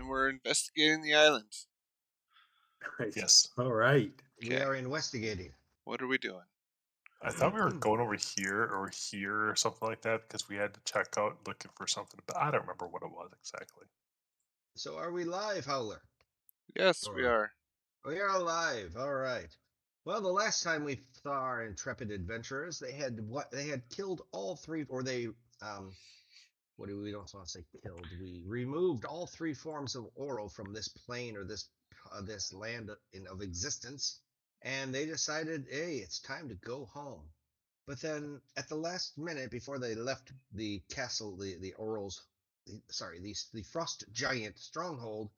and we're investigating the island. Right. Yes. All right. We are investigating. What are we doing? I thought we were going over here or something like that because we had to check out looking for something, but I don't remember what it was exactly. So are we live, Howler? Yes, we are. We are live. All right. Well, the last time we saw our intrepid adventurers, they had killed all three, or they what do we don't want to say killed? We removed all three forms of Oro from this plane or this land of existence, and they decided, hey, it's time to go home. But then, at the last minute, before they left the castle, the Oral's, the Frost Giant stronghold,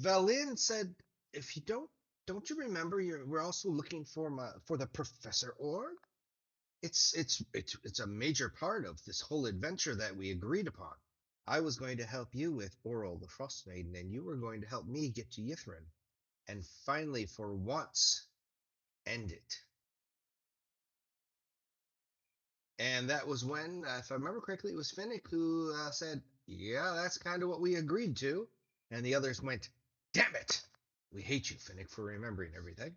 Valin said, "If you don't you remember? We're also looking for the Professor Org. It's a major part of this whole adventure that we agreed upon. I was going to help you with Oral the Frostmaiden, and you were going to help me get to Yithrin, and finally, for once, end it." And that was when, if I remember correctly, it was Finnick who said, "Yeah, that's kind of what we agreed to." And the others went, "Damn it! We hate you, Finnick, for remembering everything."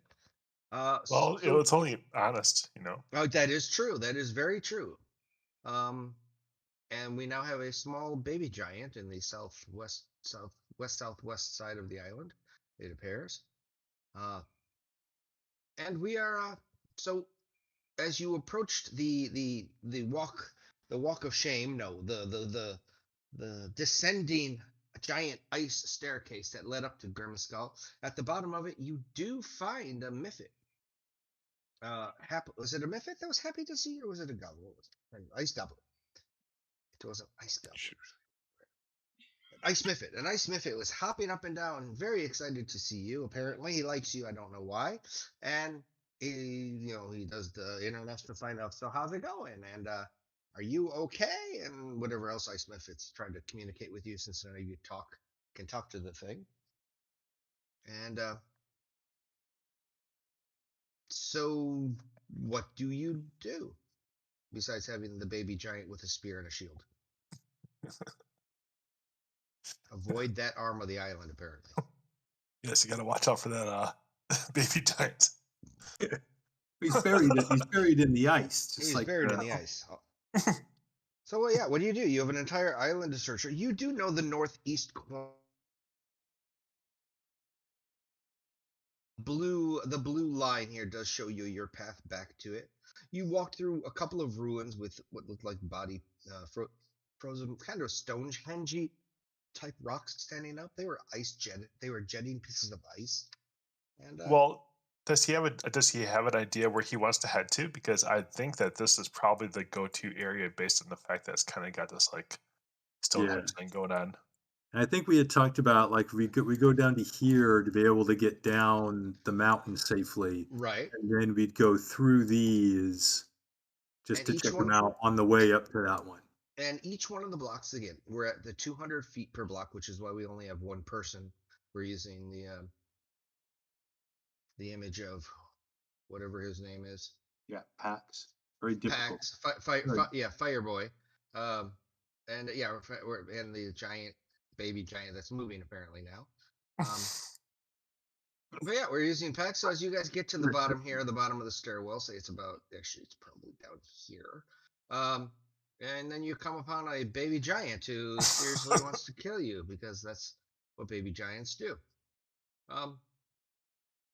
Well, it's only honest, Oh, that is true. That is very true. And we now have a small baby giant in the southwest side of the island. It appears. And we are so as you approached the walk of shame, no, the descending giant ice staircase that led up to Grimskull. At the bottom of it, you do find a Miffit. Was it a Miffit that was happy to see you, or was it a goblin? What was it? An ice goblin. It was an ice goblin. Ice Miffit. An Ice Miffit was hopping up and down, very excited to see you. Apparently, he likes you. I don't know why. And he does the internet to find out. So how's it going? And are you okay? And whatever else Ice Miffit's trying to communicate with you, since none of you can talk to the thing. And so, what do you do besides having the baby giant with a spear and a shield? Avoid that arm of the island, apparently. Yes, you got to watch out for that baby giant. He's buried in the ice. He's buried in the ice. So, well, yeah, what do? You have an entire island to search. You do know the northeast corner. The blue line here does show you your path back to it. You walk through a couple of ruins with what looked like body frozen, kind of Stonehenge type rocks standing up. They were jetting pieces of ice. And well, does he have an idea where he wants to head to? Because I think that this is probably the go-to area based on the fact that it's kind of got this like Stonehenge thing going on. And I think we had talked about like we go down to here to be able to get down the mountain safely, right, and then we'd go through these just to check them out on the way up to that one. And each one of the blocks, again, we're at the 200 feet per block, which is why we only have one person. We're using the image of whatever his name is. Yeah, Pax. Very difficult. Pax, Fireboy. And yeah, we're and the baby giant that's moving apparently now. But yeah, we're using Pax. So as you guys get to the bottom here, the bottom of the stairwell, say it's probably down here. And then you come upon a baby giant who seriously wants to kill you, because that's what baby giants do.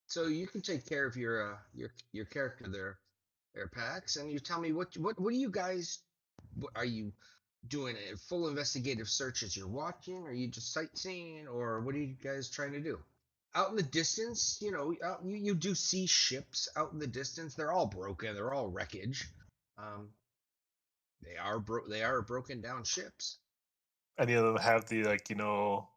So you can take care of your character there, Pax, and you tell me what do you guys? Are you doing a full investigative search as you're watching? Or are you just sightseeing, or what are you guys trying to do? Out in the distance, you do see ships out in the distance. They're all broken. They're all wreckage. They are broken down ships. Any of them have the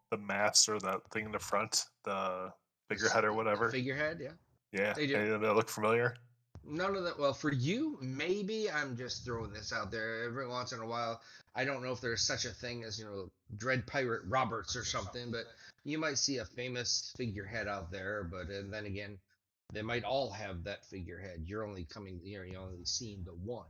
the mast or that thing in the front, the figurehead or whatever? Figurehead, yeah. Yeah. They do. Any of them look familiar? None of that. Well, for you, maybe. I'm just throwing this out there. Every once in a while, I don't know if there's such a thing as Dread Pirate Roberts or something, but you might see a famous figurehead out there. But and then again, they might all have that figurehead. You're only seeing the one.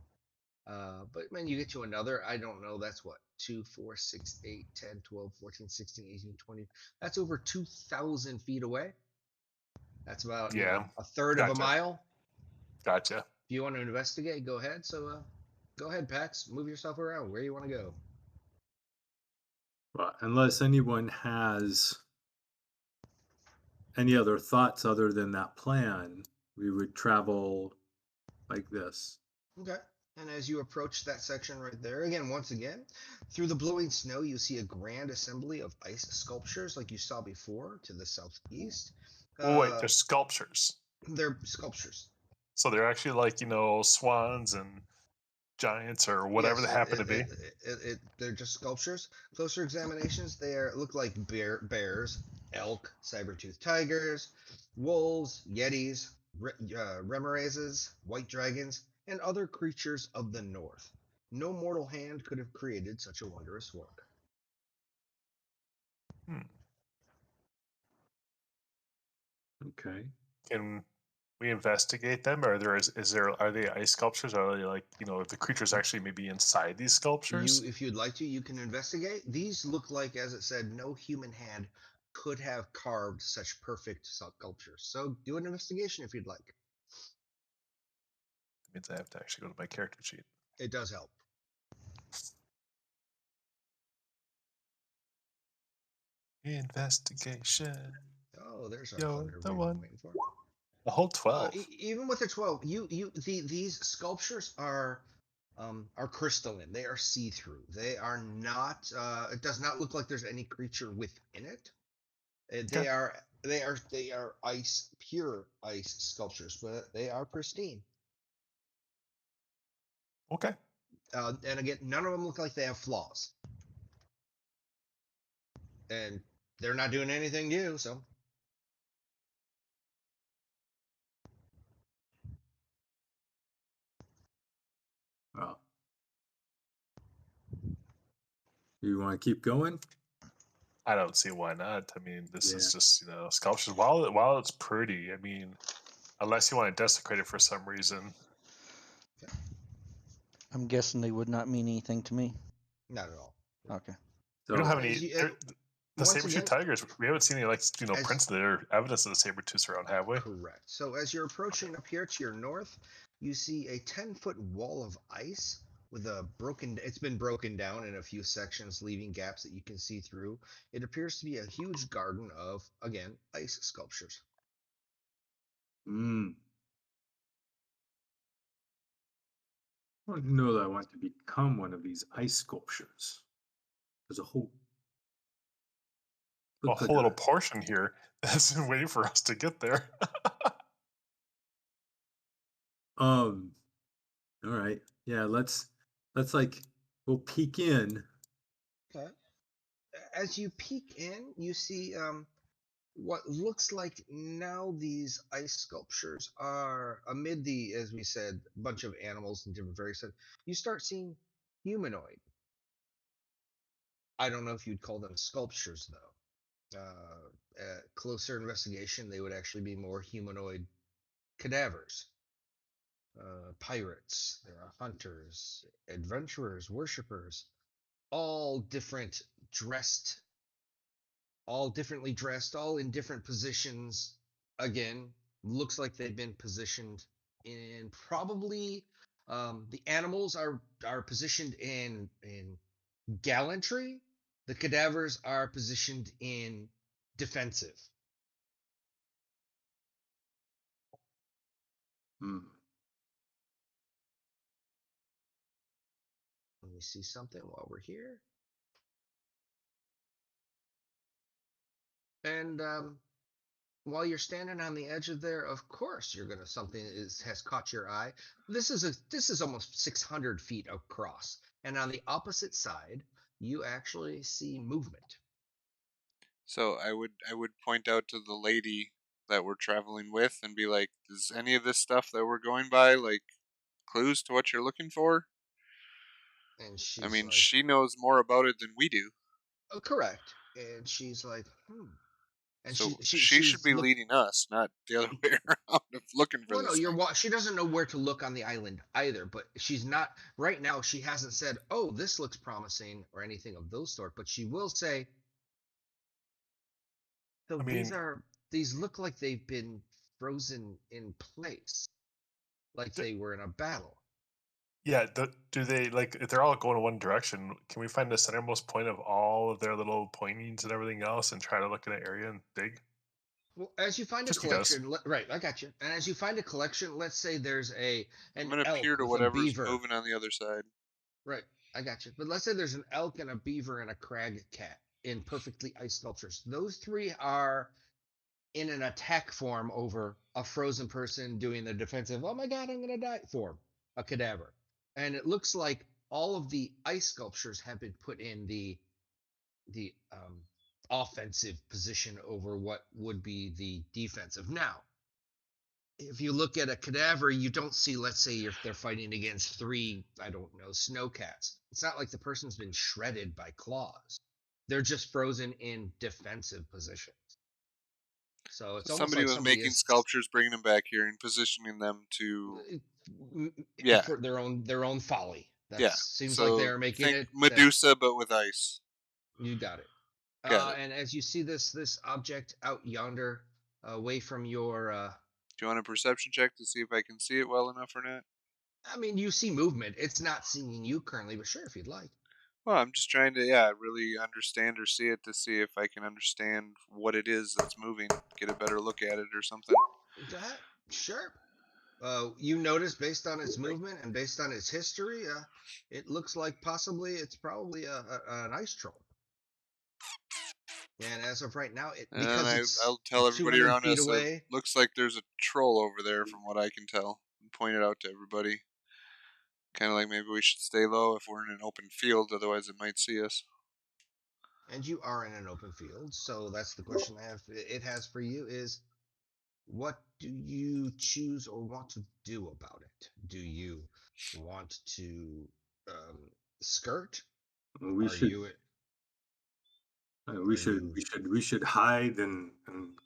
But man, you get to another, I don't know, that's what, 2, 4, 6, 8, 10, 12, 14, 16, 18, 20. That's over 2,000 feet away. That's about, Yeah. a third of a Gotcha. mile. Gotcha. If you want to investigate, go ahead. So, go ahead, Pax. Move yourself around. Where you want to go? Well, unless anyone has any other thoughts other than that plan, we would travel like this. Okay. And as you approach that section right there, again, once again, through the blowing snow, you see a grand assembly of ice sculptures like you saw before to the southeast. Oh, wait, they're sculptures. They're sculptures. So they're actually like, swans and giants or whatever Yes, they happen to be. they're just sculptures. Closer examinations, look like bears, elk, saber-toothed tigers, wolves, yetis, remorazes, white dragons, and other creatures of the north. No mortal hand could have created such a wondrous work. Hmm. Okay. Can we investigate them? Or are they ice sculptures? Or are they like, the creatures actually maybe inside these sculptures? If you'd like to, you can investigate. These look like, as it said, no human hand could have carved such perfect sculptures. So do an investigation if you'd like. That means I have to actually go to my character sheet. It does help. Investigation. Oh, there's our You're thunder the we've been one. waiting for. A whole 12. Even with a 12, these sculptures are crystalline. They are see-through. They are not. It does not look like there's any creature within it. Okay. They are ice, pure ice sculptures, but they are pristine. Okay. And again, none of them look like they have flaws. And they're not doing anything new, so. Well, you want to keep going? I don't see why not. I mean, this is Yeah. just, sculptures. While it's pretty, I mean, unless you want to desecrate it for some reason. I'm guessing they would not mean anything to me. Not at all. Okay. We don't So have any. The once saber-tooth again- tigers. We haven't seen any prints that are evidence of the saber-tooths around, have we? Correct. So as you're approaching up here to your north, you see a 10-foot wall of ice with it's been broken down in a few sections, leaving gaps that you can see through. It appears to be a huge garden of, again, ice sculptures. I don't know that I want to become one of these ice sculptures. There's a whole A looks whole like little portion here that's been waiting for us to get there. all right. Yeah, let's we'll peek in. Okay. As you peek in, you see what looks like now these ice sculptures are amid as we said, bunch of animals and different various. You start seeing humanoid. I don't know if you'd call them sculptures though. At closer investigation, they would actually be more humanoid cadavers. Pirates, there are hunters, adventurers, worshippers, all differently dressed, all in different positions. Again, looks like they've been positioned in probably the animals are positioned in gallantry. The cadavers are positioned in defensive. Hmm. Let me see something while we're here. And while you're standing on the edge of there, of course you're gonna has caught your eye. This is almost 600 feet across, and on the opposite side, you actually see movement. So I would point out to the lady that we're traveling with and be like, "Is any of this stuff that we're going by like clues to what you're looking for?" And I she's mean, like, she knows more about it than we do. oh, correct. And she's like, And So she should she's be leading us, not the other way around of looking for Well, no, this thing. she doesn't know where to look on the island either, but she's not right now. She hasn't said, "Oh, this looks promising" or anything of those sort. But she will say, "So I mean, these look like they've been frozen in place, like d- they were in a battle." yeah. Do they like if they're all going in one direction? Can we find the centermost point of all of their little pointings and everything else, and try to look at an area and dig? Well, as you find a Just because. collection, right? I got you. And as you find a collection, let's say there's I'm an gonna peer elk to with a whatever's beaver. moving on the other side. Right, I got you. But let's say there's an elk and a beaver and a crag cat in perfectly ice sculptures. Those three are in an attack form over a frozen person doing the defensive, oh my god, I'm gonna die form, a cadaver. And it looks like all of the ice sculptures have been put in the offensive position over what would be the defensive. Now, if you look at a cadaver, you don't see, let's say they're fighting against three, I don't know, snow cats. It's not like the person's been shredded by claws. They're just frozen in defensive position. So So it's almost somebody like was somebody making is sculptures, bringing them back here, and positioning them to, uh, yeah, for their own folly. That yeah. seems like they So are making think it that Medusa, but with ice. you got it. Got it. And as you see this object out yonder, away from your, Do you want a perception check to see if I can see it well enough or not? I mean, you see movement. It's not seeing you currently, but sure, if you'd like. Well, I'm just trying to, yeah, really understand or see it to see if I can understand what it is that's moving, get a better look at it or something. Go ahead. Sure. You notice based on its movement and based on its history, it looks like possibly it's probably an ice troll. And as of right now, And because I'll it's tell everybody 200 around feet us, away. looks like there's a troll over there from what I can tell. And point it out to everybody. Kind of like maybe we should stay low if we're in an open field, otherwise it might see us. And you are in an open field, so that's the question it has for you is, what do you choose or want to do about it? Do you want to um, skirt? We Are should you we are should you we should hide and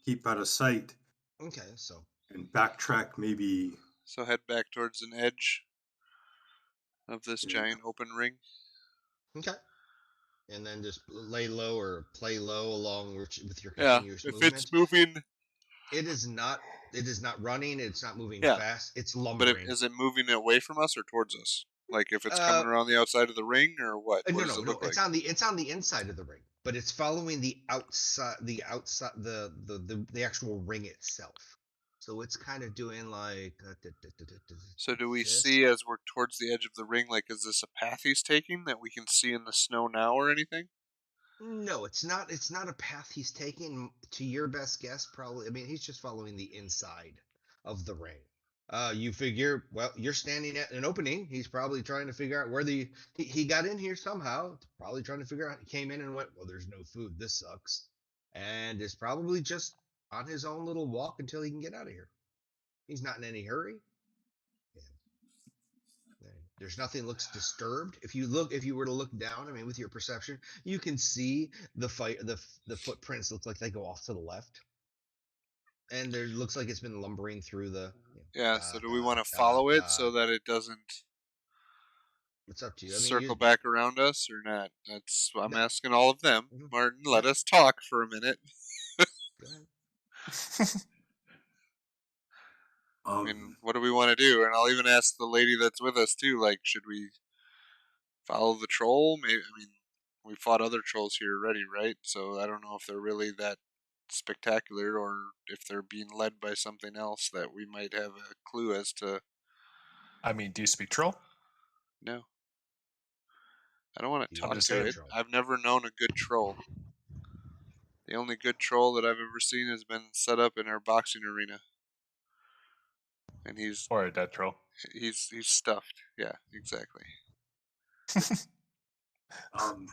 keep out of sight okay? So and backtrack maybe. So head back towards an edge of this Yeah. giant open ring. okay, and then just lay low or play low along with your Yeah, continuous if it's movement. moving, It is not. It is not running. It's not moving yeah. fast. It's But lumbering. is it moving away from us or towards us? Like if it's coming Uh, around the outside of the ring or what? What no, does no, it no. look like? It's on the inside of the ring, but it's following the actual ring itself. So it's kind of doing like So do we this. see as we're towards the edge of the ring, like is this a path he's taking that we can see in the snow now or anything? No, it's not. It's not a path he's taking. To your best guess, probably. I mean, he's just following the inside of the ring. You figure, well, you're standing at an opening. He's probably trying to figure out where he got in here somehow. Probably trying to figure out. He came in and went, well, there's no food. This sucks, and is probably just on his own little walk until he can get out of here. He's not in any hurry. There's nothing looks disturbed. If you were to look down, I mean, with your perception, you can see the footprints look like they go off to the left, and there looks like it's been lumbering through the. Yeah, so Dot do we want dot to dot follow it so dot. that it doesn't It's up to you. I mean, circle back around us or not? That's what I'm no. asking all of them. Martin, let Yeah. us talk for a minute. Go ahead. I mean, what do we want to do? And I'll even ask the lady that's with us too. Like, should we follow the troll? Maybe. I mean, we fought other trolls here already, right? So I don't know if they're really that spectacular or if they're being led by something else that we might have a clue as to. I mean, do you speak troll? No, I don't want Do to you I'm talk just to saying. it. I've never known a good troll. The only good troll that I've ever seen has been set up in our boxing arena, and Or a dead troll. he's stuffed. Yeah, exactly.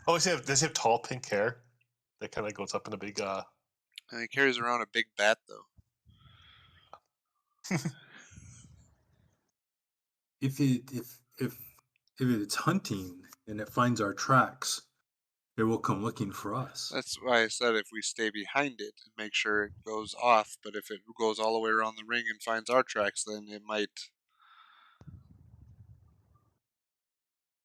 Oh, does he have tall pink hair that kind of goes up in a big? And he carries around a big bat though. If it's hunting and it finds our tracks, It will come looking for us. That's why I said if we stay behind it and make sure it goes off, but if it goes all the way around the ring and finds our tracks, then it might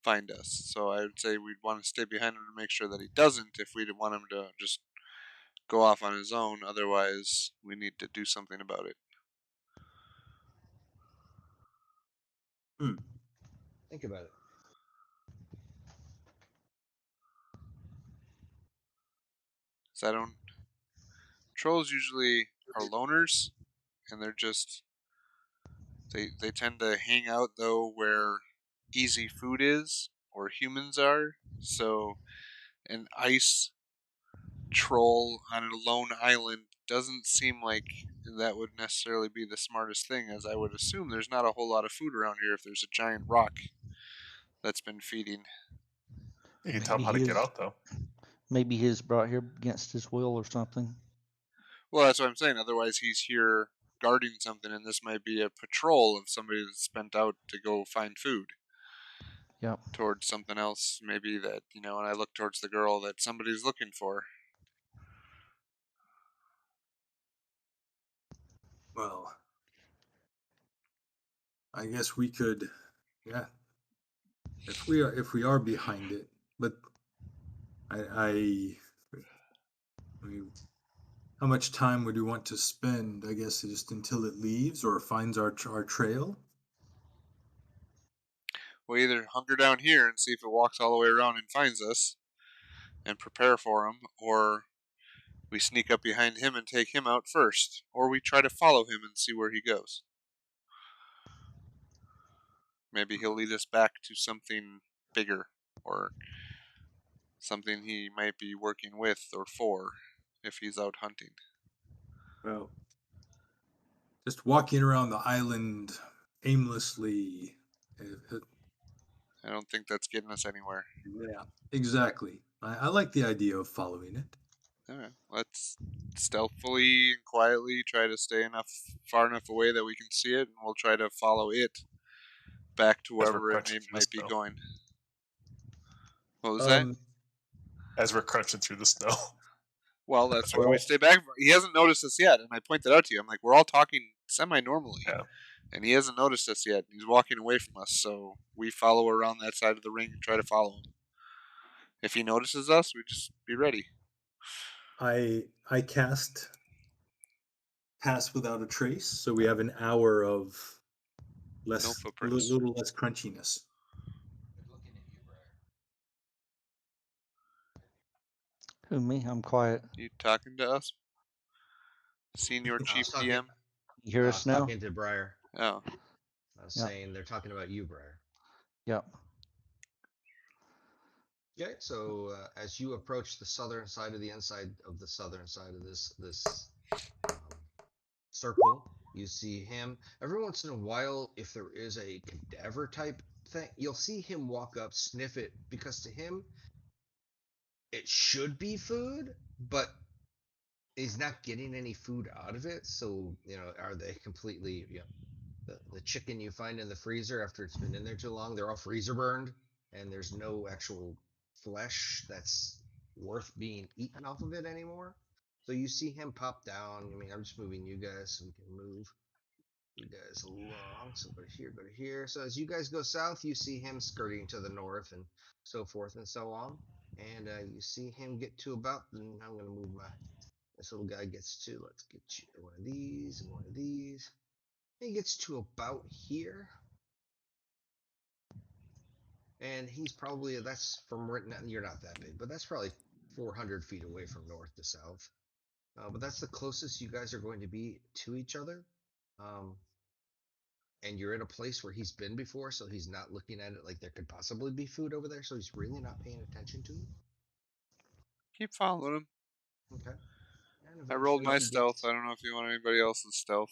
find us. So I would say we'd want to stay behind him to make sure that he doesn't if we'd want him to just go off on his own. Otherwise, we need to do something about it. Think about it. So I don't. Trolls usually are loners, and they're just. They tend to hang out though where easy food is or humans are. So an ice troll on a lone island doesn't seem like that would necessarily be the smartest thing, as I would assume there's not a whole lot of food around here if there's a giant rock that's been feeding. You can tell him how to get out, though. Maybe he's brought here against his will or something. Well, that's what I'm saying. Otherwise, he's here guarding something, and this might be a patrol of somebody that's spent out to go find food. Yep. Towards something else, maybe that, when I look towards the girl that somebody's looking for. Well, I guess we could, yeah. If we are behind it, but I mean, how much time would you want to spend? I guess just until it leaves or finds our trail. We'll either hunker down here and see if it walks all the way around and finds us, and prepare for him, or we sneak up behind him and take him out first, or we try to follow him and see where he goes. Maybe he'll lead us back to something bigger, or something he might be working with or for if he's out hunting. Well, just walking around the island aimlessly. I don't think that's getting us anywhere. Yeah, exactly. I like the idea of following it. Alright, let's stealthily and quietly try to stay far enough away that we can see it, and we'll try to follow it back to wherever it might be going. What was that? As we're crunching through the snow. Well, that's why we stay back. He hasn't noticed us yet, and I pointed out to you. I'm like, we're all talking semi-normally, and he hasn't noticed us yet. He's walking away from us, so we follow around that side of the ring and try to follow him. If he notices us, we just be ready. I cast Pass Without a Trace, so we have an hour of No footprints. little less crunchiness. Who, me? I'm quiet. You talking to us? Senior Chief DM? You hear us now? Talking to Briar. Oh. I was saying they're talking about you, Briar. Yep. Okay, so as you approach the southern side of the inside of the southern side of this circle, you see him. Every once in a while, if there is a cadaver type thing, you'll see him walk up, sniff it, because to him, it should be food, but he's not getting any food out of it. So, are they completely, the chicken you find in the freezer after it's been in there too long, they're all freezer burned, and there's no actual flesh that's worth being eaten off of it anymore. So you see him pop down. I mean, I'm just moving you guys so we can move you guys along. So go to here, go to here. So as you guys go south, you see him skirting to the north and so forth and so on. And you see him get to about, and I'm going to move this little guy gets to, let's get you one of these and one of these. He gets to about here. And he's probably, that's from written, you're not that big, but that's probably 400 feet away from north to south. But that's the closest you guys are going to be to each other. And you're in a place where he's been before, so he's not looking at it like there could possibly be food over there, so he's really not paying attention to it. Keep following him. Okay. I rolled my stealth. I don't know if you want anybody else's stealth.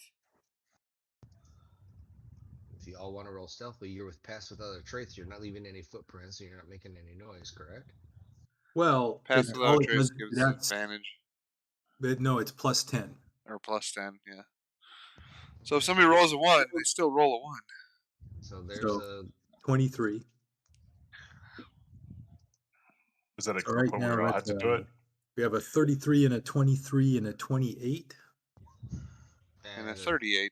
If you all want to roll stealth, but you're with Pass Without a Trace, you're not leaving any footprints, so you're not making any noise, correct? Well, Pass Without a Trace gives advantage. But no, it's plus 10. Or plus 10, yeah. So if somebody rolls a 1, they still roll a 1. So there's a 23. Was that a So group right when we now all had that's to do it? we have a 33 and a 23 and a 28. And a And 38.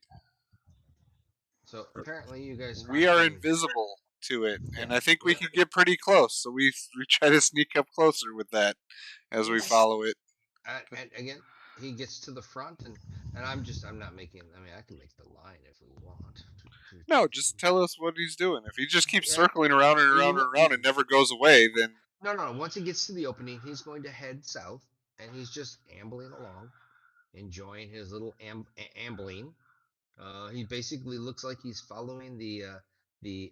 so apparently you guys We aren't are being. invisible to it, Yeah. and I think we could get pretty close. So we try to sneak up closer with that as we Yes. follow it. And again, he gets to the front, and I'm not making. I mean, I can make the line if we want. No, just tell us what he's doing. If he just keeps Yeah, circling around and around and around and never goes away, then No. Once he gets to the opening, he's going to head south, and he's just ambling along, enjoying his little ambling. He basically looks like he's following the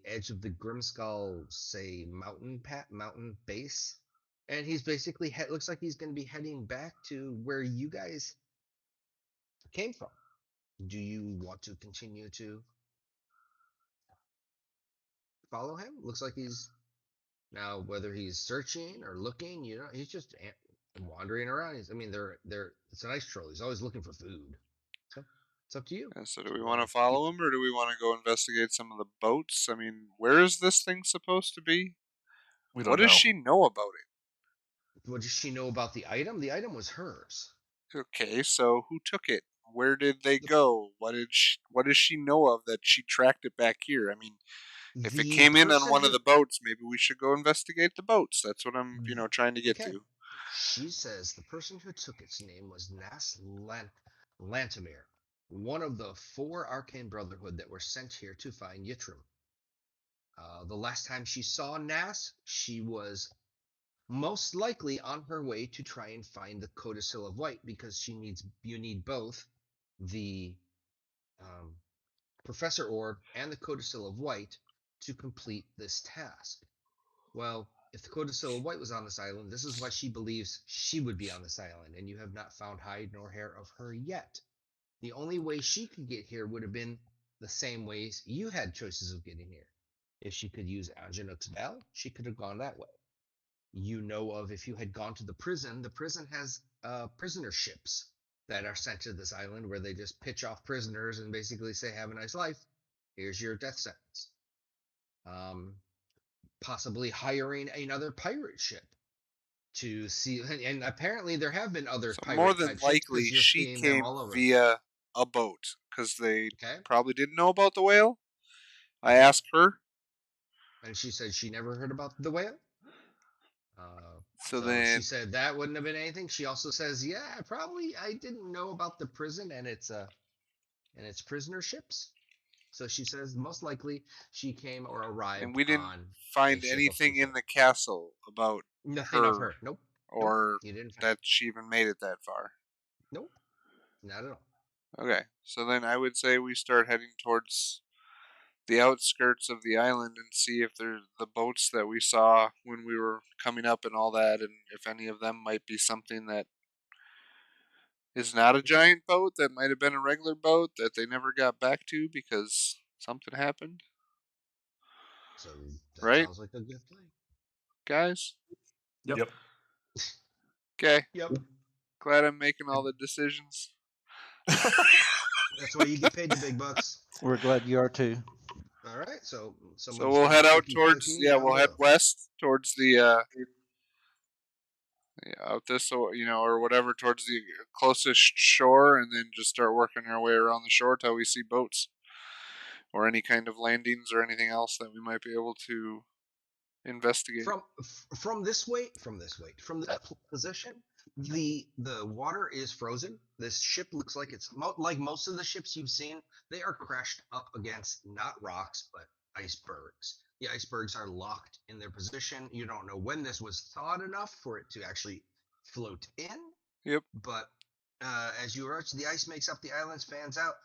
edge of the Grimskull, say mountain base, and he's basically looks like he's going to be heading back to where you guys came from. Do you want to continue to follow him? Looks like he's now, whether he's searching or looking, he's just wandering around. I mean, it's an ice troll. He's always looking for food. So it's up to you. so do we You want to want to keep. follow him or do we want to go investigate some of the boats? I mean, where is this thing supposed to be? We What don't does know. she know about What does she know about the item? The item was hers. it? Okay, so who took it? Where did they The go? What does she know of that she tracked it back here? I mean, if it the came in on person one of who the boats, maybe we should go investigate the boats. That's what I'm, Mm, trying to get okay. to. She says the person who took its name was Lantimir, one of the 4 Arcane Brotherhood that were sent here to find Yitrim. The last time she saw Nas, she was most likely on her way to try and find the Codicil of White because you need both the um, Professor Orb and the Codicil of White to complete this task. Well, if the Codicil of White was on this island, this is why she believes she would be on this island, and you have not found hide nor hair of her yet. The only way she could get here would have been the same ways you had choices of getting here. If she could use Anjanook's bell, she could have gone that way. You know of if you had gone to the prison has prisoner ships that are sent to this island where they just pitch off prisoners and basically say, "Have a nice life. Here's your death sentence." Um, Possibly hiring another pirate ship to see, and apparently there have been other So more pirate than type ships likely, because you're she seeing them came all over. via a boat because they Okay. probably didn't know about the whale. I Okay. asked her. And she said she never heard about the whale. So So she then, said that wouldn't have been anything. She also says, yeah, probably I didn't know about the prison and its prisoner ships. So she says most likely she came or and arrived we didn't on a find ship of some anything in sort. the castle about Nothing of her her. Nope. Nope. or You didn't find. that she even made it that far. Nope. Not at all. Okay, so then I would say we start heading towards the outskirts of the island and see if there's the boats that we saw when we were coming up and all that, and if any of them might be something that is not a Okay. giant boat that might have been a regular boat that they never got back to because something happened. So that Right, sounds like a good plan. guys? Yep. Yep. Okay, Yep. glad I'm making all the decisions. That's why you get paid the big bucks. We're glad you are too. All right. So So someone's we'll going to head out flicky towards, flicky yeah, down we'll head below. west towards the out this, or whatever, towards the closest shore, and then just start working our way around the shore till we see boats or any kind of landings or anything else that we might be able to investigate. From this position, the water is frozen. This ship looks like it's like most of the ships you've seen. They are crashed up against not rocks but icebergs. The icebergs are locked in their position. You don't know when this was thawed enough for it to actually float in, Yep. but as you approach, the ice makes up the island, fans out,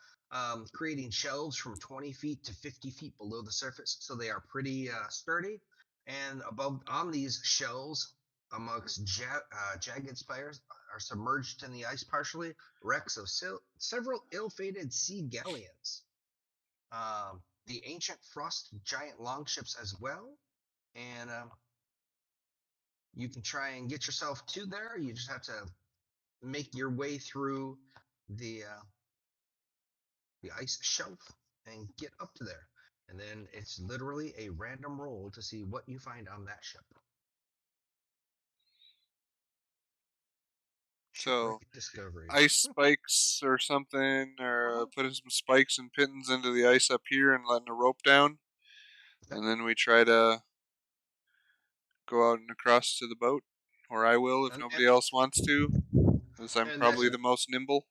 creating shelves from 20 feet to 50 feet below the surface. So they are pretty sturdy. And above on these shelves, amongst jagged spires, are submerged in the ice partially wrecks of several ill-fated sea galleons. The ancient frost giant longships as well. And you can try and get yourself to there. You just have to make your way through the ice shelf and get up to there. And then it's literally a random roll to see what you find on that ship. So Shipwreck discovery. ice spikes or something, or putting some spikes and pins into the ice up here and letting a rope down, Okay. and then we try to go out and across to the boat, or I will if And- nobody else wants to, because I'm And probably that's- the most nimble.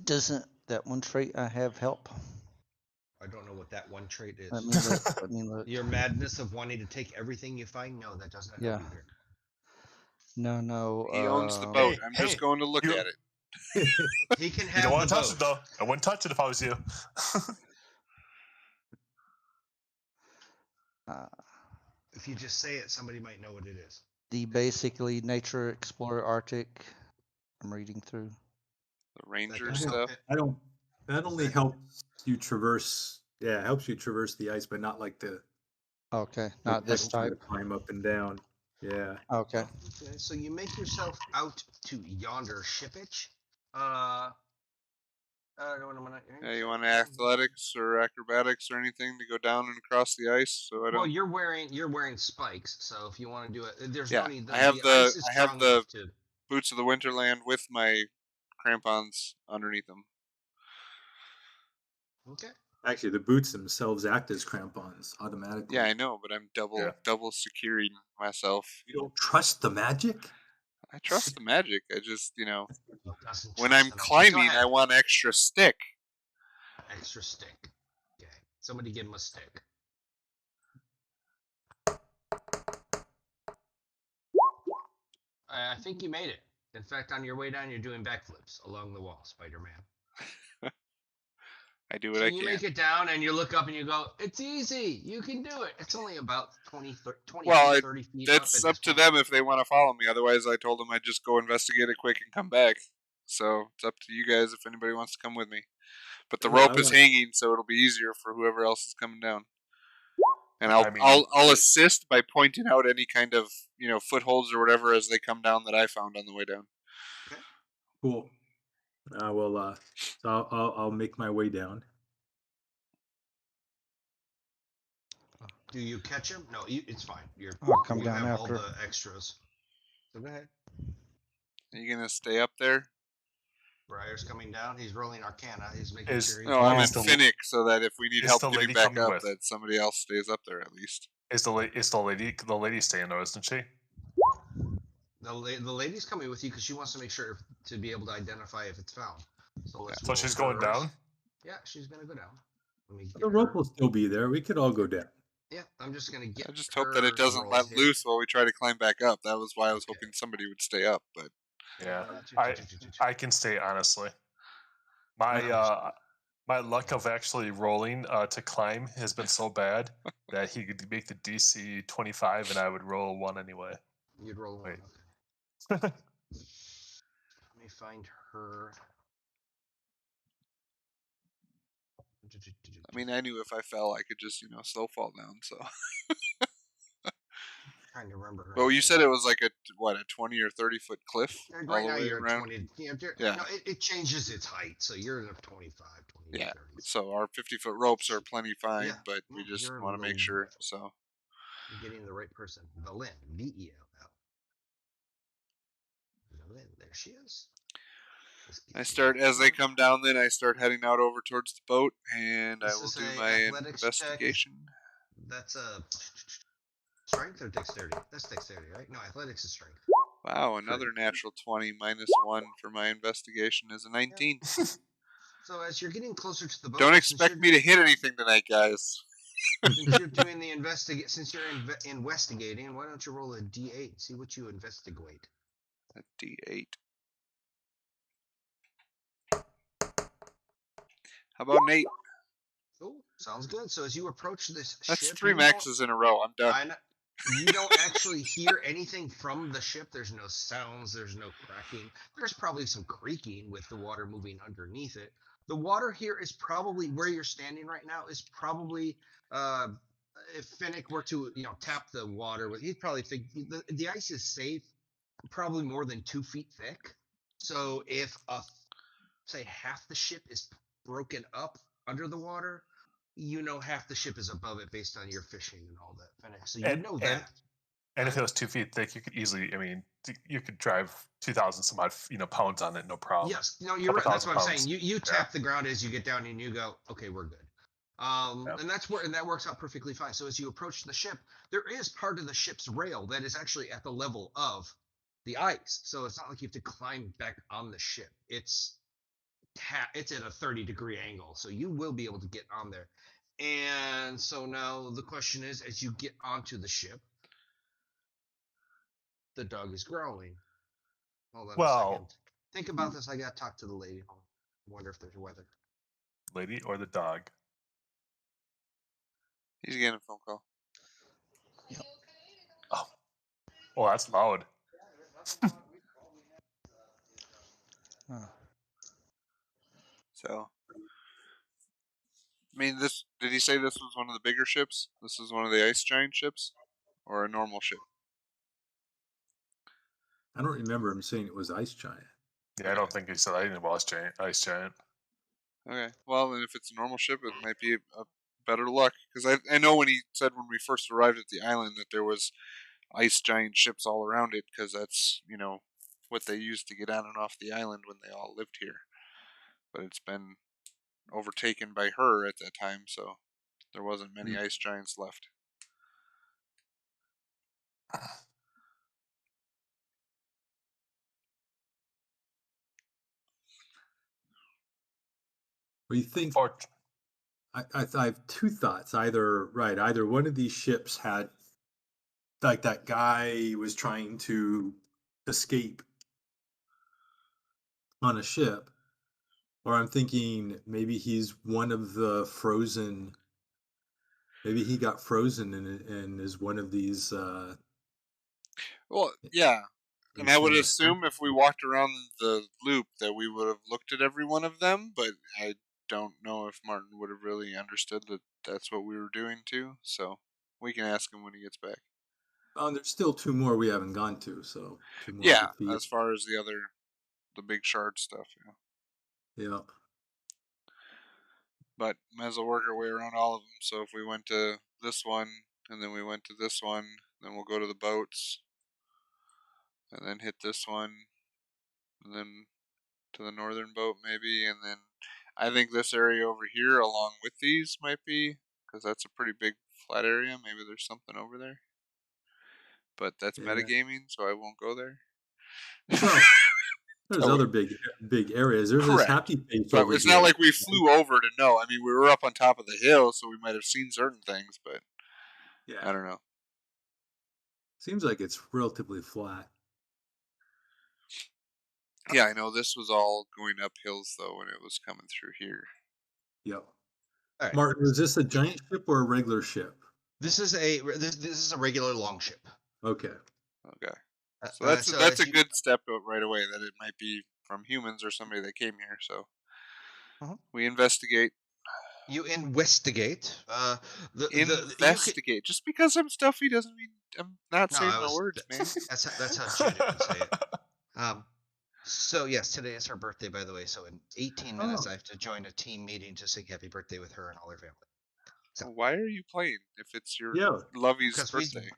Doesn't that one trait I have help? I don't know what that one trait is. Let me look. Let me look. Your madness of wanting to take everything you find? No, that doesn't help Yeah. you here. No. He owns the boat. Hey, I'm just hey, going to look you- at it. He can You have don't the want to touch boat. it though. I wouldn't touch it if I was you. If you just say it, somebody might know what it is. The basically Nature Explorer Arctic. I'm reading through. The ranger doesn't stuff. help. I don't. That only that- helps you traverse. Yeah, it helps you traverse the ice, but not like the Okay, like not this trying type. to climb up and down. Yeah. Okay. Okay, so you make yourself out to yonder shipage. Yeah, you want athletics or acrobatics or anything to go down and across the ice? So I Well, don't. you're wearing spikes, so if you want to do it, there's Yeah, no need. I have the the ice is I have strong the enough to. boots of the Winterland with my crampons underneath them. Okay. Actually, the boots themselves act as crampons automatically. Yeah, I know, but I'm double securing myself. You don't trust the magic? I trust the magic. I just, He doesn't when trust I'm the magic. Go climbing, ahead. I want extra stick. Extra stick. Okay. Somebody give him a stick. I think you made it. In fact, on your way down, you're doing backflips along the wall, Spider-Man. I do what So I you can. make it down, and you look up, and you go, "It's easy. You can do it." It's only about 20 Well, feet, 30 feet up. that's At up this to point. them if they want to follow me. Otherwise, I told them I'd just go investigate it quick and come back. So it's up to you guys if anybody wants to come with me. But the Well, rope I is wanna- hanging, so it'll be easier for whoever else is coming down. And I mean, I'll assist by pointing out any kind of footholds or whatever as they come down that I found on the way down. Cool. I will. So I'll make my way down. Do you catch him? No, it's fine. I'll come you down have all after. the extras. So go ahead. Are you gonna stay up there? Briar's coming down. He's rolling Arcana. He's making Is- sure he's. No, I'm in Is the- Finnick, so that if we need is help the getting lady back coming up, with? that somebody else stays up there at least. Is the lady staying there, isn't she? The lady's coming with you because she wants to make sure to be able to identify if it's found. So let's. So roll she's going hers. down. Yeah, she's gonna go down. Let me get The rope her. will still be there. We could all go down. Yeah, I'm just gonna get. I just hope that it doesn't roll let here. loose while we try to climb back up. That was why I was Okay. hoping somebody would stay up, but Yeah, Uh, I can stay honestly. My luck of actually rolling to climb has been so bad that he could make the DC 25 and I would roll a 1 anyway. You'd roll one. Wait. Okay. Let me find her. I mean, I knew if I fell, I could just slow fall down. So, Trying to remember her. but you name. said it was like a 20 or 30 foot cliff Right all the now way you're around. 20. Yeah. No, it changes its height, so you're in a 25, 20, Yeah. 30. So our 50-foot ropes are plenty fine, Yeah. but we just You're want to make low. sure. So You're getting the right person. Belen, Bell. Belen, there she is. I start as they come down. Then I start heading out over towards the boat, and I This will is do a my athletics check. investigation. That's a strength or dexterity? That's dexterity, right? No, athletics is strength. Wow, another natural 20 minus 1 for my investigation is a 19. So as you're getting closer to the boat, Don't since expect you're me to hit anything tonight, guys. since you're doing the since you're investigating, why don't you roll a d8 and see what you investigate? A D8. How about Nate? Oh, sounds good. So as you approach this That's ship, 3 you maxes in a row. I'm done. you don't actually hear anything from the ship. There's no sounds. There's no cracking. There's probably some creaking with the water moving underneath it. The water here is probably where you're standing right now. Is probably if Finnick were to tap the water, he'd probably think the ice is safe, probably more than 2 feet thick. So if say half the ship is broken up under the water, half the ship is above it based on your fishing and all that, Finnick. So you know that. And if it was 2 feet thick, you could easily. I mean, you could drive 2,000 some odd pounds on it, no problem. Yes, no, you're Couple right. That's thousand what I'm saying. pounds. You tap the ground as you get down, and you go, okay, we're good. Yeah. And that works out perfectly fine. So as you approach the ship, there is part of the ship's rail that is actually at the level of the ice. So it's not like you have to climb back on the ship. It's at a 30-degree angle, so you will be able to get on there. And so now the question is, as you get onto the ship, the dog is growling. Hold on a Well, second. Think about this. I got to talk to the lady. I wonder if there's weather. lady or the dog? He's getting a phone call. Oh, that's loud. So, I mean, did he say this was one of the bigger ships? This is one of the ice giant ships, or a normal ship? I don't remember him saying it was Ice Giant. Yeah, I don't think he said anything about ice giant. Okay. Well, then if it's a normal ship, it might be a better luck. Because I know when he said when we first arrived at the island that there was ice giant ships all around it, because that's what they used to get on and off the island when they all lived here. But it's been overtaken by her at that time, so there wasn't many ice giants left. Well, you think? Or I have two thoughts. Either one of these ships had, like, that guy was trying to escape on a ship, or I'm thinking maybe he's one of the frozen. Maybe he got frozen and is one of these. Well, yeah. And I would these assume if we walked around the loop that we would have looked at every one of them, but I don't know if Martin would have really understood that that's what we were doing too. So we can ask him when he gets back. there's still two more we haven't gone to, so two more Yeah, to as far as the big shard stuff. Yeah. But might as well work our way around all of them. So if we went to this one, and then we went to this one, then we'll go to the boats, and then hit this one, and then to the northern boat maybe, and then I think this area over here along with these might be, because that's a pretty big flat area. Maybe there's something over there. But that's Yeah. metagaming, so I won't go there. Well, there's other big areas. There's this Correct. happy face But over it's here. not like we flew over to know. I mean, we were up on top of the hill, so we might have seen certain things, but Yeah. I don't know. Seems like it's relatively flat. Yeah, I know this was all going up hills though when it was coming through here. Yep. All right. Martin, is this a giant ship or a regular ship? This is a regular long ship. Okay. Okay. So that's a you- good step right away that it might be from humans or somebody that came here. So we investigate. You investigate. Investigate. Just because I'm stuffy doesn't mean I'm not saying my words, man. That's how Judith would say it. So yes, today is her birthday, by the way. So in 18 minutes, I have to join a team meeting to sing happy birthday with her and all her family. So, why are you playing if it's your lovey's birthday?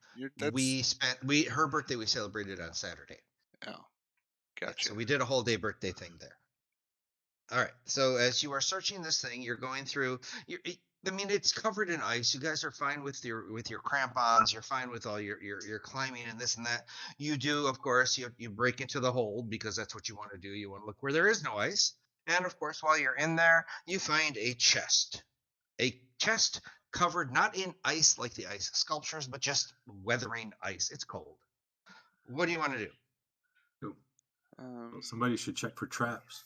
Her birthday we celebrated on Saturday. Oh, gotcha. Yeah, so we did a whole day birthday thing there. All right. So as you are searching this thing, you're going through. I mean, it's covered in ice. You guys are fine with your crampons. You're fine with all your climbing and this and that. You do, of course, you break into the hold because that's what you want to do. You want to look where there is no ice. And of course, while you're in there, you find a chest covered not in ice like the ice sculptures, but just weathering ice. It's cold. What do you want to do? Well, somebody should check for traps.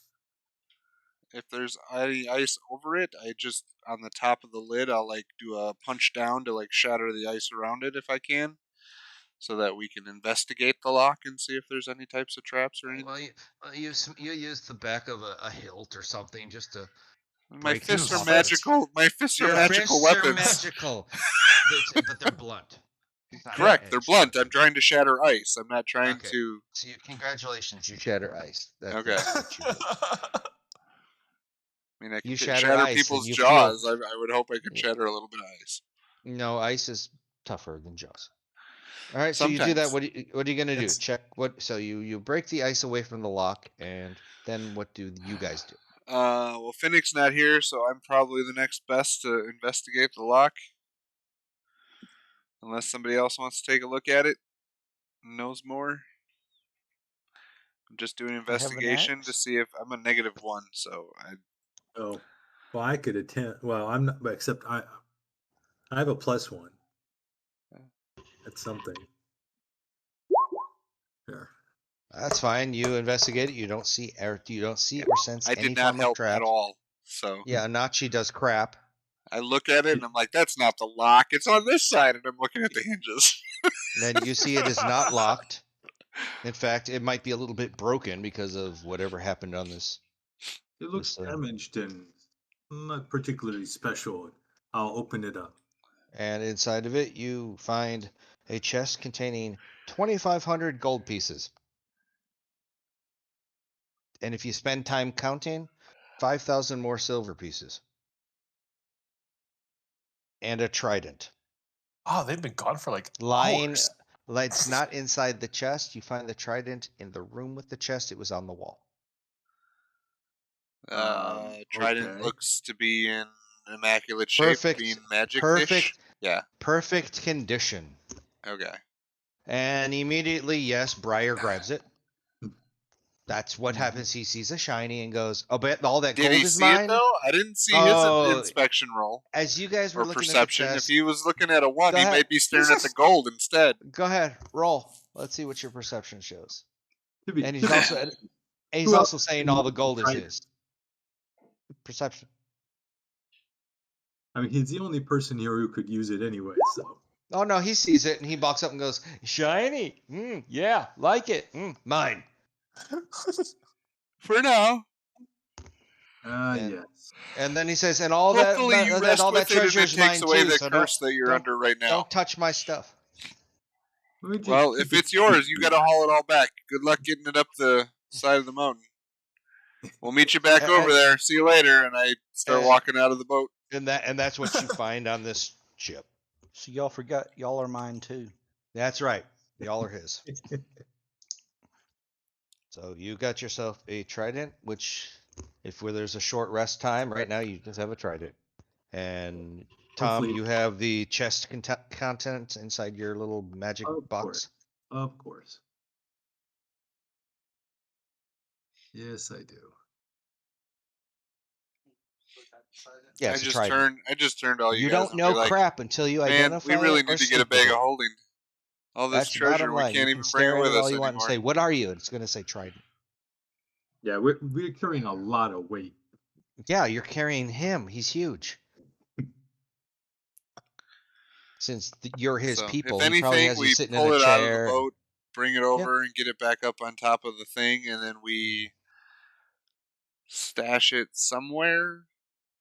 If there's any ice over it, I just on the top of the lid, I'll like do a punch down to like shatter the ice around it if I can, so that we can investigate the lock and see if there's any types of traps or anything. Well, you use the back of a hilt or something just to. My fists are magical. My fists are magical weapons. Magical, but they're blunt. Correct, they're blunt. I'm trying to shatter ice. I'm not trying to. So congratulations, you shatter ice. Okay. I mean, I can shatter people's jaws. I would hope I could shatter a little bit of ice. No, ice is tougher than jaws. All right, so you do that. Sometimes. What are you gonna do? It's Check what? So you break the ice away from the lock, and then what do you guys do? Well, Finnick's not here, so I'm probably the next best to investigate the lock. Unless somebody else wants to take a look at it and knows more. I'm just doing I have an investigation to axe. see if I'm a -1, so I. Oh, well, I could attempt. Well, I'm not, but except I have a +1. That's something. There. That's fine. You investigate it. You don't see or sense I any did not form of help at traps. all. So Yeah, Nachi does crap. I look at it and I'm like, that's not the lock. It's on this side, and I'm looking at the hinges. Then you see it is not locked. In fact, it might be a little bit broken because of whatever happened on this. It looks This, damaged and not particularly special. I'll open it up. And inside of it, you find a chest containing 2,500 gold pieces. And if you spend time counting, 5,000 more silver pieces. And a trident. oh, they've been gone for like Lying, hours. it's not inside the chest. You find the trident in the room with the chest. It was on the wall. Trident Okay. looks to be in immaculate shape, being magic dish. Yeah. Perfect condition. Okay. And immediately, yes, Briar grabs it. Hmm. That's what Mhm. happens. He sees a shiny and goes, "Oh, bet all that Did gold he is see it mine." though? I didn't see Oh, his inspection roll as you guys were or looking at the perception. If chest, he was looking at a 1, Go he ahead. might be staring at the gold instead. Go ahead, roll. Let's see what your perception shows. To be- And to he's be- also and he's Who also else saying can all the use gold is trident? his. Perception. I mean, he's the only person here who could use it anyway. So Oh no, he sees it and he walks up and goes, "Shiny. Yeah, like it. Mine." For now. And, yes. and then he says, "And all Hopefully you that rest all that with it and treasure it is takes mine away too. the So curse that you're under right now. don't touch my stuff." Let me just Well, keep if it it's yours, you secret. got to haul it all back. Good luck getting it up the side of the mountain. We'll meet you back over there. See you later. And I start walking out of the boat. And that's what you find on this ship. So y'all forgot y'all are mine too. That's right. Y'all are his. So you got yourself a trident, which, if there's a short rest time, right now you just have a trident. And Tom, Hopefully- you have the chest contents inside your little magic box. Of course. Yes, I do. Yeah, I it's a just trident. turned all you You guys don't and know be like, crap until you man, identify we really it or need to get a speak with bag it. of holding. All this That's the bottom treasure, we line. can't You even can bring it stare at with it all us you want and anymore. say, "What are you?" It's going to say trident. Yeah, we're carrying a lot of weight. Yeah, you're carrying him. He's huge. Since you're his So, people, if he probably anything, has you we sitting in pull a it out of the chair. boat, bring it over, and get it back up on top of the thing, and then we stash it somewhere.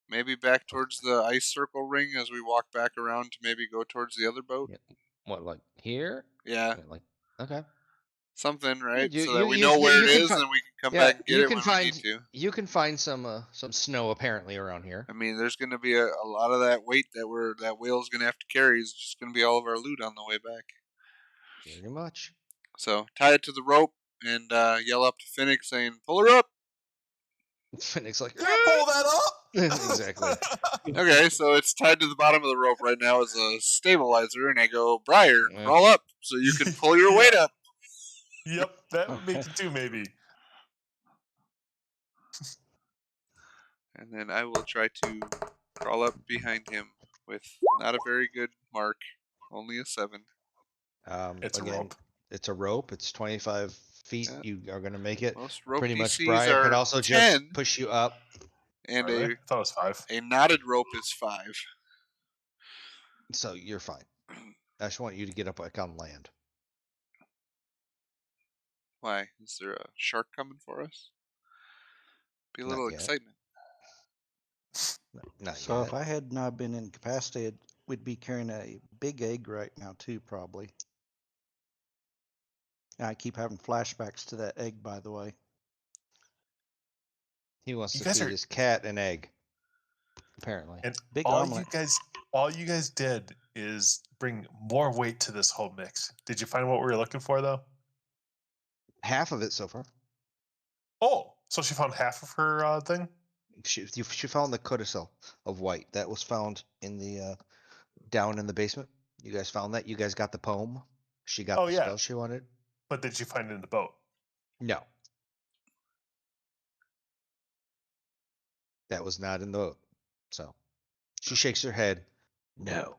Maybe back towards the ice circle ring as we walk back around to maybe go towards the other boat. What, like here? Yeah, Like, okay. something, right? You- so that you- we you- know you- where you it can is, fi- and we can come Yeah, back and get it when we need to. You can find some snow apparently around here. I mean, there's going to be a lot of that weight that whale's going to have to carry is just going to be all of our loot on the way back. Pretty much. So tie it to the rope and yell up to Finnick saying, "Pull her up." Finnick's like, Can't pull that up. Exactly. Okay, so it's tied to the bottom of the rope right now as a stabilizer, and I go, "Briar, Yeah. crawl up so you can pull your weight up." Yep, that would make it too, maybe. And then I will try to crawl up behind him with not a very good mark, only a 7. It's Again, a rope. it's a rope. It's 25 feet. Yeah. You are going to make it. Most rope Pretty much, DCs Briar could are also 10, just push you up. and Are they? I thought it was 5. a knotted rope is 5. So you're fine. I just want you to get up like on land. Why? Is there a shark coming for us? Be a Not little yet. excitement. Not So yet. if I had not been incapacitated, we'd be carrying a big egg right now too, probably. I keep having flashbacks to that egg, by the way. He wants You to guys feed are- his cat an egg. apparently. And Big all omelet. you guys did is bring more weight to this whole mix. Did you find what we were looking for, though? Half of it so far. Oh, so she found half of her thing? She found the codicil of white that was found in the down in the basement. You guys found that? You guys got the poem? She got Oh, the yeah. spell she wanted? But did you find it in the boat? No. That was not in the boat. So she shakes her head. No.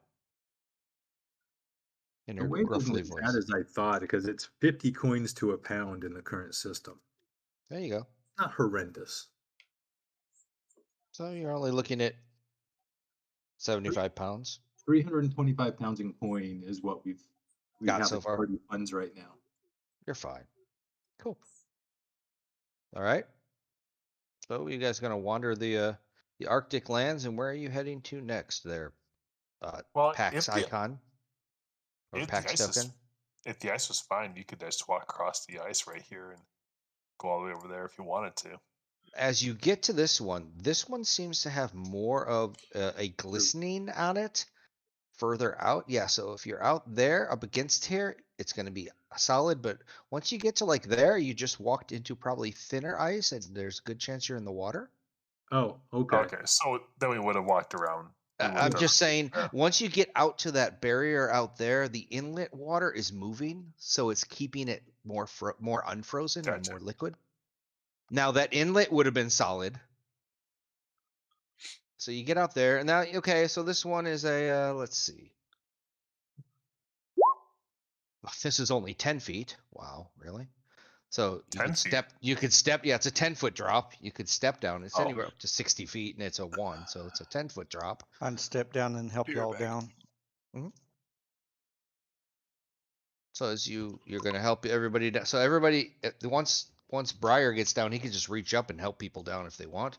In The her wave isn't gruffly as bad voice. as I thought because it's 50 coins to a pound in the current system. There you go. Not horrendous. So you're only looking at 75 pounds. 325 pounds in coin is what we Got have so in far. party funds right now. You're fine. Cool. All right. So you guys gonna wander the Arctic lands, and where are you heading to next? There, Well, Pax Icon or Pax Token. if the ice was fine, you could just walk across the ice right here and go all the way over there if you wanted to. As you get to this one seems to have more of a glistening on it further out. Yeah, so if you're out there up against here, it's going to be solid. But once you get to like there, you just walked into probably thinner ice, and there's a good chance you're in the water. Oh, okay. Okay, so then we would have walked around. I'm just saying, once you get out to that barrier out there, the inlet water is moving, so it's keeping it more unfrozen and Gotcha. more liquid. Now that inlet would have been solid. So you get out there, and now okay. So this one is a let's see. This is only 10 feet. Wow, really? So you 10 could feet. step. You could step. Yeah, it's a 10-foot drop. You could step down. It's Oh. anywhere up to 60 feet, and it's a 1, so it's a 10-foot drop. I can step down and help Be y'all right back. down. So as you're gonna help everybody down. So everybody once Briar gets down, he can just reach up and help people down if they want.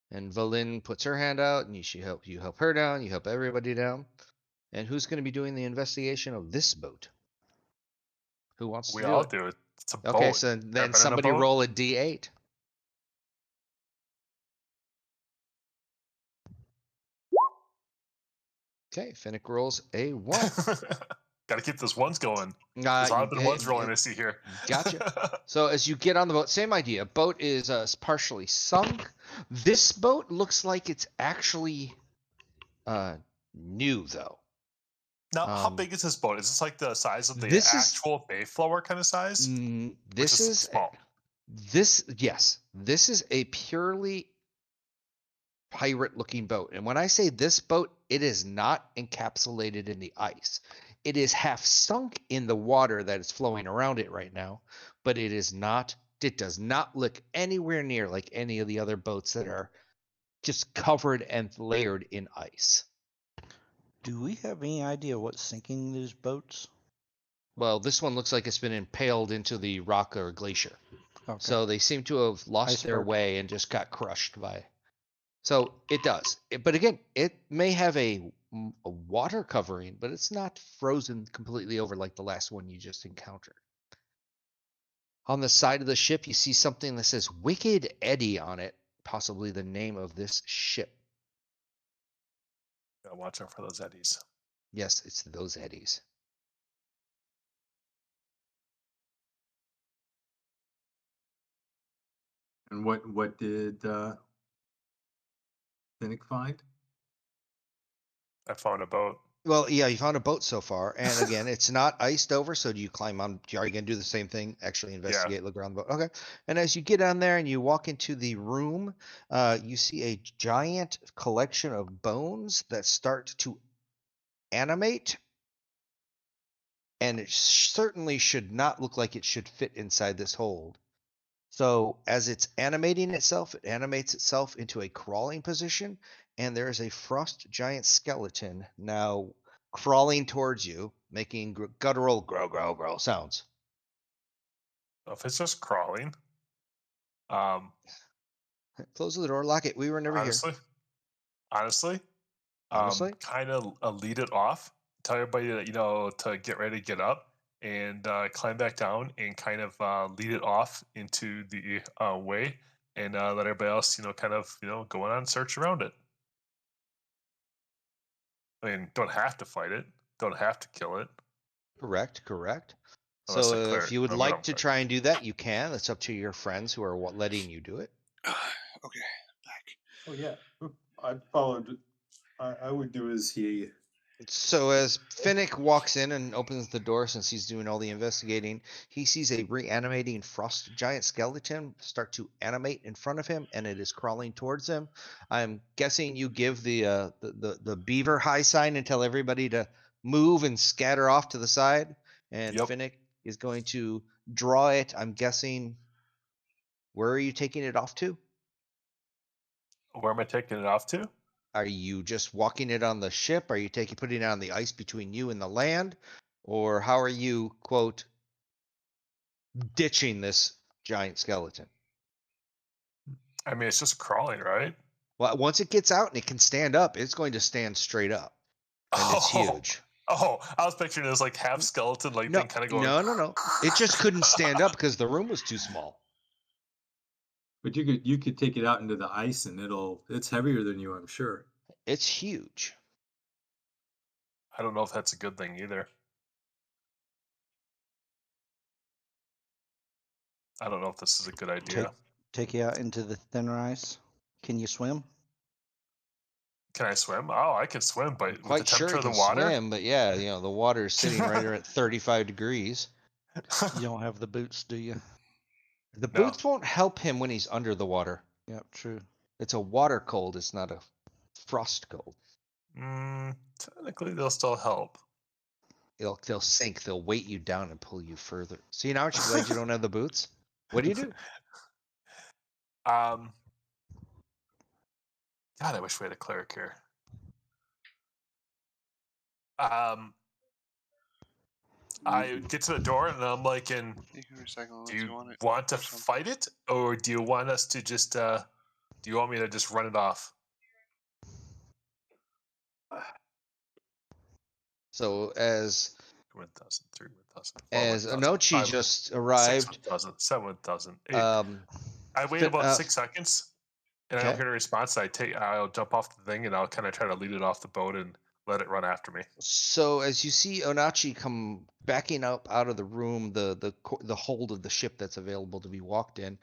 And Valin puts her hand out, and you help her down. You help everybody down. And who's going to be doing the investigation of this boat? Who wants We to do all it? do it. It's a Okay, boat. so Ever then been in a somebody boat? roll a d8. Okay, Finnick rolls a 1. Gotta keep those ones going. There's a lot of ones rolling I see here. Gotcha. So as you get on the boat, same idea. Boat is partially sunk. This boat looks like it's actually new, though. Now, how big is this boat? Is this like the size of the this actual Mayflower kind of size? This is small. This is a purely pirate-looking boat. And when I say this boat, it is not encapsulated in the ice. It is half sunk in the water that is flowing around it right now, but it is not. It does not look anywhere near like any of the other boats that are just covered and layered in ice. Do we have any idea what's sinking these boats? Well, this one looks like it's been impaled into the rock or glacier. Okay. So they seem to have lost their Iceberg. way and just got crushed by. So it does. But again, it may have a water covering, but it's not frozen completely over like the last one you just encountered. On the side of the ship, you see something that says Wicked Eddie on it, possibly the name of this ship. Gotta watch out for those eddies. Yes, it's those eddies. And what did Finnick find? I found a boat. Well, yeah, you found a boat so far, and again, it's not iced over. So do you climb on? Are you gonna do the same thing? Actually, investigate, look around the boat. Okay. And as you get on there and you walk into the room, you see a giant collection of bones that start to animate, and it certainly should not look like it should fit inside this hold. So as it's animating itself, it animates itself into a crawling position, and there is a frost giant skeleton now crawling towards you, making guttural growl, growl, growl sounds. If it's just crawling, Close the door, lock it. We were never honestly, Honestly? kind of lead it off. Tell everybody that to get ready to get up and climb back down, and kind of lead it off into the way, and let everybody else kind of go on search around it. I mean, don't have to fight it. Don't have to kill it. Correct. Unless So if you would like to Right. try and do that, you can. It's up to your friends who are letting you do it. Okay, back. Oh yeah, I followed. I would do as he. So as Finnick walks in and opens the door, since he's doing all the investigating, he sees a reanimating frost giant skeleton start to animate in front of him, and it is crawling towards him. I'm guessing you give the beaver high sign and tell everybody to move and scatter off to the side, and Yep. Finnick is going to draw it. I'm guessing. Where are you taking it off to? Where am I taking it off to? Are you just walking it on the ship? Are you putting it on the ice between you and the land? Or how are you, quote, ditching this giant skeleton? I mean, it's just crawling, right? Well, once it gets out and it can stand up, it's going to stand straight up. And it's huge. Oh, I was picturing it as like half skeleton, like No, thing kind of going. no. It just couldn't stand up because the room was too small. But you could take it out into the ice and it's heavier than you, I'm sure. It's huge. I don't know if that's a good thing either. I don't know if this is a good idea. Take you out into the thinner ice. Can you swim? Can I swim? Oh, I can swim, but with the Quite sure temperature it of the can water, swim, but yeah, the water is sitting right at 35 degrees. You don't have the boots, do you? The No. boots won't help him when he's under the water. Yep, true. It's a water cold. It's not a frost cold. Technically, they'll still help. They'll sink. They'll weight you down and pull you further. See, now aren't you glad you don't have the boots? What do you do? God, I wish we had a cleric here. I get to the door and I'm like, You can recycle do unless you want it. want to or something. fight it, or do you want us to just? Do you want me to just run it off? So as 1,000, 3, 1,000, as 1,000, Anochi 5, just 6, arrived, 1,000, 7,000, 8. I wait Fin- about 6 seconds, and I don't okay. hear a response. I'll jump off the thing and I'll kind of try to lead it off the boat and let it run after me. So as you see Onachi come backing up out of the room, the hold of the ship that's available to be walked in,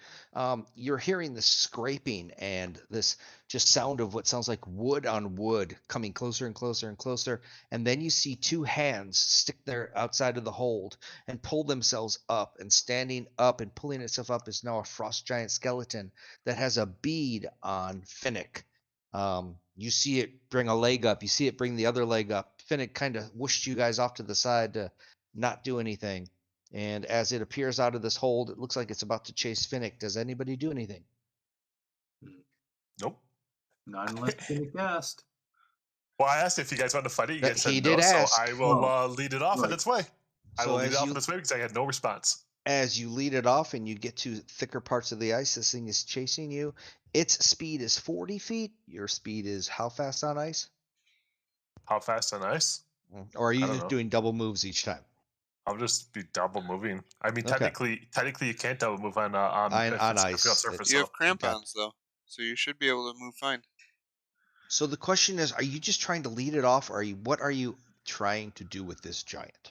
you're hearing this scraping and this just sound of what sounds like wood on wood coming closer and closer and closer, and then you see two hands stick there outside of the hold and pull themselves up, and standing up and pulling itself up is now a frost giant skeleton that has a bead on Finnick. You see it bring a leg up. You see it bring the other leg up. Finnick kind of whooshed you guys off to the side to not do anything. And as it appears out of this hold, it looks like it's about to chase Finnick. Does anybody do anything? Nope. Not unless Finnick asked. Well, I asked if you guys wanted to fight it. You guys said He no, did so ask. I will lead it off in Right. its way. I will So lead it as off you in its way because I had no response. as you lead it off and you get to thicker parts of the ice, this thing is chasing you. Its speed is 40 feet. Your speed is how fast on ice? How fast on ice? Or are you I don't just know. doing double moves each time? I'll just be double moving. I mean, Okay. technically, you can't double move on ice. surface. You have So crampons though, so you should be able to move fine. So the question is, are you just trying to lead it off, or what are you trying to do with this giant?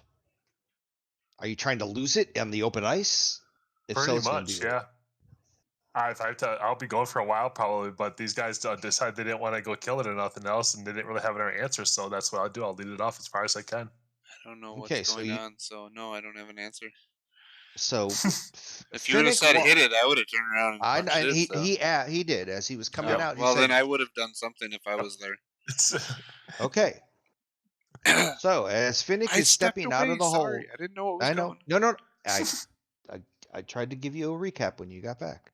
Are you trying to lose it on the open ice? If so, pretty it's going to much, be yeah. I'll be going for a while probably, but these guys decided they didn't want to go kill it or nothing else, and they didn't really have any answers. So that's what I'll do. I'll lead it off as far as I can. I don't know Okay, what's so going you- on, so no, I don't have an answer. So If you would have Finnick said wa- hit it, I would have turned around and punched and it. So. he did as he was coming Oh, out. He well, said, then I would have done something if I was there. "Okay." So as Finnick I is stepped stepping away. out of the hole, Sorry, I didn't know what was I know. coming. No. I tried to give you a recap when you got back.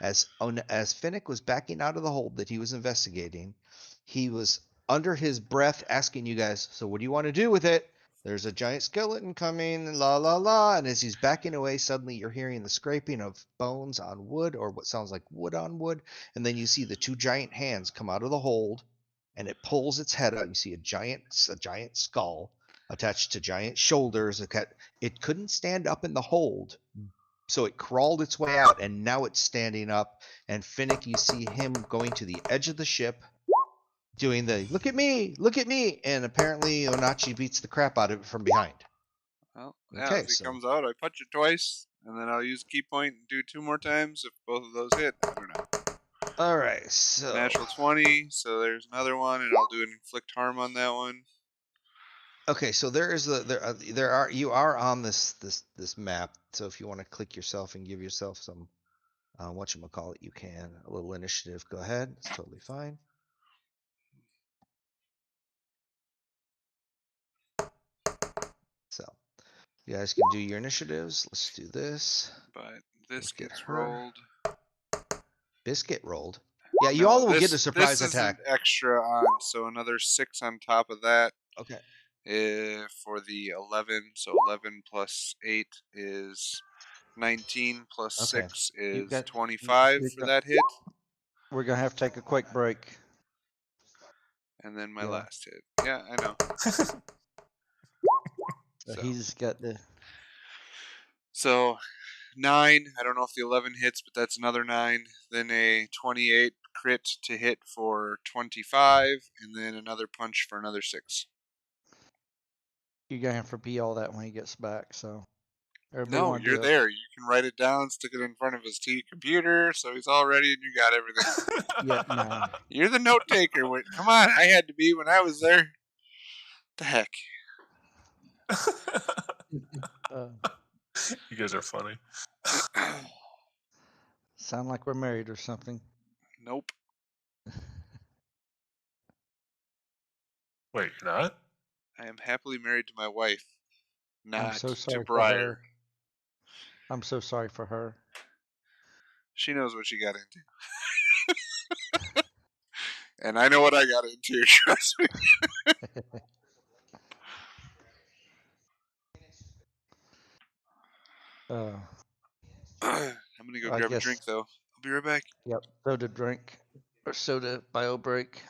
As Finnick was backing out of the hold that he was investigating, he was under his breath asking you guys, "So what do you want to do with it? There's a giant skeleton coming, la la la." And as he's backing away, suddenly you're hearing the scraping of bones on wood, or what sounds like wood on wood, and then you see the two giant hands come out of the hold, and it pulls its head out. You see a giant skull attached to giant shoulders. It couldn't stand up in the hold, so it crawled its way out, and now it's standing up. And Finnick, you see him going to the edge of the ship, doing the look at me, and apparently Onachi beats the crap out of it from behind. Well, yeah, Okay, if he so comes out, I punch it twice, and then I'll use key point and do 2 more times if both of those hit. I don't know. all right, so Natural 20, so there's another one, and I'll do an inflict harm on that one. okay, so you are on this map. So if you want to click yourself and give yourself some whatchamacallit, you can. A little initiative. Go ahead. It's totally fine. So you guys can do your initiatives. Let's do this. But this Get gets her. rolled. Biscuit rolled. Yeah, you No, all will get a surprise this attack. is an extra on, so another 6 on top of that. Okay. For the 11, so 11 plus 8 is 19 plus Okay. 6 You've is got- 25 you're for go- that hit, We're gonna have to take a quick break. and then my Yeah. last hit. Yeah, I know. So So, he's got the. so 9, I don't know if the 11 hits, but that's another 9. Then a 28 crit to hit for 25, and then another punch for another 6. You're gonna have to repeat all that when he gets back. So everybody No, want to you're do it. there. You can write it down, stick it in front of his computer, so he's all ready, and you got everything. Yeah, no. You're the note taker. Come on, I had to be when I was there. The heck. You guys are funny. Sound like we're married or something. Nope. Wait, you're not? I am happily married to my wife, I'm not so to sorry for Briar. her. I'm so sorry for her. She knows what she got into. And I know what I got into, trust me. Uh, I'm going to go I grab a guess. drink, though. I'll be right back. Yep. Soda drink or soda bio break.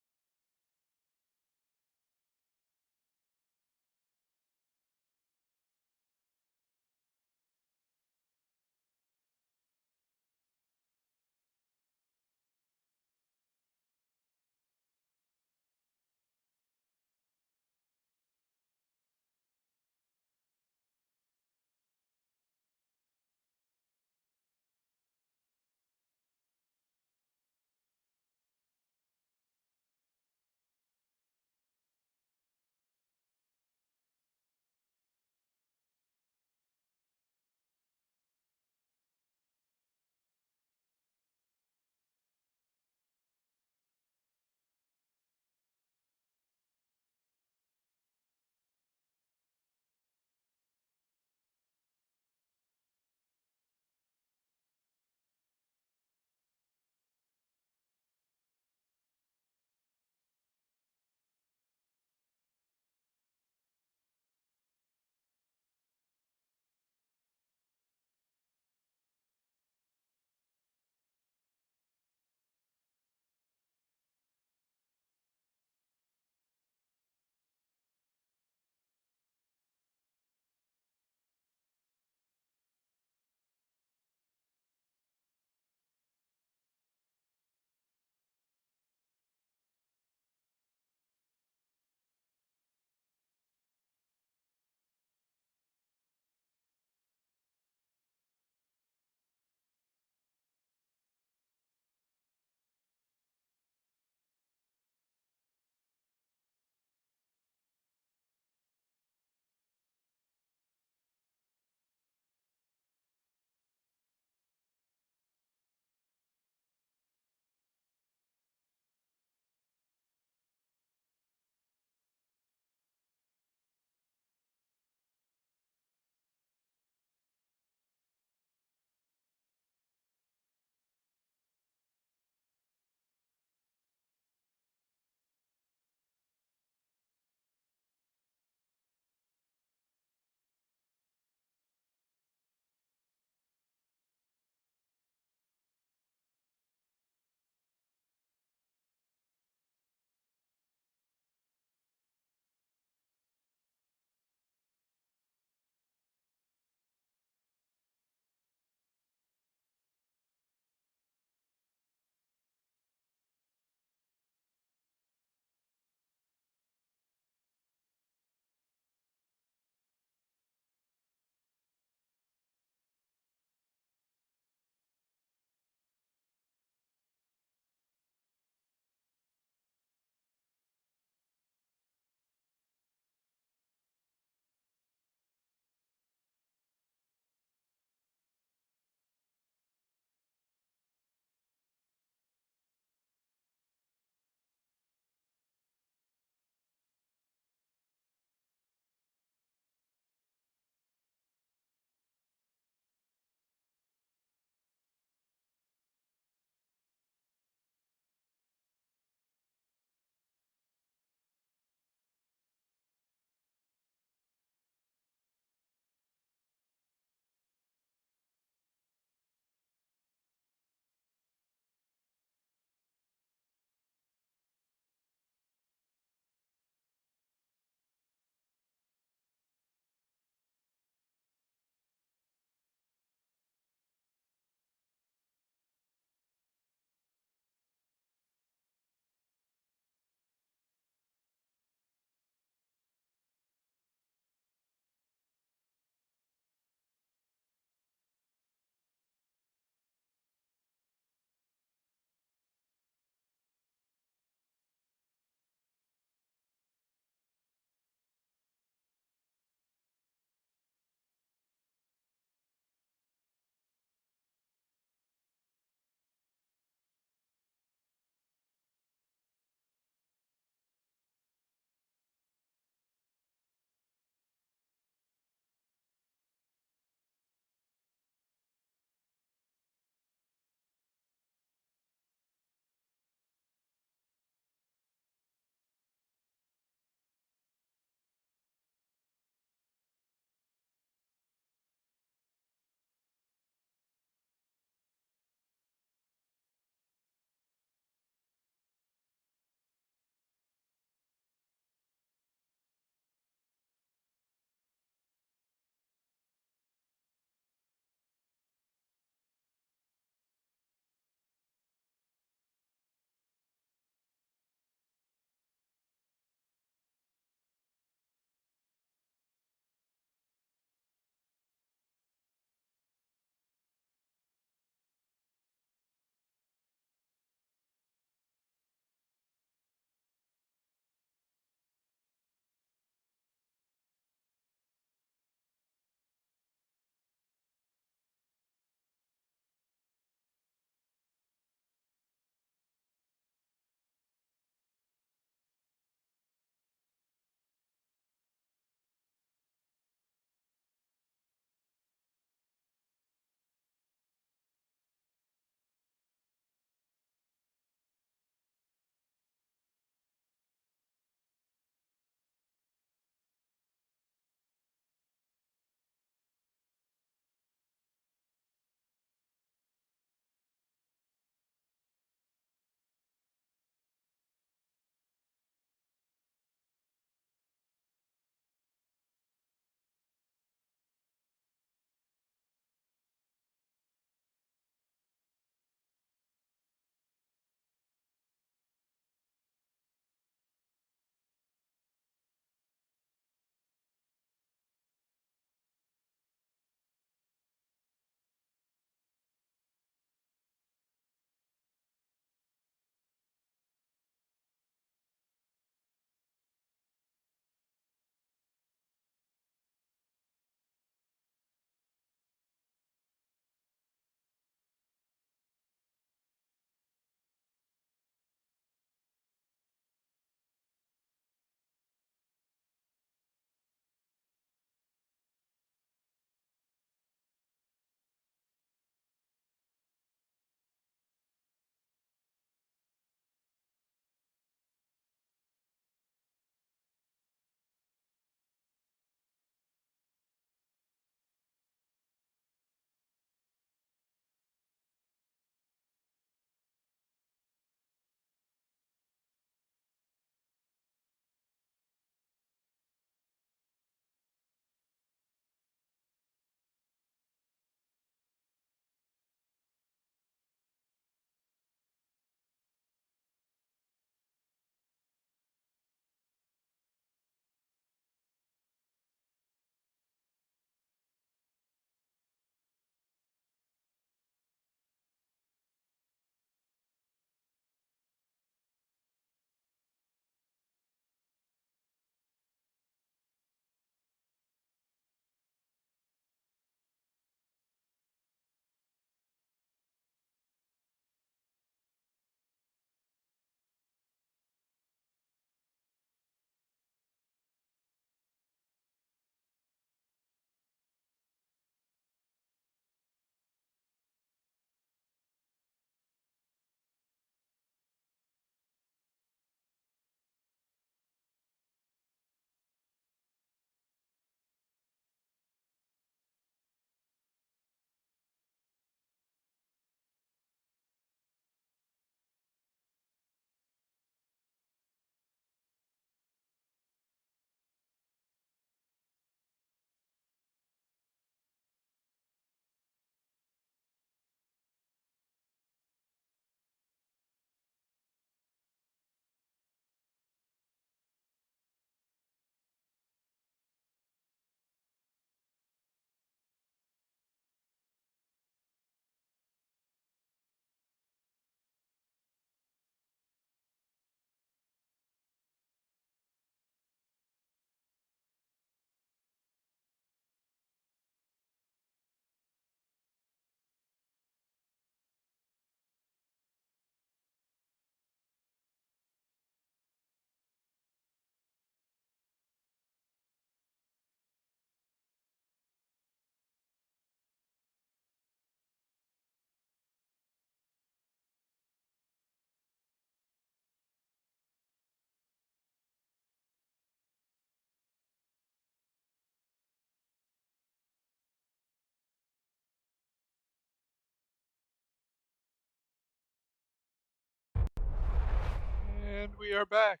And we are back.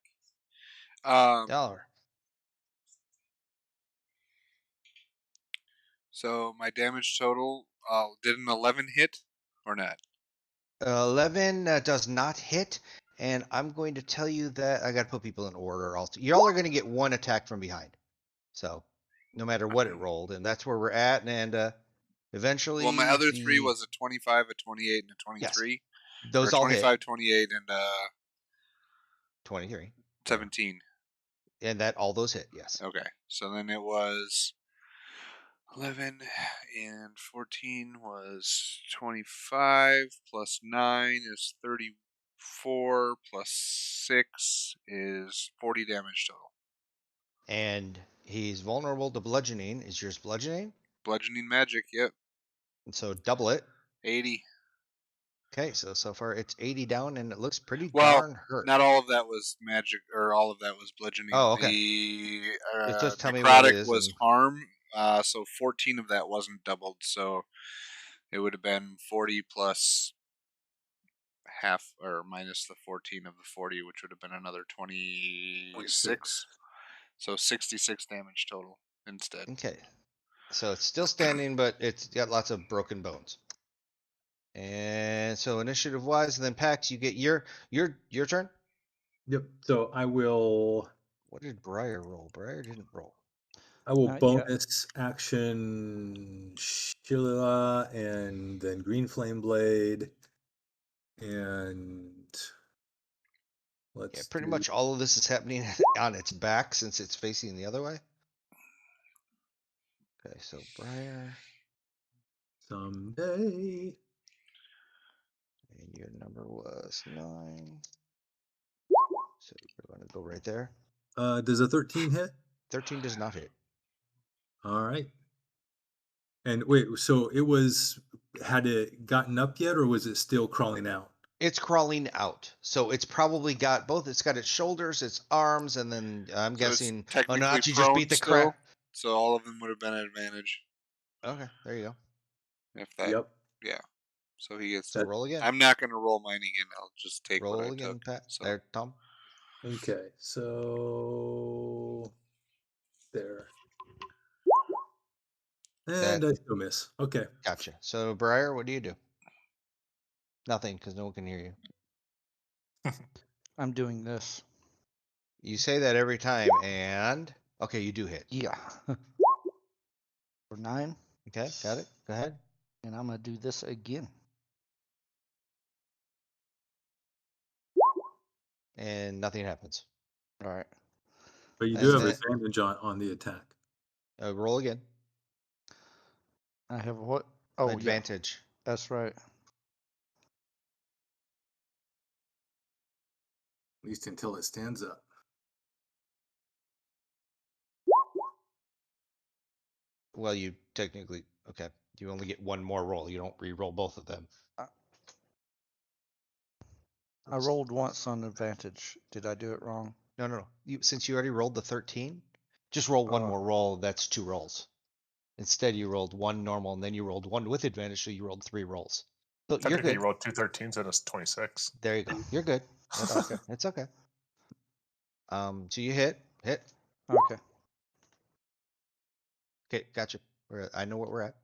Dollar. So my damage total, did an 11 hit or not? 11 does not hit, and I'm going to tell you that I got to put people in order. Also, y'all are going to get one attack from behind. So, no matter what it rolled, and that's where we're at. And eventually, Well, my other three was a 25, a 28, and a 23. those or all 25, hit. 28, and 23, 17. and that all those hit. Yes. Okay, so then it was 11 and 14 was 25 plus 9 is 34 plus 6 is 40 damage total. And he's vulnerable to bludgeoning. Is yours bludgeoning? Bludgeoning magic, yep. And so double it. 80. Okay, so far it's 80 down, and it looks pretty Well, darn hurt. not all of that was magic, or all of that was bludgeoning. Oh, okay. The Just tell me what it necrotic is. was harm, so 14 of that wasn't doubled, so it would have been 40 plus half, or minus the 14 of the 40, which would have been another 26. So 66 damage total instead. Okay. So it's still standing, but it's got lots of broken bones. And so initiative wise, and then Pax, you get your turn. Yep. So I will What did Briar roll? Briar didn't roll. Not yet. bonus action Sheila and then Green Flame Blade. And let's Pretty do much all of this is happening on its back since it's facing the other way. Okay, so Briar, someday. and your number was 9. So you're going to go right there. Does a 13 hit? 13 does not hit. All right. And wait, so had it gotten up yet, or was it still crawling out? It's crawling out. So it's probably got both. It's got its shoulders, its arms, and then I'm guessing Onachi just beat the crap. So all of them would have been at advantage. Okay, there you go. If that, Yep. yeah. So he gets. So roll again. I'm not going to roll mine again. I'll just take what I Roll again, took. Pat. So. There, Tom. Okay, so there. And I still miss. Okay. Gotcha. So Briar, what do you do? Nothing, because no one can hear you. I'm doing this. You say that every time, and okay, you do hit. Yeah. For 9. Okay, got it. Go ahead. And I'm gonna do this again. And nothing happens. All right. But you And do have then- advantage on the attack. Roll again. I have what? Oh, yeah. Advantage. That's right. At least until it stands up. Well, you technically okay. You only get one more roll. You don't re-roll both of them. I rolled once on advantage. Did I do it wrong? No. Since you already rolled the 13, just roll one more roll. That's 2 rolls. Instead, you rolled one normal, and then you rolled one with advantage, so you rolled 3 rolls. So you're good. You rolled 2 13s and it's 26. There you go. You're good. That's okay. It's okay. So you hit. Okay. Okay, gotcha. I know what we're at.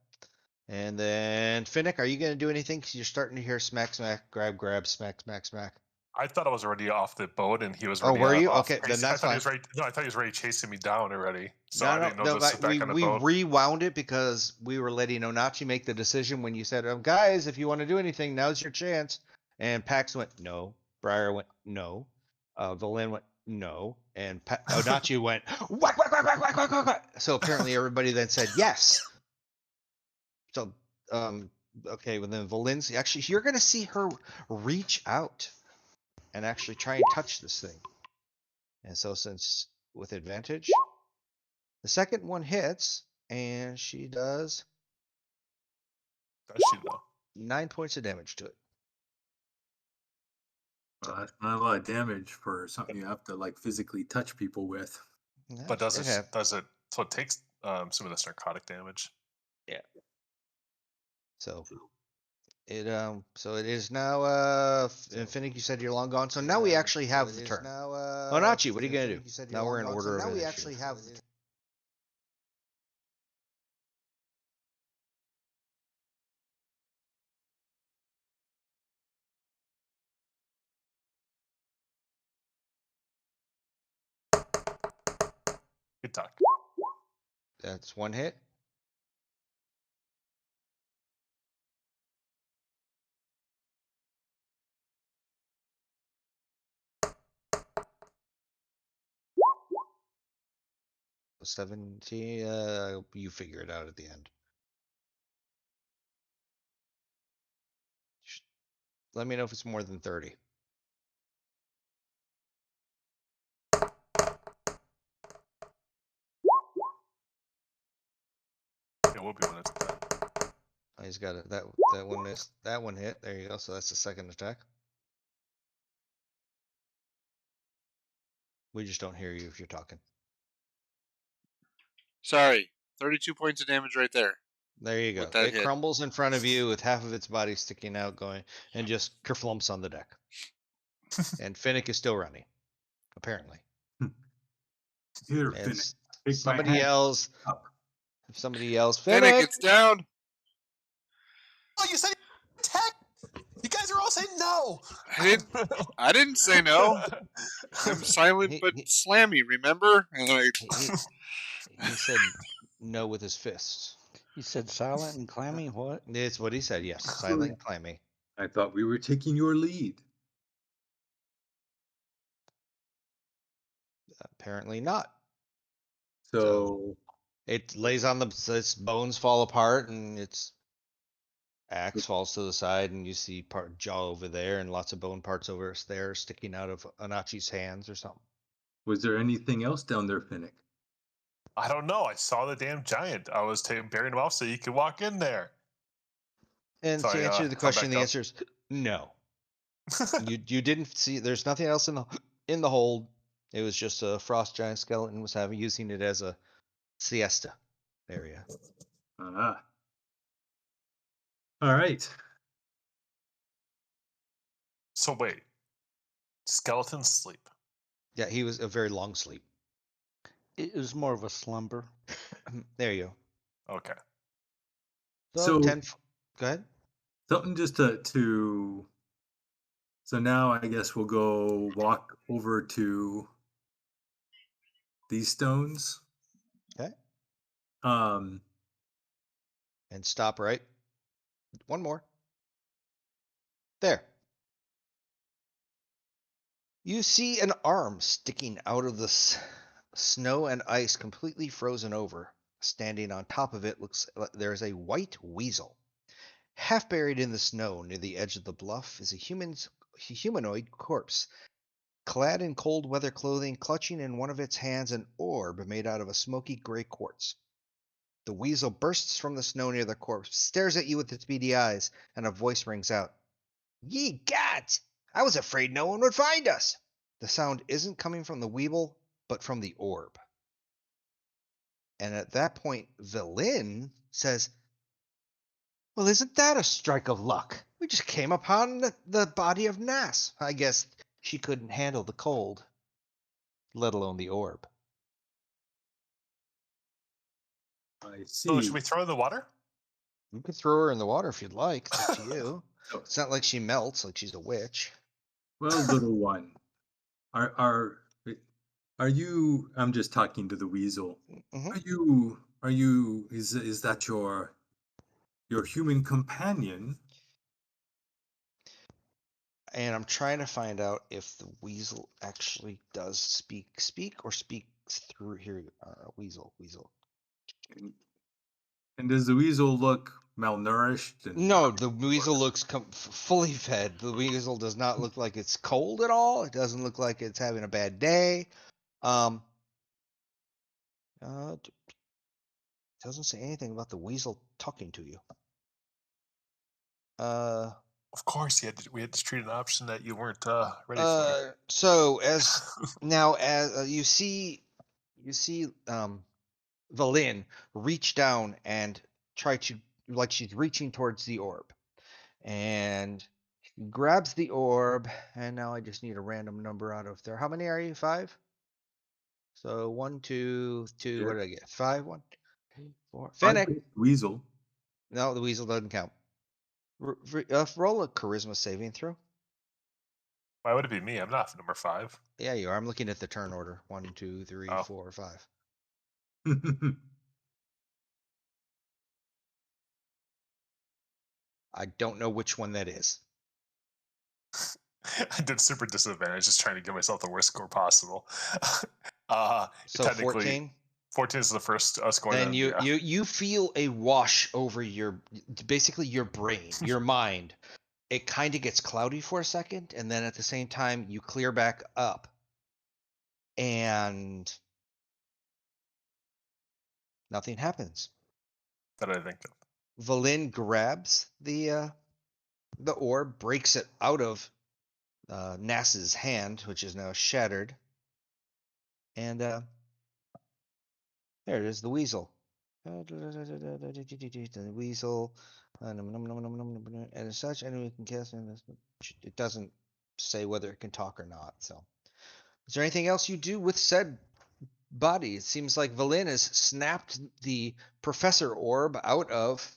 And then Finnick, are you going to do anything? Because you're starting to hear smack, smack, grab, smack, smack, smack. I thought I was already off the boat, and he was. Oh, were you? Okay, chasing. then that's fine. I thought he was ready chasing me down already. So I didn't know no. to sit back on the boat. We rewound it because we were letting Onachi make the decision when you said, guys, if you want to do anything, now's your chance. And Pax went, no. Briar went, no. Valen went, no. And Onachi went, whack, whack, whack, whack, whack, whack, whack, whack. So apparently everybody then said yes. So, okay, well then Valen's actually, you're going to see her reach out and actually try and touch this thing. And so since with advantage, the second one hits, and she does Does she though? 9 points of damage to it. Well, that's not a lot of damage for something you have to like physically touch people with. But does it? So it takes some of this narcotic damage. Yeah. So So it is now Finnick, you said you're long gone. So now we actually have the turn. Onachi, what are you gonna do? Now we're in order of initiative. Good talk. That's one hit. So 17. You figure it out at the end. Let me know if it's more than 30. It will be when it's done. Oh, he's got it. That one missed. That one hit. There you go. So that's the second attack. We just don't hear you if you're talking. Sorry, 32 points of damage right there. There you go. With that It hit. crumbles in front of you with half of its body sticking out, going, and just kerflumps on the deck. And Finnick is still running, apparently. Here, And Finnick. Take my somebody hand yells. up. If somebody yells, Finnick, Finnick! it's down. Oh, you said attack! You guys are all saying no! I didn't say no. I'm silent but slammy, remember? And He said no with his fists. He said silent and clammy. What? It's what he said, yes. Silent and clammy. I thought we were taking your lead. Apparently not. So It lays on its bones fall apart, and its axe falls to the side, and you see part jaw over there, and lots of bone parts over there sticking out of Anachi's hands or something. was there anything else down there, Finnick? I don't know. I saw the damn giant. I was burying him off so you could walk in there. And So to I, answer the come question, back the up. answer is no. You didn't see. There's nothing else in the hold. It was just a frost giant skeleton was using it as a siesta area. Ah. All right. So wait, skeletons sleep. Yeah, he was a very long sleep. It was more of a slumber. There you go. Okay. So 10. Go ahead. Something just to. So now I guess we'll go walk over to these stones. Okay. And stop right. One more. There. You see an arm sticking out of the snow and ice, completely frozen over. Standing on top of it looks there's a white weasel. Half buried in the snow near the edge of the bluff is a humanoid corpse, clad in cold weather clothing, clutching in one of its hands an orb made out of a smoky gray quartz. The weasel bursts from the snow near the corpse, stares at you with its beady eyes, and a voice rings out. Ye gods! I was afraid no one would find us! The sound isn't coming from the weevil, but from the orb. And at that point, Velin says, well, isn't that a strike of luck? We just came upon the body of Nass. I guess she couldn't handle the cold, let alone the orb. I So see. should we throw her in the water? You could throw her in the water if you'd like. It's up to you. It's not like she melts, like she's a witch. Well, little one, are you? I'm just talking to the weasel. Mm-hmm. Are you? Is that your human companion? And I'm trying to find out if the weasel actually does speak or speaks through here. Weasel. And does the weasel look malnourished? And No, the weasel looks fully fed. The weasel does not look like it's cold at all. It doesn't look like it's having a bad day. Doesn't say anything about the weasel talking to you. Of course, we had to treat an option that you weren't ready for. So as now as you see Valin reach down and try to, like she's reaching towards the orb. and grabs the orb. And now I just need a random number out of there. How many are you? 5? So 1, 2, 2. Yeah. What did I get? 5, 1, 2, 3, 4. I Fennec. picked Weasel. No, the weasel doesn't count. Roll a charisma saving throw. Why would it be me? I'm not number 5. Yeah, you are. I'm looking at the turn order. 1, 2, 3, Oh. 4, 5. I don't know which one that is. I did super disadvantage, just trying to give myself the worst score possible. So technically, 14. 14 is the first score. Then you feel a wash over basically your brain, your mind. It kind of gets cloudy for a second, and then at the same time you clear back up, and nothing happens. that I think of. Valin grabs the orb, breaks it out of Nass's hand, which is now shattered, and there it is, the weasel. The weasel, and as such, anyone can cast. It doesn't say whether it can talk or not. So, is there anything else you do with said body? It seems like Valin has snapped the professor orb out of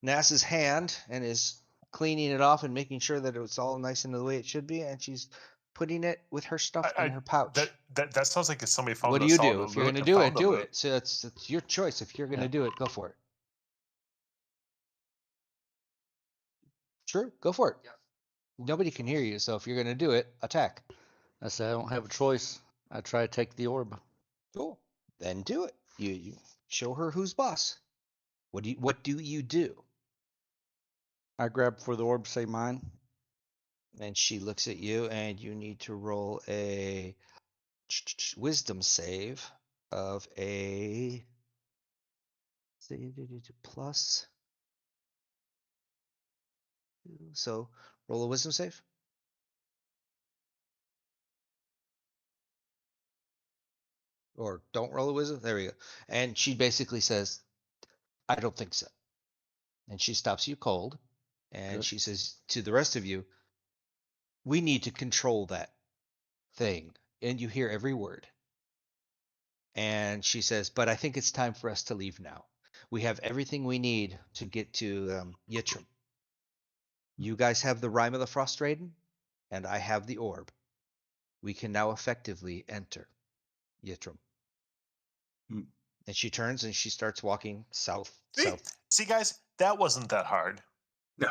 Nass's hand and is cleaning it off and making sure that it's all nice and the way it should be, and she's putting it with her stuff in her pouch. That sounds like if somebody found What do the you salt do? and If you're loot going to and do found it, the do loot. it. So it's your choice. If you're going to do it, go for it. Sure, go for it. Nobody can hear you, so if you're going to do it, attack. I said I don't have a choice. I try to take the orb. Cool. Then do it. You show her who's boss. What do you do? I grab for the orb, say mine. And she looks at you, and you need to roll a wisdom save of a plus. So roll a wisdom save. Or don't roll a wisdom. There we go. And she basically says, I don't think so. And she stops you cold. And Good. she says to the rest of you, we need to control that thing. And you hear every word. And she says, but I think it's time for us to leave now. We have everything we need to get to Yitrim. You guys have the Rime of the Frostmaiden, and I have the orb. We can now effectively enter Yitrim. And she turns and she starts walking south. See, guys, that wasn't that hard. No,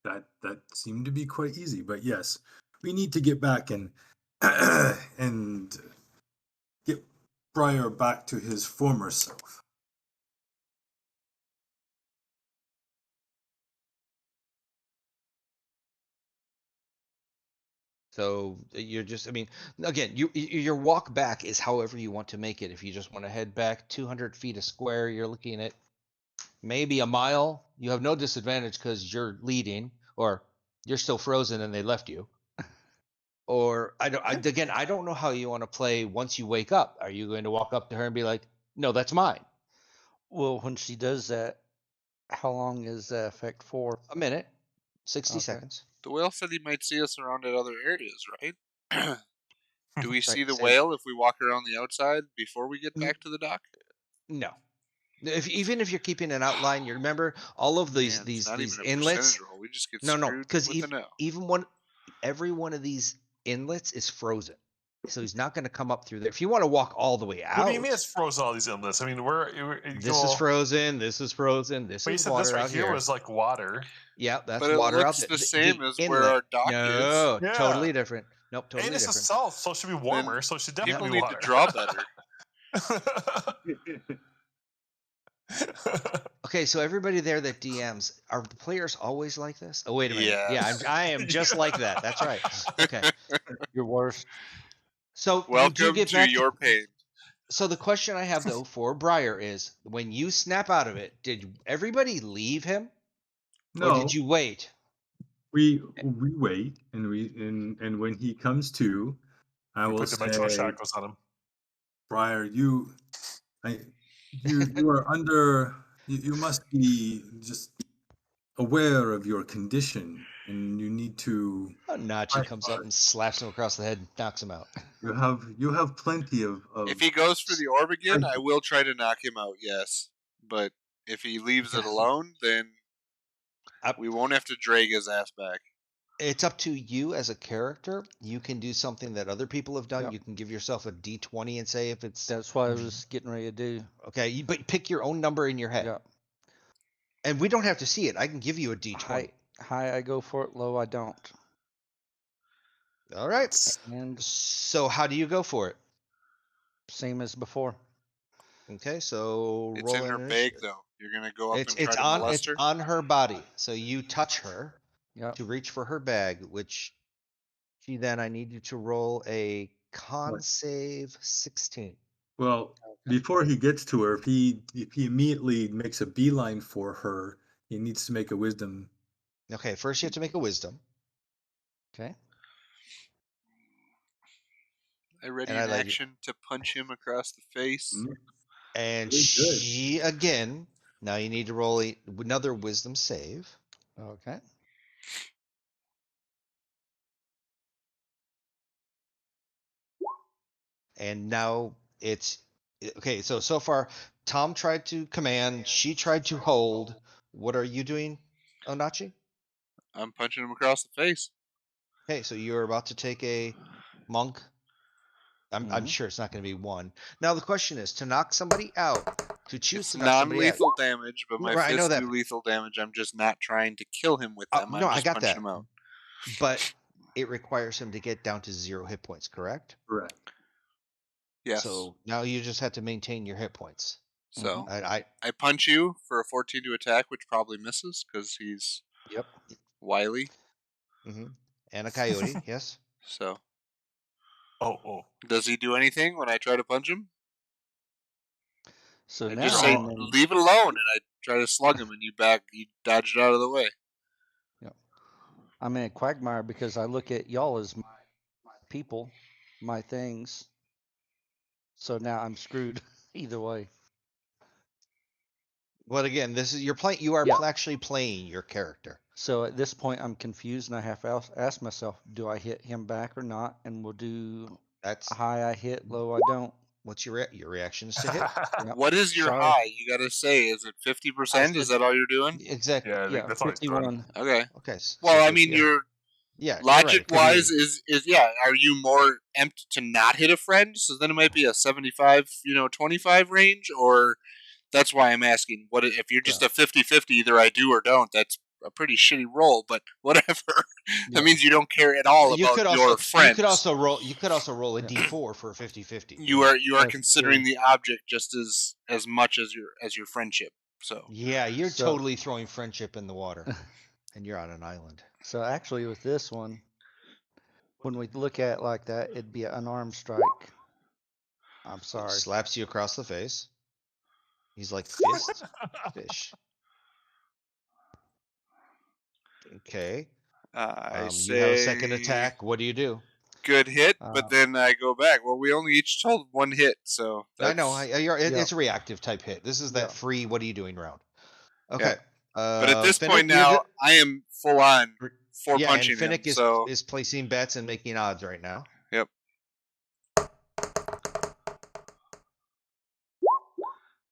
that seemed to be quite easy. But yes, we need to get back and and get Briar back to his former self. So you're just, I mean, again, your walk back is however you want to make it. If you just want to head back 200 feet a square, you're looking at maybe a mile. You have no disadvantage because you're leading, or you're still frozen and they left you. Or I don't know how you want to play once you wake up. Are you going to walk up to her and be like, no, that's mine? Well, when she does that, how long is that effect for? A minute, 60 Okay. seconds. The whale said he might see us around at other areas, right? Do we see the Say- whale if we walk around the outside before we get back to the dock? No. Even if you're keeping an outline, you remember all of these Man, it's not these even a inlets. percentage roll. We just get No, screwed because with the no. every one of these inlets is frozen, so he's not going to come up through there. If you want to walk all the way out, What do you mean it's frozen? All these inlets. I mean, this is frozen. This is frozen. This But you is said water this right out here here. was like water. Yeah, that's But it water out looks there. the same as where inlet. our dock is. No, Yeah. totally different. Nope, totally And it's different. the south, so it should be warmer. So it should definitely People be need water. to draw better. Okay, so everybody there that DMs, are the players always like this? Oh, wait a minute. Yes. Yeah, I am just like that. That's right. Okay. Your worst. So you Welcome get to back your pain. So the question I have though for Briar is, when you snap out of it, did everybody leave him? No, Or did you wait? we wait, and when he comes to, I We will put dimensional say, shackles on him. Briar, you are under. You must be just aware of your condition, and you need to. Nachi comes up and slaps him across the head and knocks him out. You have plenty of. If he goes for the orb again, Thank I will try to knock him out. Yes, but if he leaves it alone, then we won't have to drag his ass back. It's up to you as a character. You can do something that other people have done. Yep. You can give yourself a D20 and say if it's That's what I was getting ready to do. okay. But pick your own number in your head, Yeah. and we don't have to see it. I can give you a D20. High, I go for it. Low, I don't. All right. And So how do you go for it? same as before. Okay, so It's roll in her an bag, initiative. though. You're gonna go up It's and try to on molest her. on her body. So you touch her Yep. to reach for her bag, which I need you to roll a con save 16. Well, before he gets to her, if he immediately makes a beeline for her, he needs to make a wisdom. Okay, first you have to make a wisdom. Okay. I ready And I in like it. action to punch him across the face. Mhm. And Very good. she again. Now you need to roll another wisdom save. Okay. And now it's okay. So far, Tom tried to command. She tried to hold. What are you doing, Onachi? I'm punching him across the face. Okay, so you're about to take a monk. I'm Mhm. sure it's not going to be one. Now the question is to knock somebody out. To choose It's to knock somebody out. non-lethal damage, but my Right, I know fists that. do lethal damage. I'm just not trying to kill him with them. No, I'm I just got punching that. him out. But it requires him to get down to 0 hit points, correct? Correct. Yes. So now you just have to maintain your hit points. So I I punch you for a 14 to attack, which probably misses because he's Yep. wily. and a coyote, yes. So Oh. does he do anything when I try to punch him? So I now just say I'm in, leave it alone, and I try to slug him, and you dodge it out of the way. I'm in a quagmire because I look at y'all as my people, my things. So now I'm screwed either way. Well, again, this is you are Yeah. actually playing your character. So at this point, I'm confused, and I have to ask myself, do I hit him back or not? And we'll do That's high, I hit, low, I don't. what's your reaction is to hit. Yep. What is your Sorry. high? You got to say, is it 50%? Is that all you're doing? Exactly. Yeah, I think that's all he's doing. 51. Okay. Okay. Well, I 50, mean, yeah. you're Yeah, logic you're right. wise is yeah. Are you more amped to not hit a friend? So then it might be a 75, 25 range, or that's why I'm asking. What if you're just a 50-50, either I do or don't? That's a pretty shitty roll, but whatever. That means you don't care at all about your friends. You could also roll a D4 for a 50-50. You are That's considering true. the object just as much as your friendship. So Yeah, you're So- totally throwing friendship in the water, and you're on an island. So actually, with this one, when we look at it like that, it'd be an unarmed strike. I'm sorry. Slaps you across the face. He's like fist fish. Okay. I say You have a second attack. What do you do? good hit, but then I go back. Well, we only each told one hit, so I know. Yeah. It's a reactive type hit. This is that free. What are you doing round? Okay. But at this Finnick, point you're now, good. I am full on for Yeah, punching and Finnick him. So is placing bets and making odds right now. yep.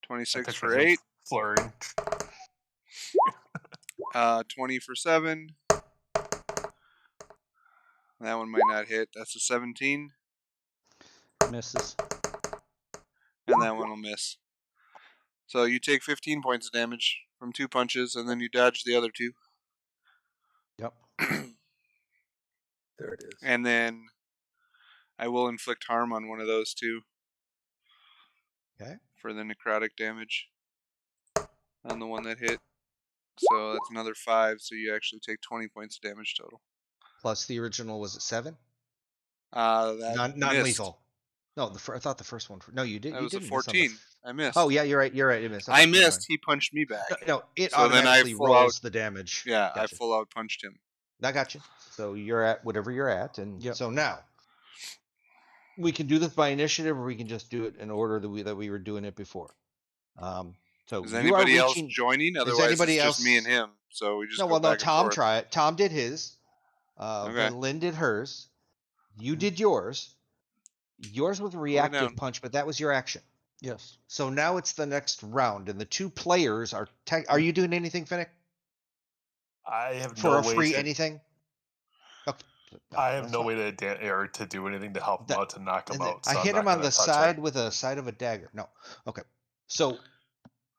26 for 8. Flurry. 20 for 7. That one might not hit. That's a 17. Misses. And that one will miss. So you take 15 points of damage from 2 punches, and then you dodge the other 2. Yep. There it is. And then I will inflict harm on one of those 2. Okay. For the necrotic damage on the one that hit. So that's another 5, so you actually take 20 points of damage total. Plus the original was at 7. That Non missed. lethal. No, I thought the first one. No, you did. That You was a didn't miss on the 14. I missed. Oh yeah, you're right. It missed. I Okay, never missed. He punched me back. mind. No, it So then I automatically full rolls out- the damage. Yeah, I Gotcha. full out punched him. I got you. So you're at whatever you're at, and Yep. so now we can do this by initiative, or we can just do it in order that we were doing it before. So Is you are anybody else reaching. joining? Otherwise, anybody it's just me else- and him. so we just No, go well, no. back and forth. Tom did his. Okay. Then Lynn did hers. You did yours. Yours was a reactive down. punch, but that was your action. Yes. So now it's the next round, and the two players are. Are you doing anything, Finnick? I have For no a way free to. anything? Okay. I have that's no fine. way to do anything to help him That- out to knock him out. I So I'm hit not him on gonna the touch side with a side of a dagger. No. Okay. So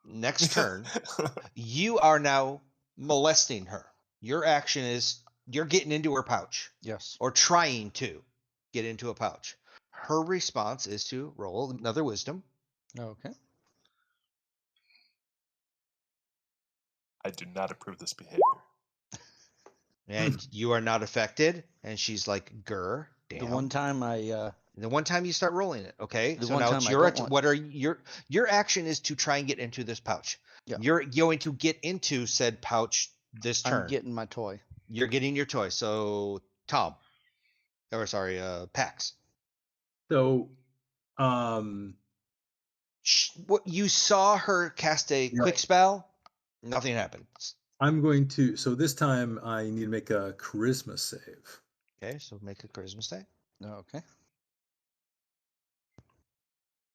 next turn, him. you are now molesting her. Your action is you're getting into her pouch Yes. or trying to get into a pouch. Her response is to roll another wisdom. Okay. I do not approve this behavior. And you are not affected. And she's like, "Grr, damn." The one time I The one time you start rolling it, okay. The So one now time it's I your don't want- what are your action is to try and get into this pouch. Yeah. You're going to get into said pouch this turn. I'm getting my toy. You're getting your toy. So Tom, or sorry, Pax. So, What you saw her cast a quick spell. Nothing happens. I'm going to. So this time I need to make a charisma save. Okay, so make a charisma save. Okay.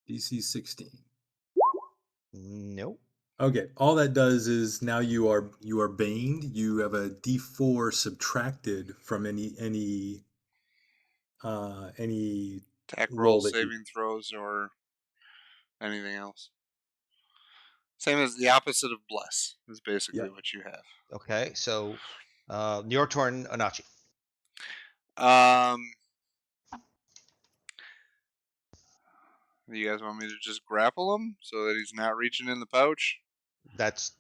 DC 16. Nope. Okay. All that does is now you are baned. You have a D4 subtracted from any Attack roll rolls, that you. saving throws, or anything else. Same as the opposite of bless is basically what you have. Okay, so your turn, Anachi. Do you guys want me to just grapple him so that he's not reaching in the pouch? That's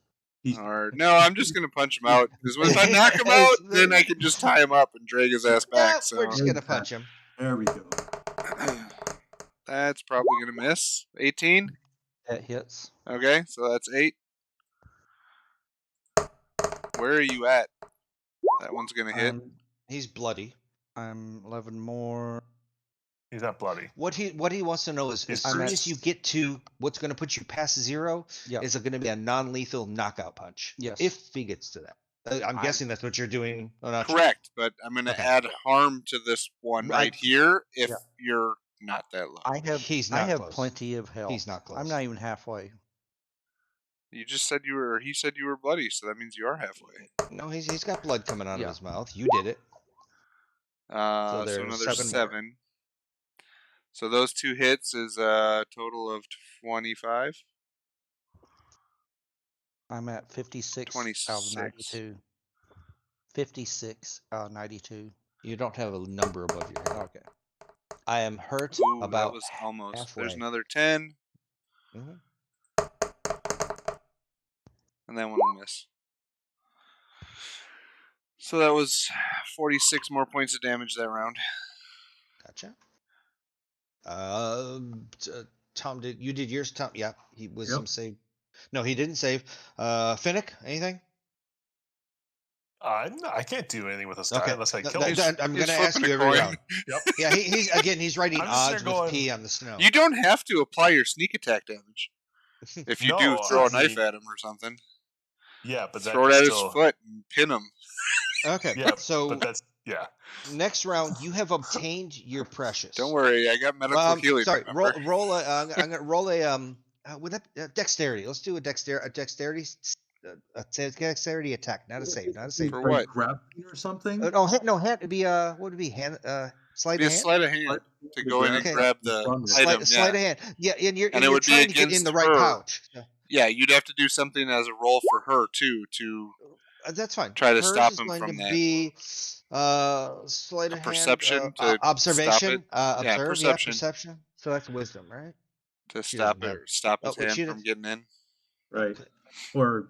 Or no, I'm just gonna punch him out because if I knock him out, then I can just tie him up and drag his ass back. Nope, So we're just gonna punch him. There we go. that's probably gonna miss. 18. That hits. Okay, so that's 8. Where are you at? That one's gonna hit. He's bloody. I'm 11 more. He's not bloody. What he wants to know is as I'm soon at- as you get to what's going to put you past 0, Yeah. is it going to be a non-lethal knockout punch? Yes. If he gets to that. I'm guessing that's what you're doing. Anachi. Correct, but I'm gonna Okay. add harm to this one right here if Yeah. you're not that low. He's I not have close. plenty of health. He's not close. I'm not even halfway. You just said you were. He said you were bloody, so that means you are halfway. No, he's got blood coming out of Yeah. his mouth. You did it. So there's another 7 more. 7. So those 2 hits is a total of 25. I'm at 56 out of 26. 92. 56 out of 92. You don't have a number above your head. Okay. I am hurt Ooh, about that was almost. halfway. There's another 10, Mhm. and that one will miss. So that was 46 more points of damage that round. Gotcha. Tom, you did yours, Tom? Yeah, he wisdom save. No, he didn't save. Finnick, anything? I can't do anything with this guy unless I kill him. I'm He's going to ask flipping you a every coin. round. Yep. Yeah, he's writing I'm just odds there with going- P on the snow. You don't have to apply your sneak attack damage. If you do No, throw I a knife mean- at him or something, Yeah, but that throw it at his still, foot and pin him. Okay, Yeah, so but that's next round you have obtained your precious. Don't worry, I got medical healing. Sorry, remember? roll a. I'm gonna roll a with that dexterity. Let's do a dexterity attack, not a save, not a save. For what? Grappling or something? Hand. It'd be what would it be? Hand. Sleight Be of a hand. sleight of hand to go in and Okay. grab the Sleight, item. sleight Yeah. of hand. Yeah, and you're And it would be trying to get in against the right her. pouch. Yeah, you'd have to do something as a roll for her too to That's fine. Try to Hers stop is him going from to that. be sleight A of perception hand, to stop observation, it. observe, perception. perception. So that's wisdom, right? to She stop doesn't it have- or stop his Oh, hand she from does- getting in. Right. Or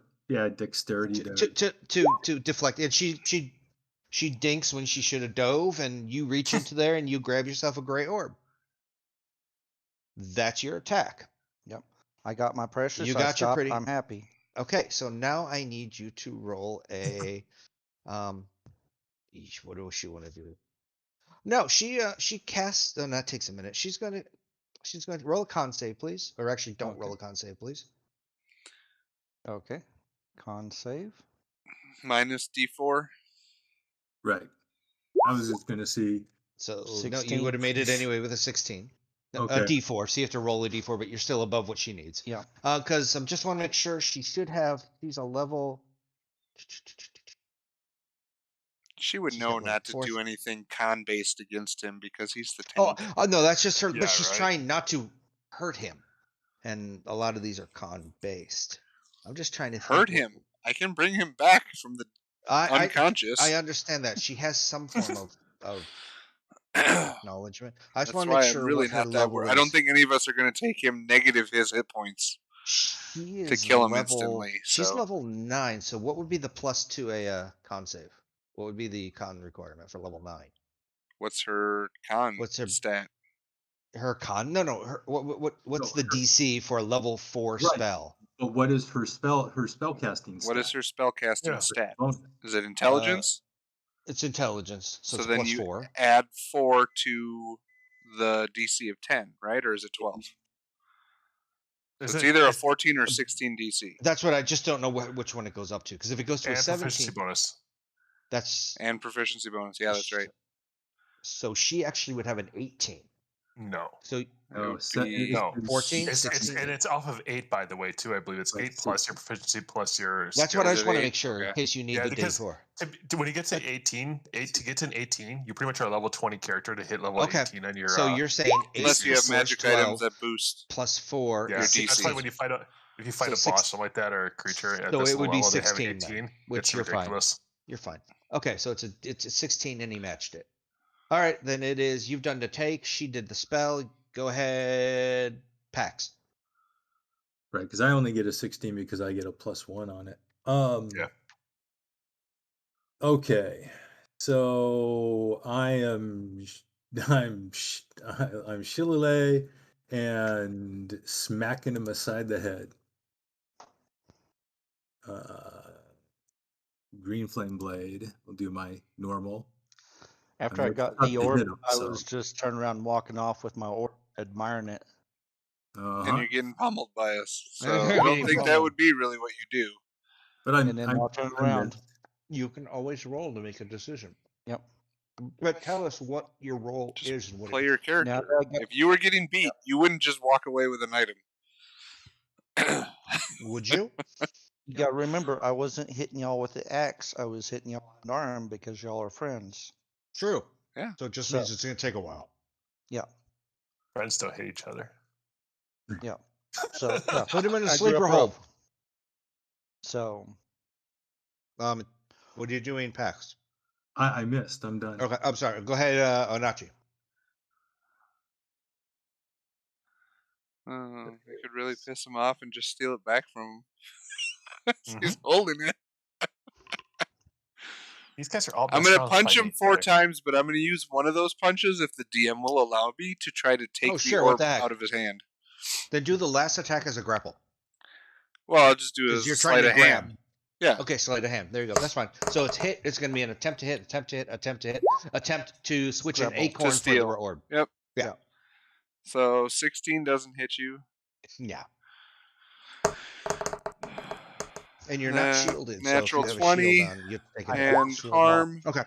dexterity To deflect. And she dinks when she should have dove, and you reach into there and you grab yourself a gray orb. That's your attack. Yep. I got my precious. You I got your stopped, pretty- I'm happy. Okay, so now I need you to roll a what does she want to do? No, she casts. Oh, that takes a minute. She's going to roll a con save, please. Or actually, don't roll a con save, please. Okay. Con save. minus D4. Right. I was just gonna see. So no, 16. you would have made it anyway with a 16. No, Okay. A D4, so you have to roll a D4, but you're still above what she needs. Yeah. Because I just want to make sure she's a level. She would She's know got, like, not to fourth- do anything con-based against him because he's the Oh, tank. no, that's just her. Yeah, but she's right. trying not to hurt him, and a lot of these are con based. I'm just trying to Hurt think him. I can bring him back from the unconscious. I understand that she has some form of That's acknowledgement. I just want to why make I'm sure really what her not that level worried. is. I don't think any of us are going to take him negative his hit points She to is kill him level, instantly. She's So level 9. So what would be the plus to a con save? What would be the con requirement for level 9? what's her con What's her stat? her con? No. What's No, the DC for a level 4 Right. spell? But what is her spell casting What is stat? her spellcasting Yeah. stat? Oh, Is it intelligence? It's intelligence, so it's then plus you 4. add 4 to the DC of 10, right? Or is it 12? So it's either a 14 or 16 DC. That's what I just don't know which one it goes up to. Because if it goes to a and 17, proficiency bonus. that's And proficiency bonus. Yeah, that's right. So she actually would have an 18. No. So no, It would be No. 14, It's 16. and it's off of 8, by the way, too. I believe it's Right, 8 plus your proficiency plus your. That's what I Is just it want to 8? make sure in Okay. case you need Yeah, the because D4. when you get to 18, to get to an 18, you pretty much are a level 20 character to hit level Okay. 18 on your. So you're saying 8 Unless you have plus 4 is magic 12 items that boost. plus 4 yeah, your is DC. that's why 16. when you fight if you fight So a six- boss something like that or a creature at So this it would be level, they have 16 an 18. then, which It's you're fine. ridiculous. You're fine. Okay, so it's a 16 and he matched it. All right, then it is you've done the take. She did the spell. Go ahead, Pax. right, because I only get a 16 because I get a +1 on it. Yeah. Okay, so I'm Shillelagh and smacking him aside the head. Green flame blade. We'll do my normal. After I mean, got it's the tough to orb, hit 'em, I so. was just turning around and walking off with my orb, admiring it. And you're getting pummeled by us. So I Getting don't think that pummeled. would be really what you do. But And then I'll turn around. You can always roll to make a decision. Yep. But tell us what your role Just is and what play it your Now character. that I got, If you were getting beat, you wouldn't just walk away with an item. would you? you got to remember, I wasn't hitting y'all with the axe. I was hitting y'all with an arm because y'all are friends. True. Yeah. So it just So- means it's going to take a while. Yeah. Friends don't hate each other. Yeah. So yeah, Put him in a I grew sleeper up hold. rough. So What are you doing, Pax? I missed. I'm done. Okay, I'm sorry. Go ahead, Onachi. You could really piss him off and just steal it back from him. He's Mhm. holding it. These guys are all. I'm best going to friends punch fighting him 4 each other. times, but I'm going to use one of those punches if the DM will allow me to try to take Oh, the sure, what orb the heck? out of his hand. Then do the last attack as a grapple. Well, I'll just do it Because as you're a trying sleight to of grab. hand. Yeah. Okay, sleight of hand. There you go. That's fine. So it's hit. It's going to be an attempt to hit, attempt to hit, attempt to hit, attempt to switch an Grapple. acorn To for the steal. orb. Yep. Yeah. So 16 doesn't hit you. Yeah. And you're not shielded. Natural so if you have 20 a shield on, you take it. and harm. Okay.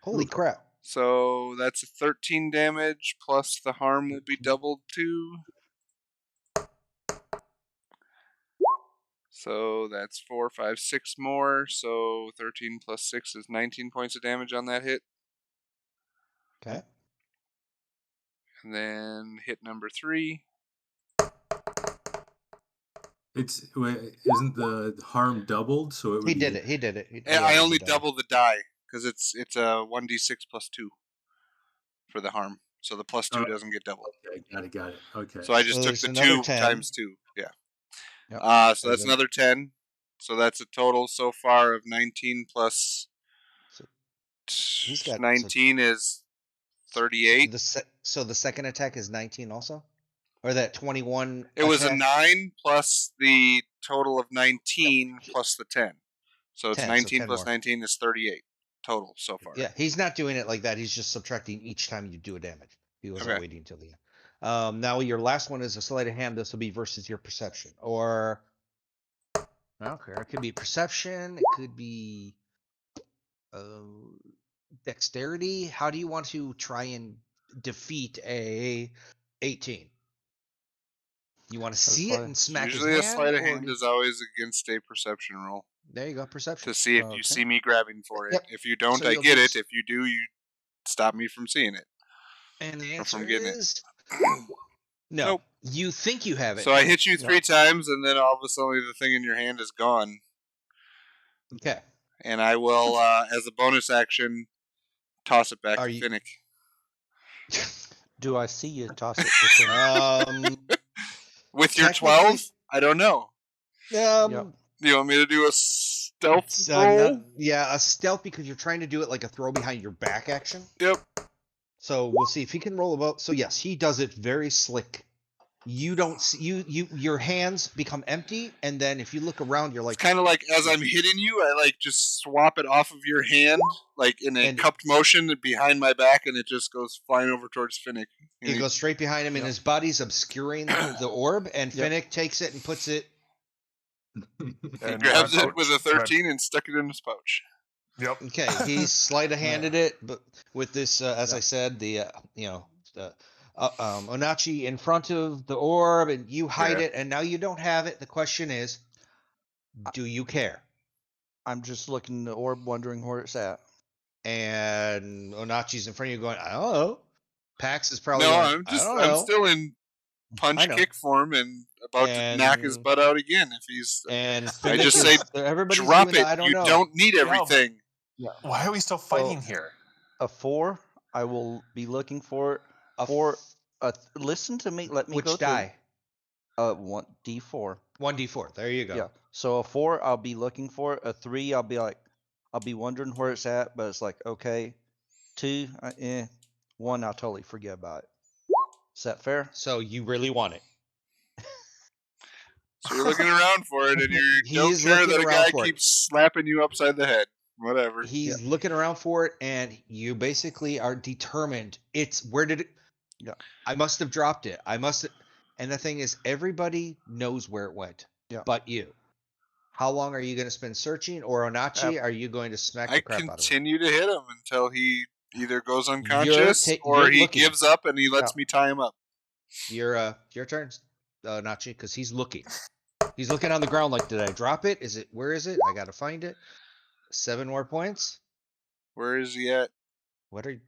Holy crap. So that's a 13 damage, plus the harm will be doubled too. So that's 4, 5, 6 more. So 13 plus 6 is 19 points of damage on that hit. Okay. And then hit number 3. Isn't the harm doubled? So it would He be, did it. He did it. And I only doubled. double the die because it's a 1d6 plus 2 for the harm. So the plus 2 doesn't get doubled. Okay, got it. Okay. So I just So took there's the another 2 10. times 2. Yeah. Yep. So that's another 10. So that's a total so far of 19 plus He's got 19 is 38. So the second attack is 19 also? Or that 21 It was a attack? 9 plus the total of 19 plus the 10. So it's 10, so 19 10 plus more. 19 is 38 total so far. Yeah, he's not doing it like that. He's just subtracting each time you do a damage. He wasn't Okay. waiting until the end. Now your last one is a sleight of hand. This will be versus your perception. Or Okay, it could be perception. It could be dexterity. How do you want to try and defeat a 18? You want to see it why- and smack his Usually, a hand, sleight of or hand is always against a perception roll there you go, perception. to see if you Okay. see me grabbing for it. Yep. If you don't, So I you'll get do it. If you do, you stop me from seeing it And the or answer from getting it. is no. Nope. You think you have it. So I hit you Yeah. 3 times, and then all of a sudden the thing in your hand is gone. Okay. And I will, as a bonus action, toss it back Are to you- Finnick. Do I see you toss it within? With your technically- 12? I don't know. Yep. Do you want me to do a stealth it's, roll? a stealth because you're trying to do it like a throw behind your back action. Yep. So we'll see if he can roll about. So yes, he does it very slick. You don't see your hands become empty, and then if you look around, you're It's like, kind of like as I'm hitting you, I like just swap it off of your hand, like in a And- cupped motion behind my back, and it just goes flying over towards Finnick. And it he- goes straight behind him, and Yep. his body's obscuring the orb, and Yep. Finnick takes it and puts it. he And grabs my it with a pouch. My- 13 and stuck it in his pouch. Yep. Okay, he sleight of handed it, but with this, as I said, the Onachi in front of the orb, and you hide Yeah. it, and now you don't have it. The question is, do you care? I'm just looking at the orb, wondering where it's at. And Onachi's in front of you, going, I don't know. Pax is probably No, going, I'm I don't know. still in punch I know. kick form and about to knock his And- butt out again if he's. And I Finnick just is- say, everybody's Drop doing it. the I don't You know. don't need everything. Why are we still fighting here? A 4. I will be looking for it. A For listen to me. Let me Which go die? through. 1d4. 1d4. There you go. Yeah. So a 4, I'll be looking for it. A 3, I'll be wondering where it's at, but it's like okay. 2, 1, I'll totally forget about it. Is that fair? So you really want it. So you're looking around for it, and you don't He's care looking that a around guy for it. keeps slapping you upside the head. Whatever. He's looking around for it, and you basically are determined. It's where did it? Yeah. I must have dropped it. I must have. And the thing is, everybody knows where it went, Yeah. but you. How long are you going to spend searching, or Onachi? Are you going to smack I the crap out of him? continue to hit him until he either goes unconscious or you're he looking. gives up and he lets me tie him up. Your turn, Onachi, because he's looking. He's looking on the ground like, did I drop it? Is it? Where is it? I got to find it. 7 more points. Where is he at? What are?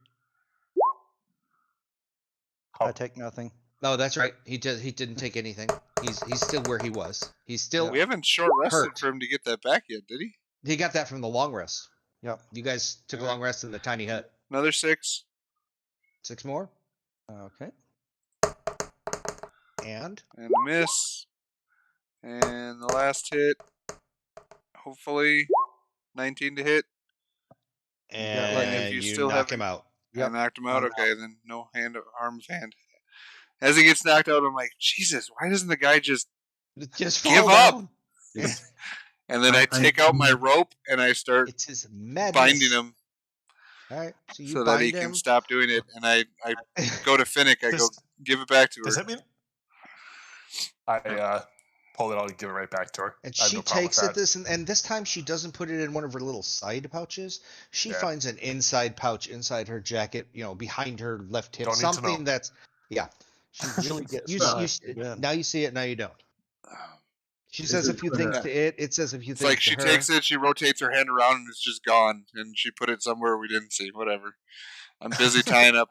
I take nothing. No, that's right. He didn't take anything. He's still where he was. He's still. We haven't short rested Hurt. for him to get that back yet, did he? He got that from the long rest. Yep. You guys took a Yeah. long rest in the tiny hut. Another 6. 6 more, Okay. and And a miss. And the last hit. Hopefully 19 to hit. and you you still knock have- him out. Yep. I knocked him out. I'm Okay, then no harm of hand. As he gets knocked out, I'm like, Jesus, why doesn't the guy just Just give fall up? down. And then I take out my rope and I start It's his madness. binding him All right, so you so that he bind can him. stop doing it. And I go to Finnick. I go, give it back to Does her. that mean I pull it out and give it right back to her? And I have she no problem takes with it that. and this time she doesn't put it in one of her little side pouches. She Yeah. finds an inside pouch inside her jacket, behind her left hip. Don't need to know. Something that's She really gets you, nice you again. now you see it, now you don't. She says a few it- things to it. It says a few It's things like to she her. takes it, she rotates her hand around, and it's just gone. And she put it somewhere we didn't see. Whatever. I'm busy tying up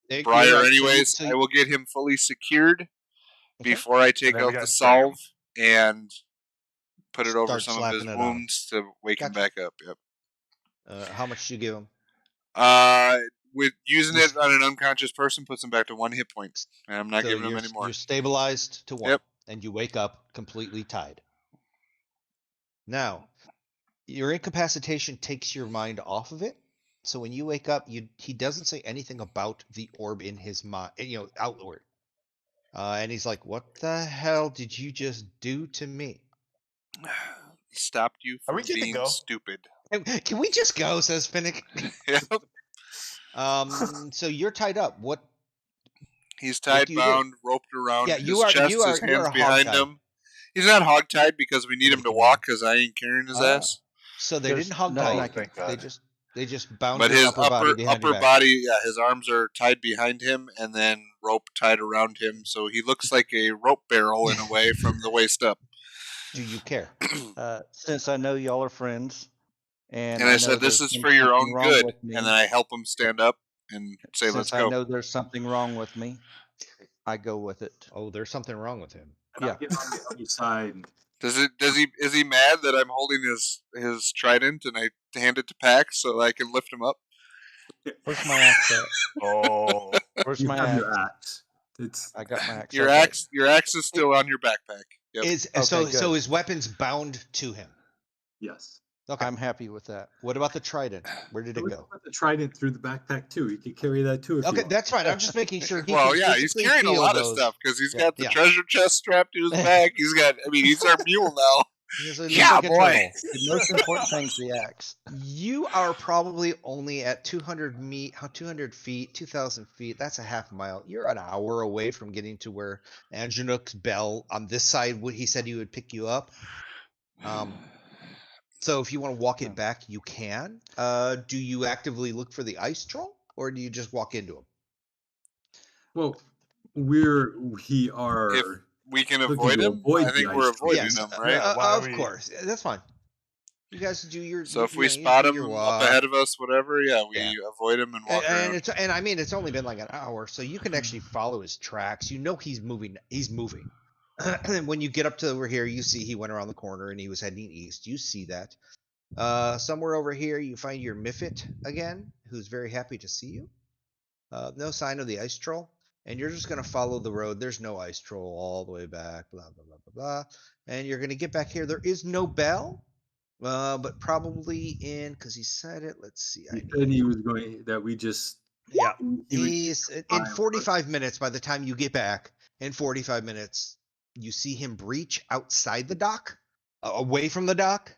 You're Briar right, so you- anyways. so I you- will get him fully secured Okay. before I take then we out the gotta drag him. salve and put it over Start some of his slapping it on. wounds to wake him Gotcha. back up. Yep. How much do you give him? With using it on an unconscious person puts him back to 1 hit point, and I'm not So giving him you're, any more. You're stabilized to 1. Yep. And you wake up completely tied. Now, your incapacitation takes your mind off of it. So when you wake up, he doesn't say anything about the orb in his mind, outward. And he's like, "What the hell did you just do to me?" Stopped you Are from we good to being go? stupid. Can we just go? Says Finnick. Yep. So you're tied up. What? He's tied, do you do? bound, roped around Yeah, his you are- chest, you are- his you are hands behind hogtied. him, He's not hogtied because we need him to Nobody can walk because I ain't carrying his Ah. ass. So they There's didn't hog nothing tie I you. can. Thank God. They just bound But your his upper body behind your back. body, yeah, his arms are tied behind him and then rope tied around him, so he looks like a rope barrel in a way from the waist up. Do you care? Since I know y'all are friends, and And I know said, "This there's is for your something own wrong good." with me, And then I help him stand up and say, "Let's since I go." know there's something wrong with me, I go with it. Oh, there's something wrong with him. And I get on the other side. Is he mad that I'm holding his trident and I hand it to Pax so I can lift him up? Where's my axe at? Oh, Where's You my have axe? your axe. It's I got my axe. Your okay. axe is still on your backpack. Yep. Is Okay, so good. his weapon's bound to him. yes. Okay. I'm happy with that. What about the trident? Where did So it we go? put the trident through the backpack too. You could carry that too if you Okay, want. that's fine. I'm just making sure he Well, can yeah, he's physically carrying a feel lot those. of stuff because he's Yeah, got the yeah. treasure chest strapped to his back. He's our mule now. He looks Yeah, like a boy. turtle. The most important thing's the axe. You are probably only at 200 feet, 2,000 feet. That's a half mile. You're an hour away from getting to where Anjanuk's bell on this side. He said he would pick you up. So if you want to walk it back, you can. Do you actively look for the ice troll, or do you just walk into him? Well, we are If we can looking avoid to him, avoid I the think we're ice troll. avoiding Yes, him, right? Yeah, why of we- course. That's fine. You guys do your. So if we you spot do him your up walk. ahead of us, whatever, yeah, we Yeah. avoid him and walk around. And I mean it's only been like an hour, so you can actually follow his tracks. You know he's moving. He's moving. And when you get up to over here, you see he went around the corner and he was heading east. You see that. Somewhere over here, you find your Miffit again, who's very happy to see you. No sign of the ice troll, and you're just gonna follow the road. There's no ice troll all the way back. Blah blah blah blah blah. And you're gonna get back here. There is no bell. But probably in because he said it. Let's see. He said he was going that we just Yeah, he would- he's in 45 minutes. By the time you get back, in 45 minutes, you see him breach outside the dock, away from the dock,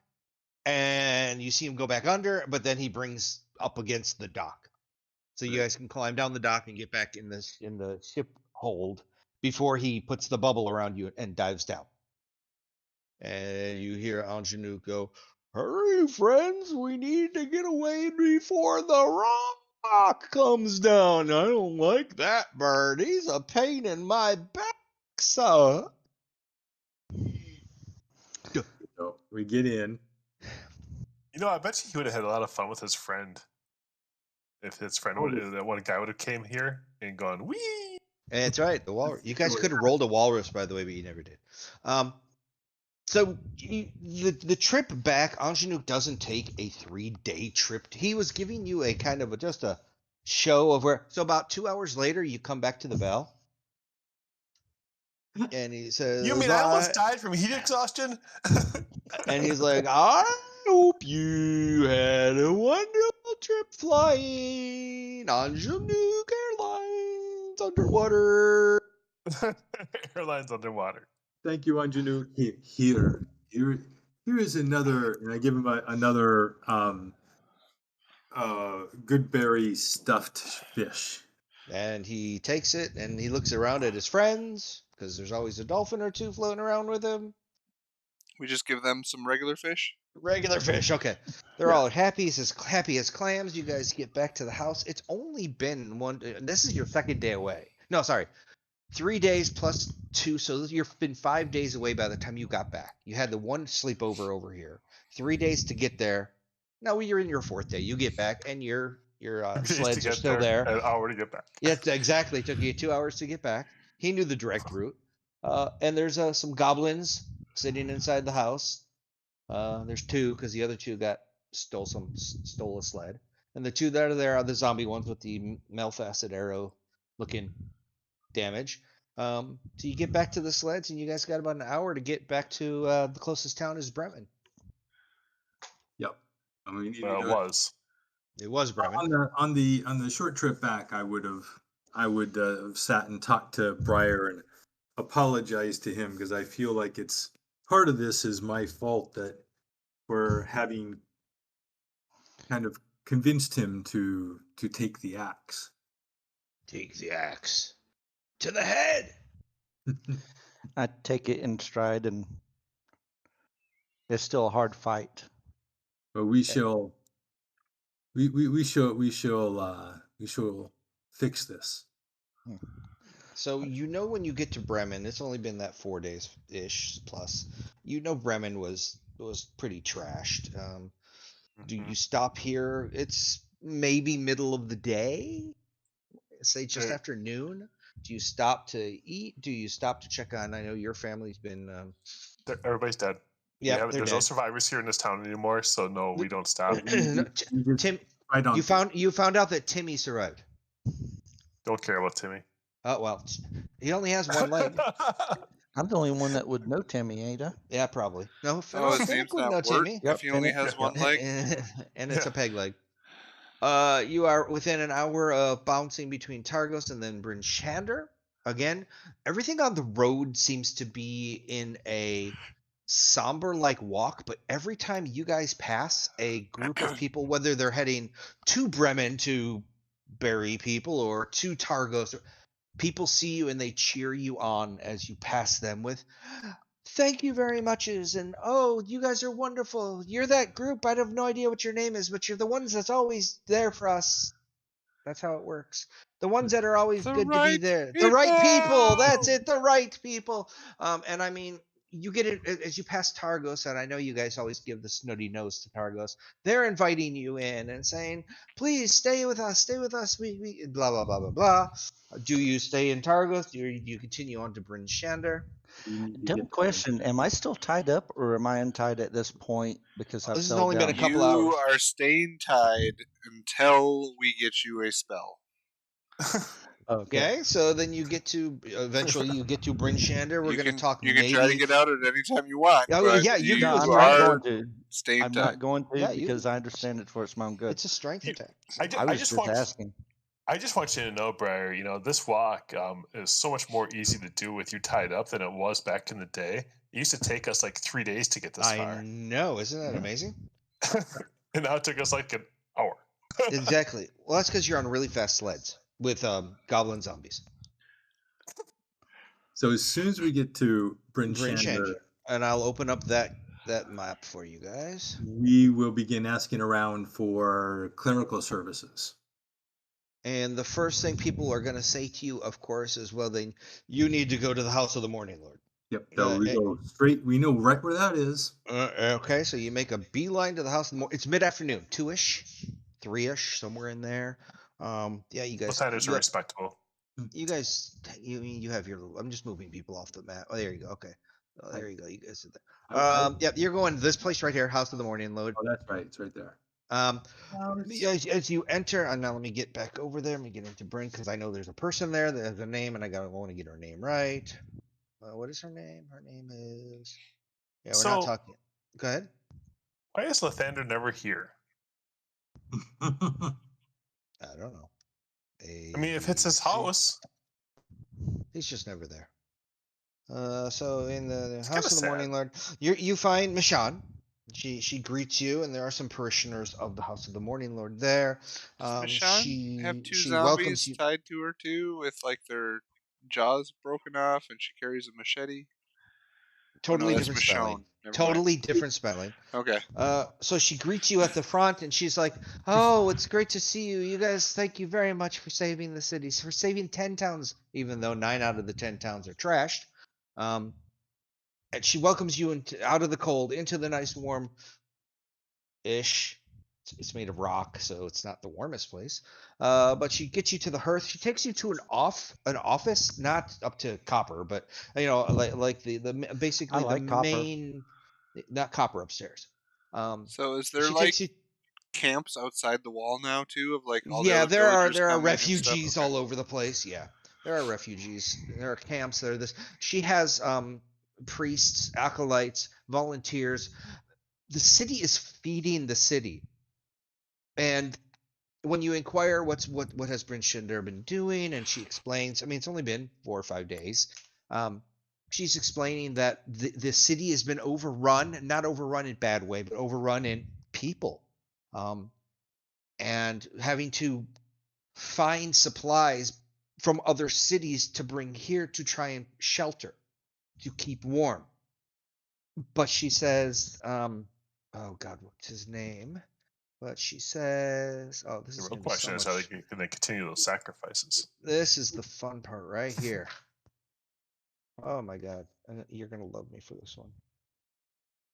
and you see him go back under. But then he brings up against the dock, so you guys can climb down the dock and get back in the ship hold before he puts the bubble around you and dives down. And you hear Anjanou go, "Hurry, friends, we need to get away before the rock comes down. I don't like that bird. He's a pain in my backside." So we get in. You know, I bet you he would have had a lot of fun with his friend. If his friend that one guy would have came here and gone, wee. And that's right, the walrus. You guys could have rolled a walrus, by the way, but you never did. So the trip back, Anjanou doesn't take a 3-day trip. He was giving you a kind of just a show of where. So about 2 hours later, you come back to the bell, and he says, You mean I almost died from heat exhaustion? And he's like, "I hope you had a wonderful trip flying on Chinook Airlines underwater." Airlines underwater. Thank you, Anjanou. Here is another, and I give him another goodberry stuffed fish. And he takes it and he looks around at his friends because there's always a dolphin or two floating around with him. We just give them some regular fish. Regular fish, okay. They're all happy as clams. You guys get back to the house. It's only been this is your second day away. No, sorry. 3 days plus 2, so you've been 5 days away by the time you got back. You had the one sleepover over here. 3 days to get there. Now you're in your 4th day. You get back and your sleds are still there. An hour to get back. Yeah, exactly. It took you 2 hours to get back. He knew the direct route. And there's some goblins sitting inside the house. There's 2 because the other 2 stole a sled. And the 2 that are there are the zombie ones with the Melfacet arrow looking damage. So you get back to the sleds, and you guys got about an hour to get back to the closest town is Bremen. Yep. I mean, Well, it was. It was Bremen. on the short trip back, I would have sat and talked to Briar and apologized to him because I feel like it's part of this is my fault that we're having kind of convinced him to take the axe. Take the axe to the head. I take it in stride and It's still a hard fight. But we shall fix this. So when you get to Bremen, it's only been that 4 days ish plus. Bremen was pretty trashed. Do you stop here? It's maybe middle of the day, say just after noon. Do you stop to eat? Do you stop to check on? I know your family's been. Everybody's dead. Yeah, there's no survivors here in this town anymore, so no, we don't stop. Tim, you found out that Timmy survived. Don't care about Timmy. Oh well, he only has one leg. I'm the only one that would know Timmy, ain't I? Yeah, probably. No, his name's would not know Wirt Timmy. if he only has one leg. And it's a peg leg. You are within an hour of bouncing between Targos and then Bryn Shander. Again, everything on the road seems to be in a somber-like walk, but every time you guys pass a group of people, whether they're heading to Bremen to bury people or to Targos, people see you and they cheer you on as you pass them with, "Thank you very much," and "Oh, you guys are wonderful. You're that group. I have no idea what your name is, but you're the ones that's always there for us." That's how it works. The ones that are always The good to be right there. The right people. That's people! it. The right people. And I mean, you get it as you pass Targos, and I know you guys always give the snooty nose to Targos. They're inviting you in and saying, "Please stay with us. Stay with us. We blah blah blah blah blah." Do you stay in Targos? Do you continue on to Bryn Shander? Dumb question. Am I still tied up or am I untied at this point because I've This has fell only been down? a couple You hours. are staying tied until we get you a spell. Okay, so then you get to eventually you get to Bryn Shander. We're going to talk You maybe. can try to get out at any time you want, Oh, but yeah, you No, can. I'm are not going to. staying I'm tied. not going to Yeah, you because can. I understand it for its own good. It's a strength attack. I was just asking. I just want you to know, Briar, this walk is so much more easy to do with you tied up than it was back in the day. It used to take us like 3 days to get this I far. know, isn't that amazing? And now it took us like an hour. Exactly. Well, that's because you're on really fast sleds with goblin zombies. So as soon as we get to Bryn Shander, and I'll open up that map for you guys. we will begin asking around for clerical services. And the first thing people are going to say to you, of course, is, "Well, then you need to go to the House of the Morning Lord." Yep. So we go straight. We know right where that is. Okay, so you make a beeline to the House of the Morning. It's mid-afternoon, 2-ish, 3-ish, somewhere in there. Yeah, you guys. That is respectable. You guys, you have your. I'm just moving people off the map. Oh, there you go. Okay, there you go. You guys did that. Yeah, you're going to this place right here, House of the Morning Lord. Oh, that's right. It's right there. As you enter, and now let me get back over there. Let me get into Bryn because I know there's a person there that has a name, and I want to get her name right. What is her name? Her name is. Yeah, we're not talking. Go ahead. Why is Lathander never here? I don't know. I mean, if it's his house, he's just never there. So in the House of the Morning Lord, you find Michonne. She greets you, and there are some parishioners of the House of the Morning Lord there. Does Michonne have two she zombies welcomes you. tied to her too, with like their jaws broken off, and she carries a machete? Totally no, different spelling. Totally different spelling. Okay. So she greets you at the front, and she's like, "Oh, it's great to see you. You guys, thank you very much for saving the cities, for saving 10 towns, even though 9 out of the 10 towns are trashed." And she welcomes you out of the cold into the nice warm ish. It's made of rock, so it's not the warmest place. But she gets you to the hearth. She takes you to an office, not up to copper, but like the basically the main, not copper upstairs. So is there like camps outside the wall now too of like all the other there are refugees all over the place. Yeah, there are refugees. There are camps. She has priests, acolytes, volunteers. The city is feeding the city. And when you inquire what has Bryn Shander been doing, and she explains, I mean, it's only been 4 or 5 days. She's explaining that the city has been overrun, not overrun in bad way, but overrun in people. And having to find supplies from other cities to bring here to try and shelter, to keep warm. But she says, oh God, what's his name? But she says, oh, this The is real going to be so question is how much. they can they continue those sacrifices. This is the fun part right here. Oh my God, and you're going to love me for this one.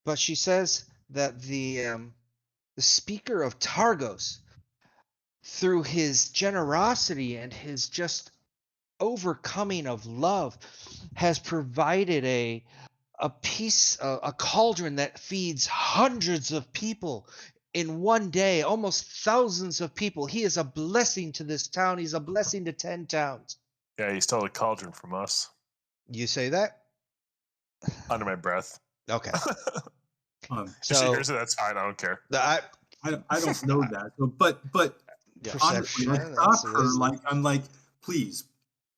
But she says that the speaker of Targos, through his generosity and his just overcoming of love, has provided a cauldron that feeds hundreds of people in one day, almost thousands of people. He is a blessing to this town. He's a blessing to 10 towns. Yeah, he stole a cauldron from us. You say that? Under my breath. Okay. Um, If she hears it, that's fine. I don't care. I don't know that. So, but honestly, I Perception. stopped her. Like I'm like, please.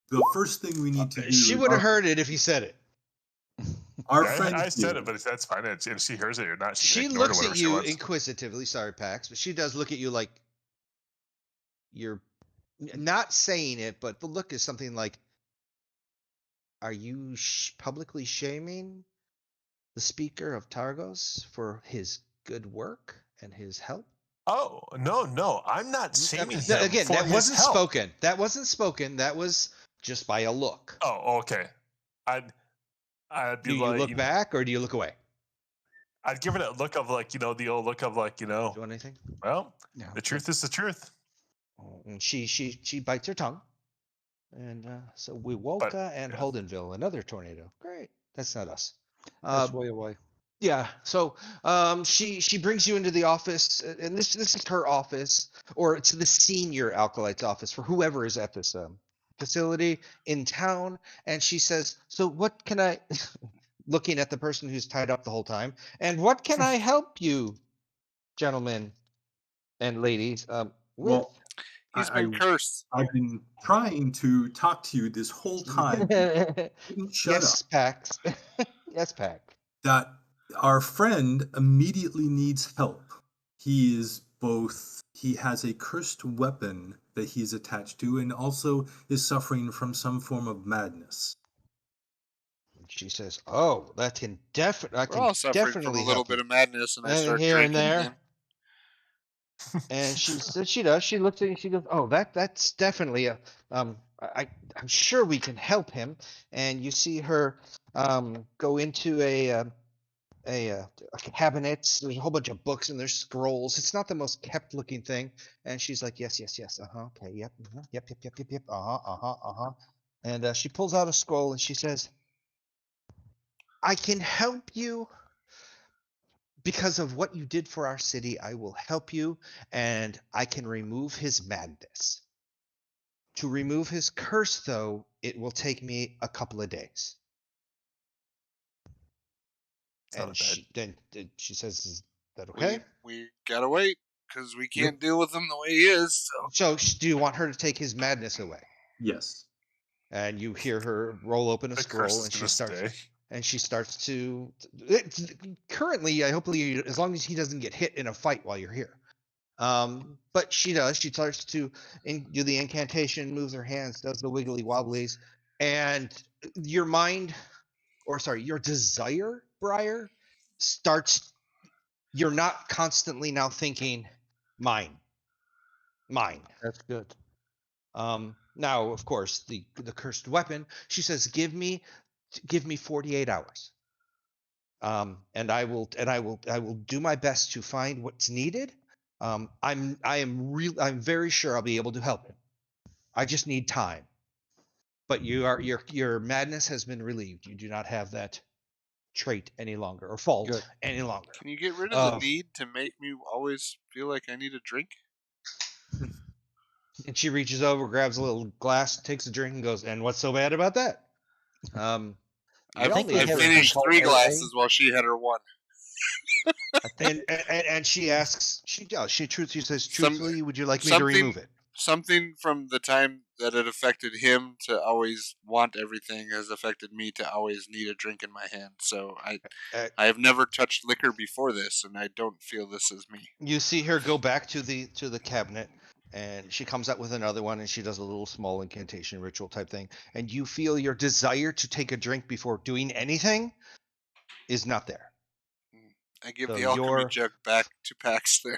The first thing we need to do. She would have heard it if you said it. Our Yeah, friend I said here, it, but that's fine. If she hears it or not, she She can ignore it or looks whatever at she you wants. inquisitively. Sorry, Pax, but she does look at you like you're not saying it, but the look is something like, are you publicly shaming the speaker of Targos for his good work and his help? Oh, no, I'm not shaming him Again, for that his wasn't help. spoken. That wasn't spoken. That was just by a look. Oh, okay. I'd be Do you like, look back or do you look away? I'd give it a look of like, the old look of like, Do you want anything? well, No, the truth is the truth. And she bites her tongue. And so Wewoka and yeah. Holdenville, another tornado. Great. That's not us. that's way away. Yeah. So she brings you into the office, and this is her office, or it's the senior Alkalite's office for whoever is at this facility in town. And she says, "So what can I?" Looking at the person who's tied up the whole time, and what can I help you, gentlemen and ladies, with? well, He's been cursed. I've been trying to talk to you this whole time. You shut Yes, up. Pax. Yes, Pax. That our friend immediately needs help. He has a cursed weapon that he's attached to, and also is suffering from some form of madness. She says, "Oh, that can We're all suffering from definitely a little help bit you." of madness, and I start Here and drinking there. again. And she does. She looks at you. She goes, "Oh, that's definitely a I'm sure we can help him." And you see her go into a cabinet. There's a whole bunch of books and there's scrolls. It's not the most kept looking thing. And she's like, "Yes, okay, yep, yep, And she pulls out a scroll and she says, "I can help you." Because of what you did for our city, I will help you, and I can remove his madness. To remove his curse, though, it will take me a couple of days. And she says, "Is that okay?" We gotta wait because we can't deal with him the way he is. So, do you want her to take his madness away? Yes. And you hear her roll open a The scroll, curse and is she gonna starts. stay. And she starts to. Currently, hopefully, as long as he doesn't get hit in a fight while you're here. But she does. She starts to do the incantation, moves her hands, does the wiggly wobblies, and your mind, or sorry, your desire, Briar, starts. You're not constantly now thinking, mine. That's good. Now, of course, the cursed weapon. She says, give me 48 hours. And I will do my best to find what's needed. I'm very sure I'll be able to help him. I just need time. But your madness has been relieved. You do not have that trait any longer, or fault Good. any longer. Can you get rid of the need to make me always feel like I need a drink? And she reaches over, grabs a little glass, takes a drink, and goes, "And what's so bad about that?" I think we have a finished thing 3 called glasses while she had her 1. and she asks, she says, Some- truthfully, would you like me to something- remove it? Something from the time that it affected him to always want everything has affected me to always need a drink in my hand. So I have never touched liquor before this, and I don't feel this is me. You see her go back to the cabinet, and she comes out with another one, and she does a little small incantation ritual type thing, and you feel your desire to take a drink before doing anything is not there. I give So the alchemy you're- jug back to Paxton.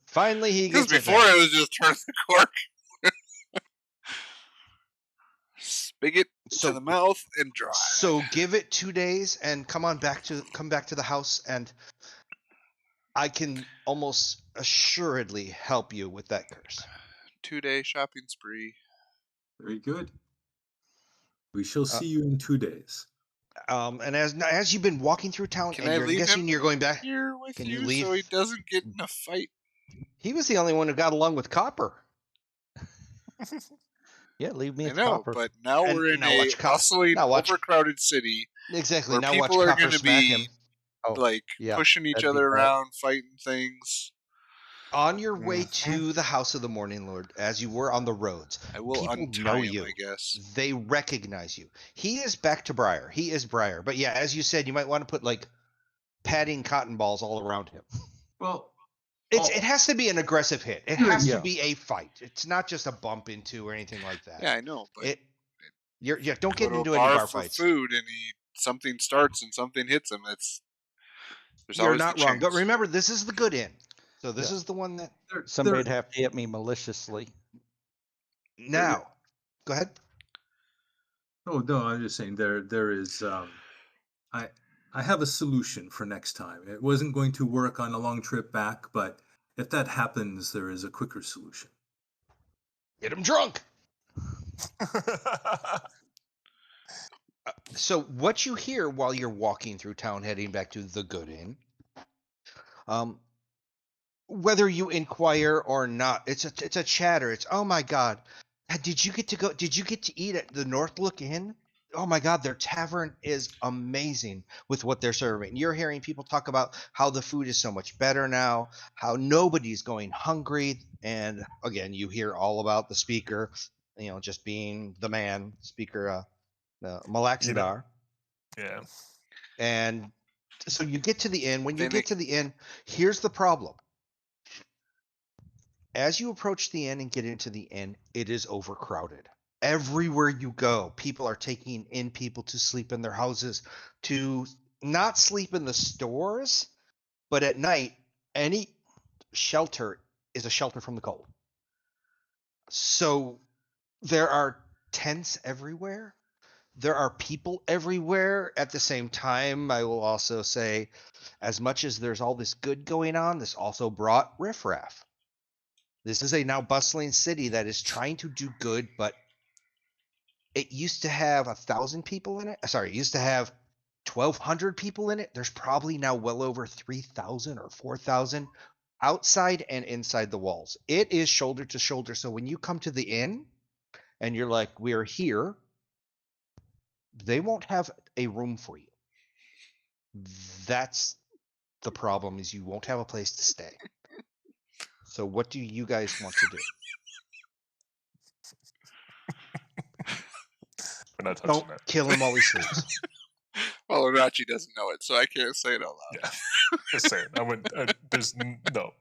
Finally, he Because gets it before there. it was just turn the cork, spigot to the mouth, and dry. So give it 2 days and come back to the house, and I can almost assuredly help you with that curse. 2-day shopping spree. Very good. We shall see you in 2 days. And as you've been walking through town, Can and I you're leave guessing him you're going back. here with Can you you leave? so he doesn't get in a fight? He was the only one who got along with Copper. Yeah, leave me I at know, Copper. but now And we're in now a watch bustling, now watch- overcrowded city Exactly. where Now watch people are Copper going to smack be him. Oh, like yeah, pushing each that'd be other bad. around, fighting things. On your way Mm-hmm. to the House of the Morning Lord, as you were on the roads, I will people untie know him, you. I guess. They recognize you. He is back to Briar. He is Briar. But yeah, as you said, you might want to put like padding cotton balls all around him. Well, It has to be an aggressive hit. It has Yeah. to be a fight. It's not just a bump into or anything like that. Yeah, I know, but Don't go get to into a any bar bar for fights. food and something starts and something hits him. There's You're always not the wrong. But chance. remember, this is the good inn. So this Yeah. is the one that Somebody'd have to hit me maliciously. now. Go ahead. Oh no, I'm just saying there is I have a solution for next time. It wasn't going to work on a long trip back, but if that happens, there is a quicker solution. Get him drunk. So what you hear while you're walking through town heading back to the good inn, whether you inquire or not, it's a chatter. It's, oh my god, did you get to eat at the Northlook Inn? Oh my god, their tavern is amazing with what they're serving. You're hearing people talk about how the food is so much better now, how nobody's going hungry, and again, you hear all about the speaker, just being the man, speaker Malaxandar. Yeah. And so you get to the inn. When you Then get to the inn, here's the problem. As you approach the inn and get into the inn, it is overcrowded. Everywhere you go, people are taking in people to sleep in their houses, to not sleep in the stores, but at night, any shelter is a shelter from the cold. So there are tents everywhere. There are people everywhere. At the same time, I will also say, as much as there's all this good going on, this also brought riffraff. This is a now bustling city that is trying to do good, but it used to have 1,000 people in it. Sorry, it used to have 1,200 people in it. There's probably now well over 3,000 or 4,000 outside and inside the walls. It is shoulder to shoulder. So when you come to the inn and you're like, we're here, they won't have a room for you. That's the problem, is you won't have a place to stay. So what do you guys want to do? We're not touching Don't that. kill him while he sleeps. Well, Irachi doesn't know it, so I can't say it out loud. Yeah. Just saying. I would. There's no.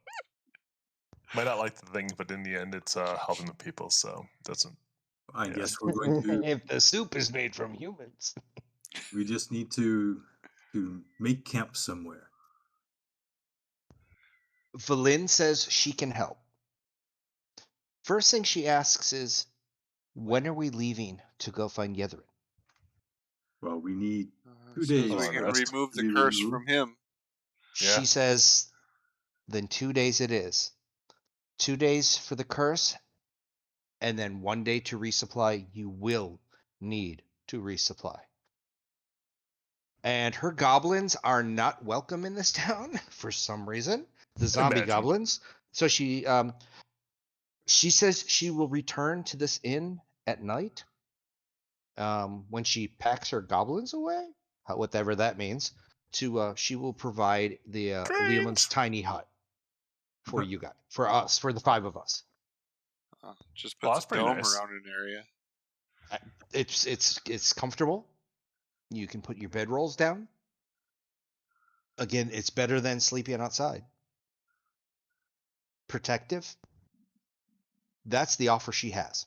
Might not like the thing, but in the end, it's helping the people, so it doesn't. I Yeah. guess we're going to. If the soup is made from humans. We just need to make camp somewhere. Valin says she can help. First thing she asks is, when are we leaving to go find Yethrin? Well, we need 2 As soon as days. we can Rest. remove the Be curse removed. from him. Yeah. She says, then 2 days it is. 2 days for the curse, and then 1 day to resupply. You will need to resupply. And her goblins are not welcome in this town for some reason. The zombie Imagine. goblins. So she says she will return to this inn at night. When she packs her goblins away, whatever that means, she will provide the Leomund's Great. tiny hut for you guys, for us, for the 5 of us. Just Well, puts that's a pretty dome nice. around an area. It's comfortable. You can put your bedrolls down. Again, it's better than sleeping outside. Protective. That's the offer she has.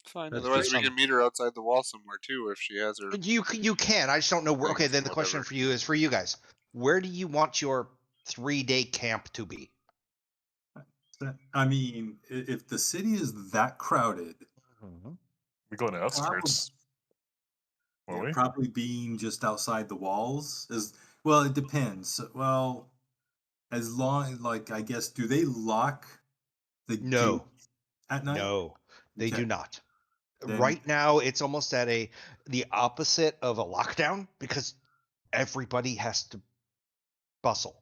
It's fine. That's Otherwise, we great. can meet her outside the wall somewhere too if she has her. You can. I just don't know where. Okay, things then or the question whatever. for you is for you guys. Where do you want your 3-day camp to be? I mean, if the city is that crowded, We go on the outskirts. Won't we? probably being just outside the walls is, well, it depends. Well, as long, like, I guess, do they lock the No. gate at night? No, they do Okay. not. Then- Right now, it's almost at the opposite of a lockdown because everybody has to bustle.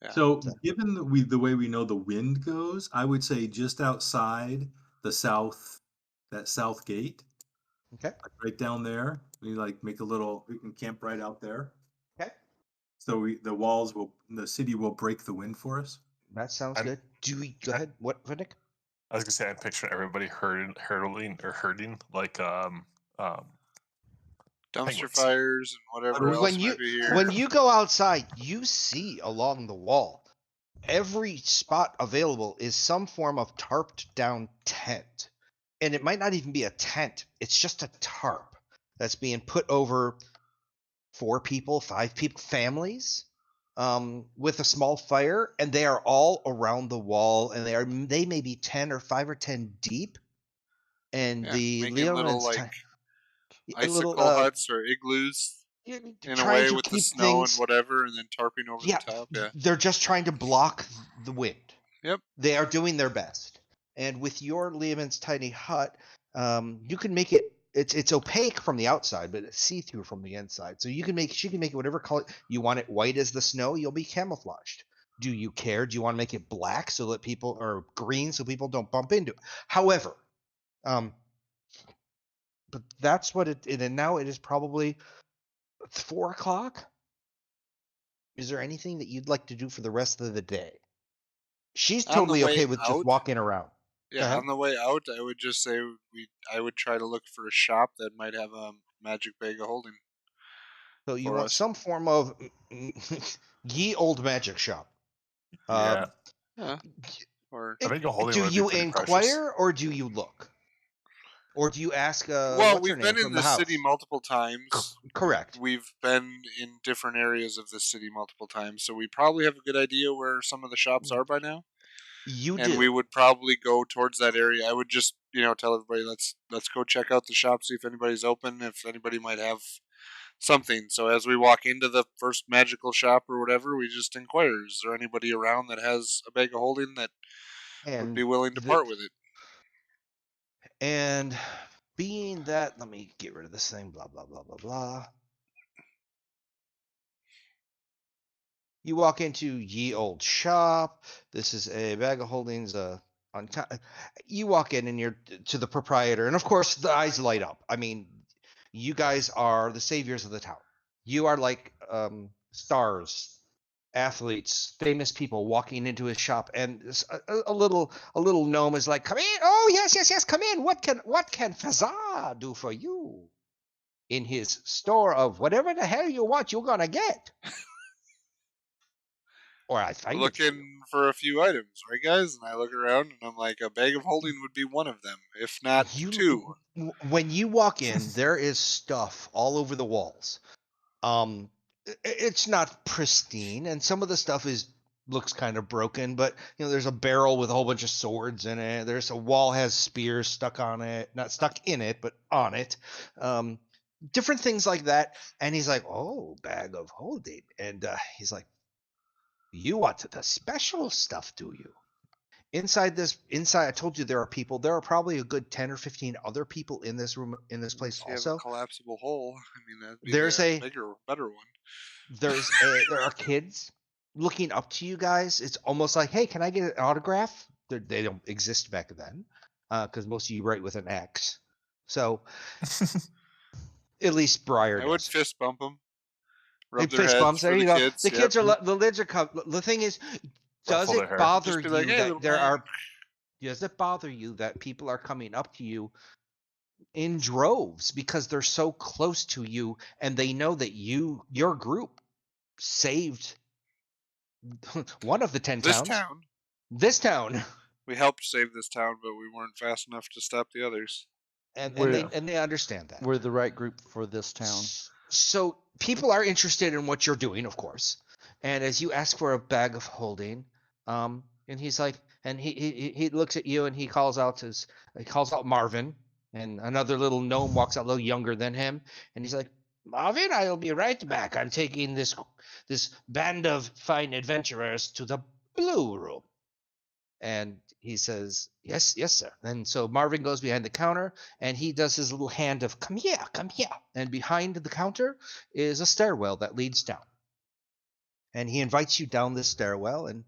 Yeah. So, given the way we know the wind goes, I would say just outside the south, that south gate, Okay. right down there. We make we can camp right out there. Okay. So the city will break the wind for us. That sounds good. Go ahead. What, Vinnick? I was gonna say I'm picturing everybody herding like Dumpster penguins. fires and whatever else might be here. When you go outside, you see along the wall, every spot available is some form of tarped down tent. And it might not even be a tent. It's just a tarp that's being put over 4 people, 5 people, families, with a small fire, and they are all around the wall, and they may be 10 or 5 or 10 deep. And the making little icicle huts or igloos in a way with the snow and whatever, and then tarping over the top. Yeah, they're just trying to block the wind. Yep. They are doing their best. And with your Lehman's tiny hut, you can make it. It's opaque from the outside, but it's see-through from the inside. So she can make it whatever color you want it. White as the snow, you'll be camouflaged. Do you care? Do you want to make it black so that people, or green so people don't bump into it? However, but that's what it. And now it is probably 4 o'clock. Is there anything that you'd like to do for the rest of the day? She's totally okay with just walking around. Yeah, on the way out, I would just say I would try to look for a shop that might have a magic bag of holding. So you want some form of ye old magic shop. Yeah. Or do you inquire or do you look? Or do you ask? Well, we've been in the city multiple times. Correct. We've been in different areas of the city multiple times, so we probably have a good idea where some of the shops are by now. And we would probably go towards that area. I would just, tell everybody, let's go check out the shop, see if anybody's open, if anybody might have something. So as we walk into the first magical shop or whatever, we just inquire, is there anybody around that has a bag of holding that would be willing to part with it? And being that, let me get rid of this thing, blah, blah, blah, blah, blah. You walk into ye old shop. This is a bag of holdings. You walk in and you're to the proprietor, and of course the eyes light up. I mean, you guys are the saviors of the town. You are like stars, athletes, famous people walking into his shop, and a little gnome is like, "Come in! Oh yes, come in. What can Fazar do for you?" In his store of whatever the hell you want, you're gonna get. Or I find looking for a few items, right, guys? And I look around and I'm like, a bag of holding would be one of them, if not 2. When you walk in, there is stuff all over the walls. It's not pristine, and some of the stuff looks kind of broken. But there's a barrel with a whole bunch of swords in it. There's a wall has spears stuck on it, not stuck in it, but on it. Different things like that. And he's like, "Oh, bag of holding," and he's like, "You want the special stuff, do you?" Inside, I told you there are people. There are probably a good 10 or 15 other people in this room, in this place if you also. have a collapsible hole. I mean, that'd be There's a better one. There are kids looking up to you guys. It's almost like, "Hey, can I get an autograph?" They don't exist back then, because most of you write with an X. So at least Briar does. I would fist bump them. Rub their fist heads bumps. There for you the go. kids. The kids are the lids are covered. The thing is, does it bother you that there are? Does it bother you that people are coming up to you in droves because they're so close to you and they know that your group saved one of the 10 towns. This town. We helped save this town, but we weren't fast enough to stop the others. and We're- they understand that. We're the right group for this town. So people are interested in what you're doing, of course. And as you ask for a bag of holding, and he's like, and he looks at you and he calls out Marvin, and another little gnome walks out a little younger than him, and he's like, Marvin, I'll be right back. I'm taking this band of fine adventurers to the blue room. And he says, yes, sir. And so Marvin goes behind the counter and he does his little hand of, come here. And behind the counter is a stairwell that leads down. And he invites you down this stairwell. And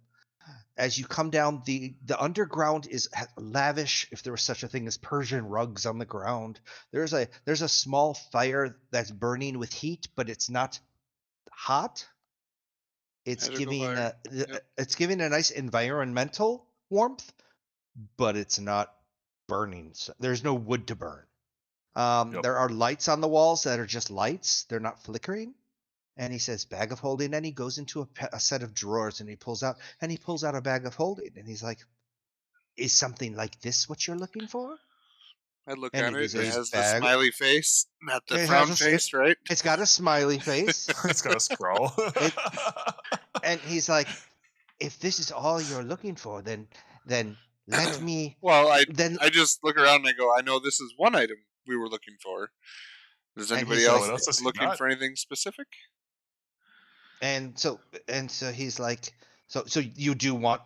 as you come down, the underground is lavish, if there was such a thing as Persian rugs on the ground. There's a small fire that's burning with heat, but it's not hot. It's Magical giving fire. Yep. it's giving a nice environmental warmth, but it's not burning. So there's no wood to burn. Yep. There are lights on the walls that are just lights. They're not flickering. And he says, bag of holding. And he goes into a set of drawers and he pulls out a bag of holding. And he's like, is something like this what you're looking for? I look And at it it. is It a has the bag- smiley face, not the It frown has a- face, right? It's got a smiley face. It's got a scroll. And he's like, if this is all you're looking for, then let me. Well, Then I just look around and I go, I know this is one item we were looking for. Is And anybody he's like- else What else does he looking got? for anything specific? and so he's like, so you do want.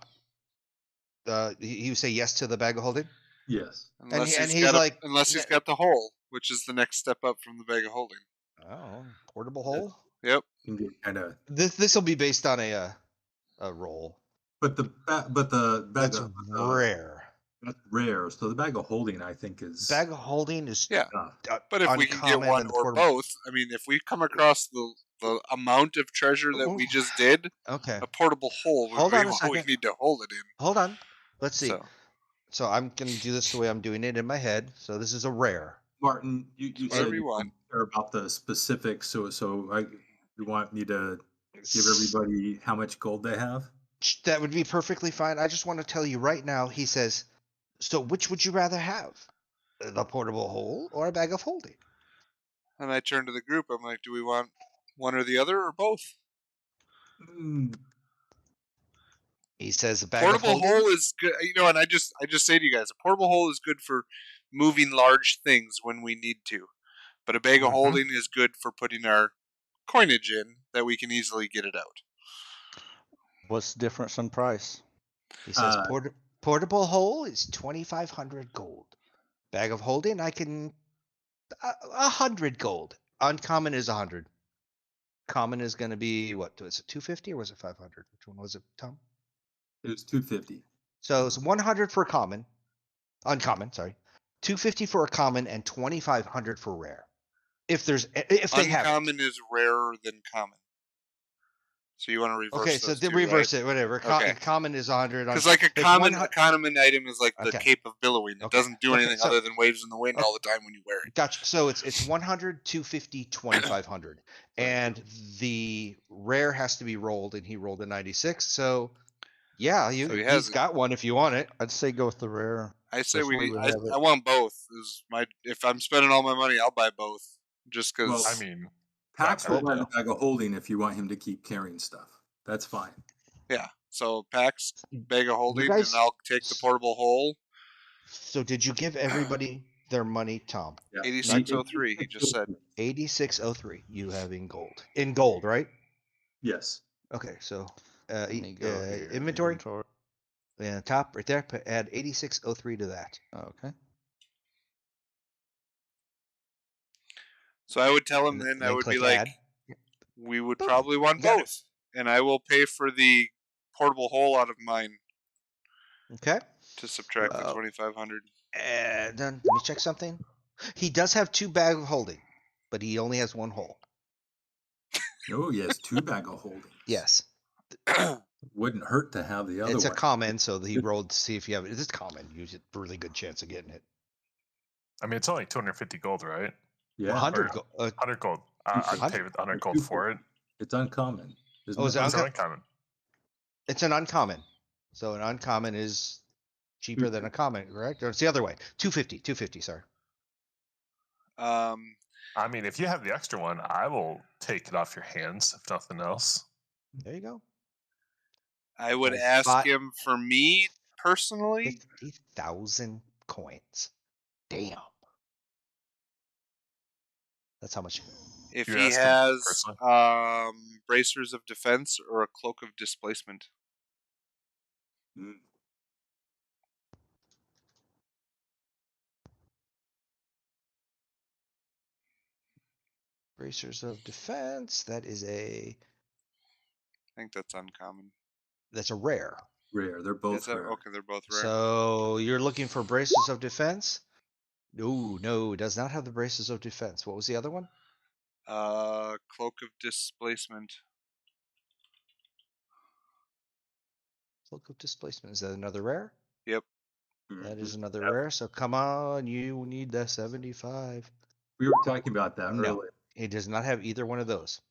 You say yes to the bag of holding. Yes. Unless and he's he's got like, unless he's got the hole, which is the next step up from the bag of holding. Oh, portable hole. Yep. Can get kind of, This will be based on a roll. but the bag That's of rare. that's rare. So the bag of holding, I think, is Bag of holding is Yeah. enough. But if we can get uncommon one and the or portable- both, I mean, if we come across the amount of treasure that we just did, Okay, a portable hole would Hold be on a what we second. need to hold it in. hold on. Let's see. So, So I'm gonna do this the way I'm doing it in my head. So this is a rare. Martin, you Whatever said you you want. don't care about the specifics, so you want me to give everybody how much gold they have? That would be perfectly fine. I just want to tell you right now. He says, so which would you rather have, the portable hole or a bag of holding? and I turn to the group. I'm like, do we want one or the other or both? Mm, He says a bag Portable of holding. hole is good, and I just say to you guys, a portable hole is good for moving large things when we need to, but a bag of Mhm. holding is good for putting our coinage in that we can easily get it out. What's the difference in price? He says Uh, portable hole is 2,500 gold. Bag of holding, I can 100 gold. Uncommon is 100. Common is going to be what? Was it 250 or was it 500? Which one was it, Tom? it was 250. So it's 100 for common, uncommon. Sorry, 250 for a common and 2,500 for rare. If they have it. Uncommon is rarer than common. So you want to reverse Okay, so those they two, reverse right? it. Whatever. Okay. Common is 100. Because like a it's common 100 item is like the Okay. cape of billowing. It Okay. doesn't do Okay, anything so- other than waves in the wind Okay. all the time when you wear it. Gotcha. So it's 100, 250, 2,500, and the rare has to be rolled, and he rolled a 96. So yeah, So he has he's it. got one if you want it. I'd say go with the rare. I say That's why we have it. I want both. If I'm spending all my money, I'll buy both. Just because. Well, I mean, Pax will buy yeah. the bag of holding if you want him to keep carrying stuff. That's fine. Yeah. So Pax, bag of holding, guys- and I'll take the portable hole. So did you give everybody their money, Tom? Yeah. 8603, he just said. 8603. You have in gold. In gold, right? Yes. Okay. So Let me go here. inventory. Top right there. Add 8603 to that. Okay. So I would tell him And then, I then would be click like, add. we would Boop. probably want Got it. both. And I will pay for the portable hole out of mine Okay. to subtract the Oh. 2,500. And then let me check something. He does have 2 bag of holding, but he only has 1 hole. Oh, yes, 2 bag of holding. Yes. Wouldn't hurt to have the other It's a one. common, so he rolled to see if you have it. It's common. You have a really good chance of getting it. I mean, it's only 250 gold, right? Yeah, 100 or- gold. 100 gold. I'd 100 pay with 100 gold for it. it's uncommon. Isn't Oh, is it It's uncommon? uncommon. It's an uncommon. So an uncommon is cheaper than a common, correct? Or it's the other way. 250, sorry. I mean, if you have the extra one, I will take it off your hands, if nothing else. There you go. I would Like ask him for me personally. 50,000 coins. Damn. That's how much. If You he ask him has personally. bracers of defense or a cloak of displacement. Mm. Bracers of defense. That is I think that's uncommon. that's a rare. Rare. They're Is both that rare. okay? They're both rare. So you're looking for braces of defense? No, it does not have the braces of defense. What was the other one? Cloak of displacement. Cloak of displacement. Is that another rare? Yep. That is Mhm. another Yep. rare. So come on, you need the 75. We were talking about that No, earlier. it does not have either one of those.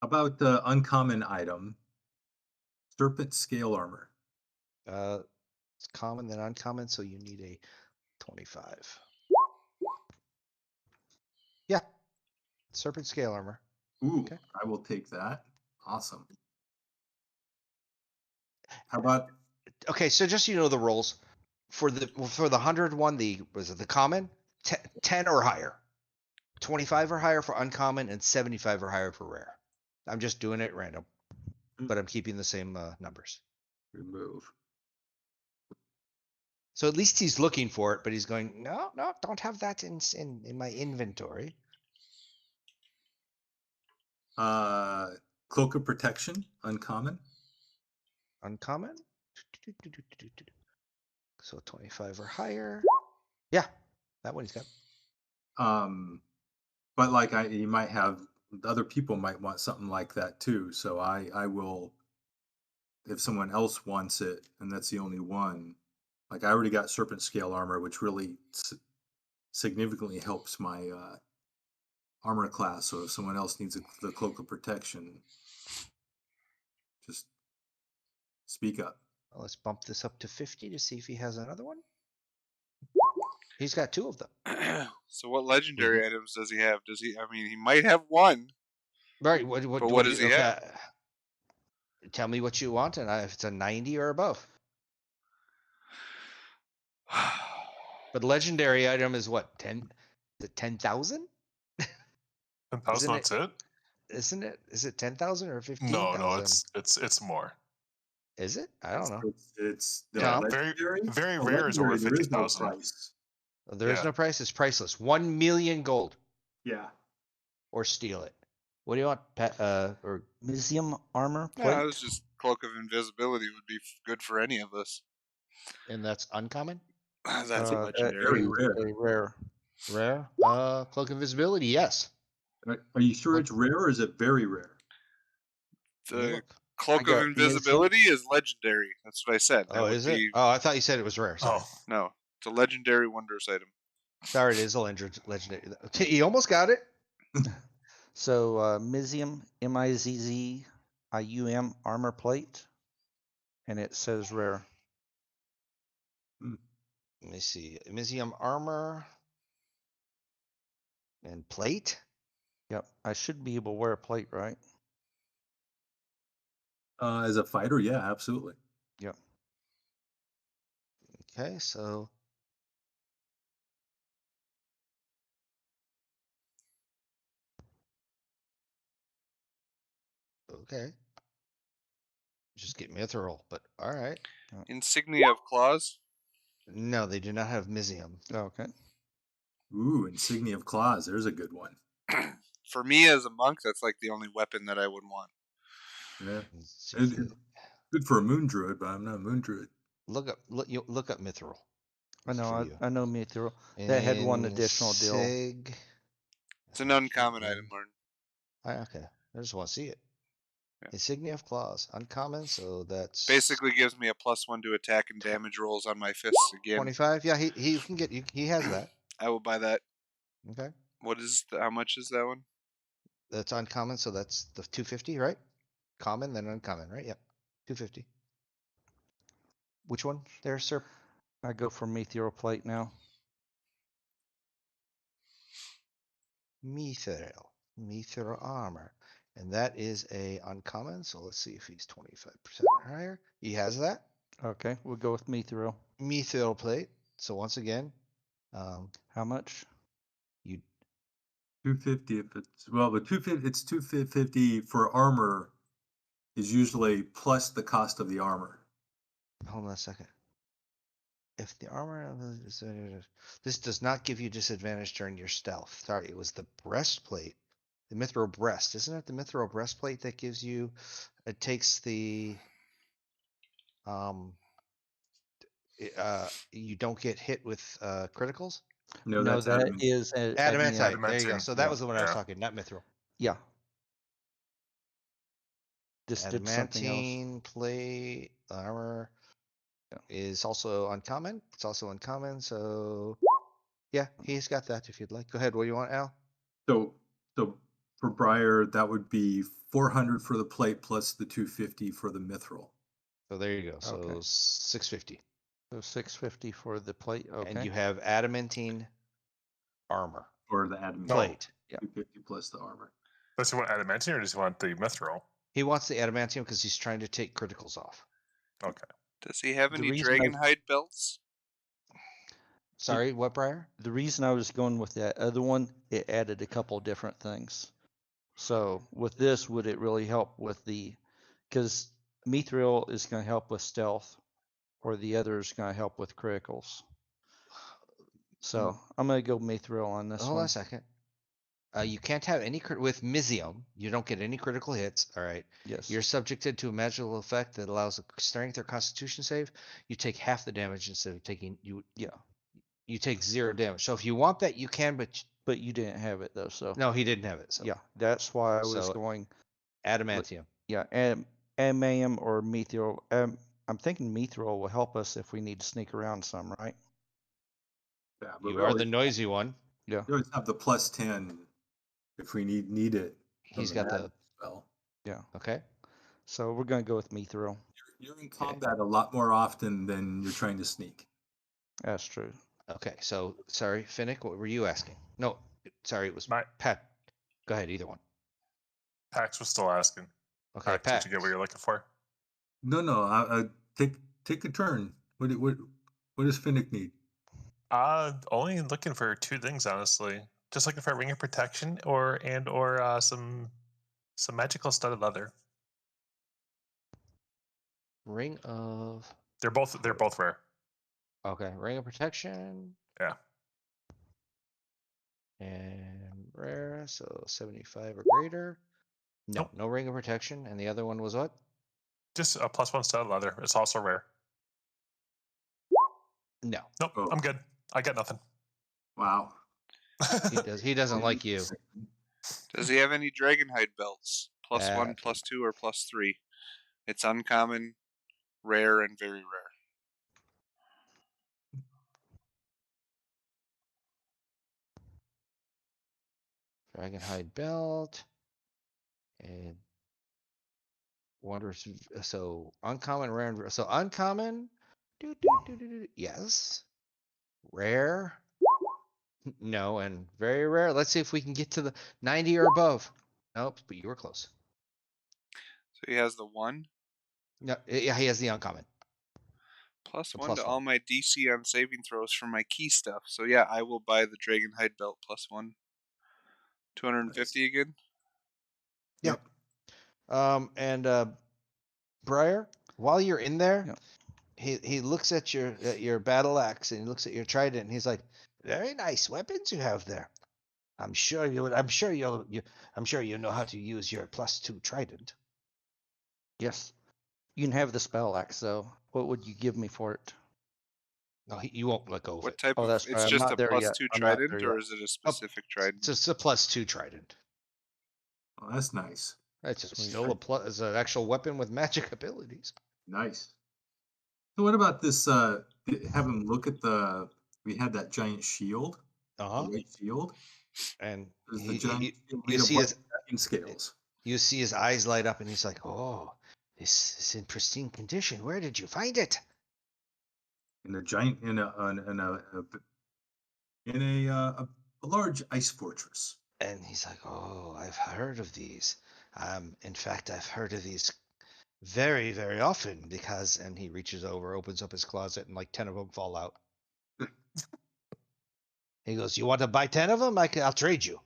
About the uncommon item, serpent scale armor. It's common then uncommon, so you need a 25. Yeah, serpent scale armor. Ooh, Okay. I will take that. Awesome. How about Okay, so just so you know the rolls for the 100 one, was it the common? 10 or higher. 25 or higher for uncommon and 75 or higher for rare. I'm just doing it random, but I'm keeping the same numbers. remove? So at least he's looking for it, but he's going, no, don't have that in my inventory. Cloak of protection, uncommon. Uncommon. So 25 or higher. Yeah, that one he's got. But like you might have other people might want something like that too. So I will, if someone else wants it and that's the only one, like I already got serpent scale armor, which really significantly helps my armor class. So if someone else needs the cloak of protection, just speak up. Well, let's bump this up to 50 to see if he has another one. He's got 2 of them. So what legendary items does he have? Does he? I mean, he might have one. Right. But what does he have? Tell me what you want, and if it's a 90 or above. But legendary item is what? 10? Is it 10,000? 10,000, Isn't that's it? Isn't it? Is it 10,000 or 15,000? No, it's more. Is it? I don't know. It's the Yeah, legendary. very The rare is over legendary, there is no 50,000. price. There is no price. It's priceless. 1 million gold. Yeah. Or steal it. What do you want, Pat? Or Museum armor plate. Yeah, it was just Cloak of Invisibility would be good for any of us. And that's uncommon. That's a legendary. Very rare. Very rare. Rare. Cloak of Invisibility. Yes. Are you sure it's rare or is it very rare? The Cloak of got Invisibility is legendary. That's what I said. Oh, is it? Oh, I thought you said it was rare. Sorry. Oh, No, it's a legendary wondrous item. Sorry, it is a legendary. Okay, you almost got it. So Mizium, Mizzium armor plate, and it says rare. Let me see. Museum armor and plate. Yep, I should be able to wear a plate, right? As a fighter, yeah, absolutely. Yep. Okay, so okay. Just get mithril, but all right. Insignia of Claws. No, they do not have Museum. Okay. Ooh, Insignia of Claws. There's a good one. For me as a monk, that's like the only weapon that I would want. Yeah. It's good for a moon druid, but I'm not a moon druid. Look up mithril. I know. for you. I know Meteor. That had one additional deal. It's an uncommon item, Martin. Okay, I just want to see it. Yeah. Insignia of Claws, uncommon, so that's Basically gives me a +1 to attack and damage rolls on my fists again. 25. Yeah, he can get. He has that. I will buy that. Okay, How much is that one? that's uncommon, so that's the 250, right? Common, then uncommon, right? Yep, 250. Which one there, sir? I go for Meteor Plate now. Mithril armor. And that is a uncommon. So let's see if he's 25% higher. He has that. Okay, we'll go with Meteor. Meteor Plate. So once again, How much? you 250 if it's but 250 it's 250 for armor is usually plus the cost of the armor. hold on a second. If the armor this does not give you disadvantage during your stealth. Sorry, it was the breastplate. The mithril breast. Isn't it the mithril breastplate that gives you it takes the you don't get hit with criticals? No, No, that's that adamant. is Adamantite. There you go. Adamantine, So that yeah, was the one I was yeah. talking, not mithril. Yeah. This did something else. Adamantine plate armor is also uncommon. It's also uncommon, so yeah, he's got that if you'd like. Go ahead. What do you want, Al? So for Briar, that would be 400 for the plate plus the 250 for the mithril. So there you go. So Okay. 650. So 650 for the plate. Okay. And you have adamantine armor Or the adamant plate. 250 plus the armor. Does he want adamantine or does he want the mithril? He wants the adamantium because he's trying to take criticals off. Okay. Does he have The any reason dragon hide belts? Sorry, what, Briar? The reason I was going with that other one, it added a couple different things. So with this, would it really help with because Mithril is going to help with stealth, or the other is going to help with criticals. So I'm going to go Mithril on this Hold one. on a second. You can't have any with Mizium. You don't get any critical hits. All right. Yes. You're subjected to a magical effect that allows a strength or constitution save. You take half the damage instead of taking you. Yeah. You take 0 damage. So if you want that, you can. But you didn't have it though. So no, he didn't have it. So yeah, that's why I was So- going. adamantium. Yeah, adamantium or Mithril. I'm thinking Mithril will help us if we need to sneak around some, right? Yeah, but You we are always, the noisy one. Yeah. we always have the plus 10 if we need it. from He's got the magic spell. Yeah. okay. So we're going to go with Mithril. You're in combat a lot more often than you're trying to sneak. That's true. Okay. So sorry, Finnick. What were you asking? No, sorry, it was My Pat. Go ahead. Either one. Pax was still asking. Okay, Pax, Pat. did you get what you're looking for? No. Take a turn. What does Finnick need? Only looking for 2 things, honestly. Just looking for a ring of protection or some magical studded leather. Ring of. They're both rare. Okay, ring of protection. Yeah. And rare, so 75 or greater. No, Nope. no ring of protection. And the other one was what? Just a +1 studded leather. It's also rare. No, Nope, Oh. I'm good. I got nothing. Wow. he doesn't like you. Does he have any dragon hide belts? +1, Bad. +2, or +3? It's uncommon, rare, and very rare. Dragon hide belt. And wondrous. So uncommon, rare, and so uncommon. Yes. Rare. No, and very rare. Let's see if we can get to the 90 or above. Nope, but you were close. So he has the 1. No, yeah, he has the uncommon. +1 plus to one. all my DC on saving throws for my key stuff. So yeah, I will buy the dragon hide belt +1. 250 again. Yeah. And Briar, while you're in there, Yep. he looks at your battle axe and he looks at your trident and he's like, "Very nice weapons you have there. I'm sure you know how to use your +2 trident." Yes. You can have the spell axe, though. What would you give me for it? No, you won't let go of What it. type Oh, of? that's It's right. I'm just not a there yet. +2 I'm not trident, there or yet. is it a specific trident? It's a +2 trident. Oh, that's nice. It's Sweet. still it's an actual weapon with magic abilities. Nice. So what about this? Have him look at we had that giant shield, the white shield. And There's the giant shield you made of see white his stacking scales. you see his eyes light up, and he's like, "Oh, this is in pristine condition. Where did you find it?" In a giant in a large ice fortress. And he's like, "Oh, I've heard of these. In fact, I've heard of these very, very often because." And he reaches over, opens up his closet, and like 10 of them fall out. He goes, "You want to buy 10 of them? I'll trade you."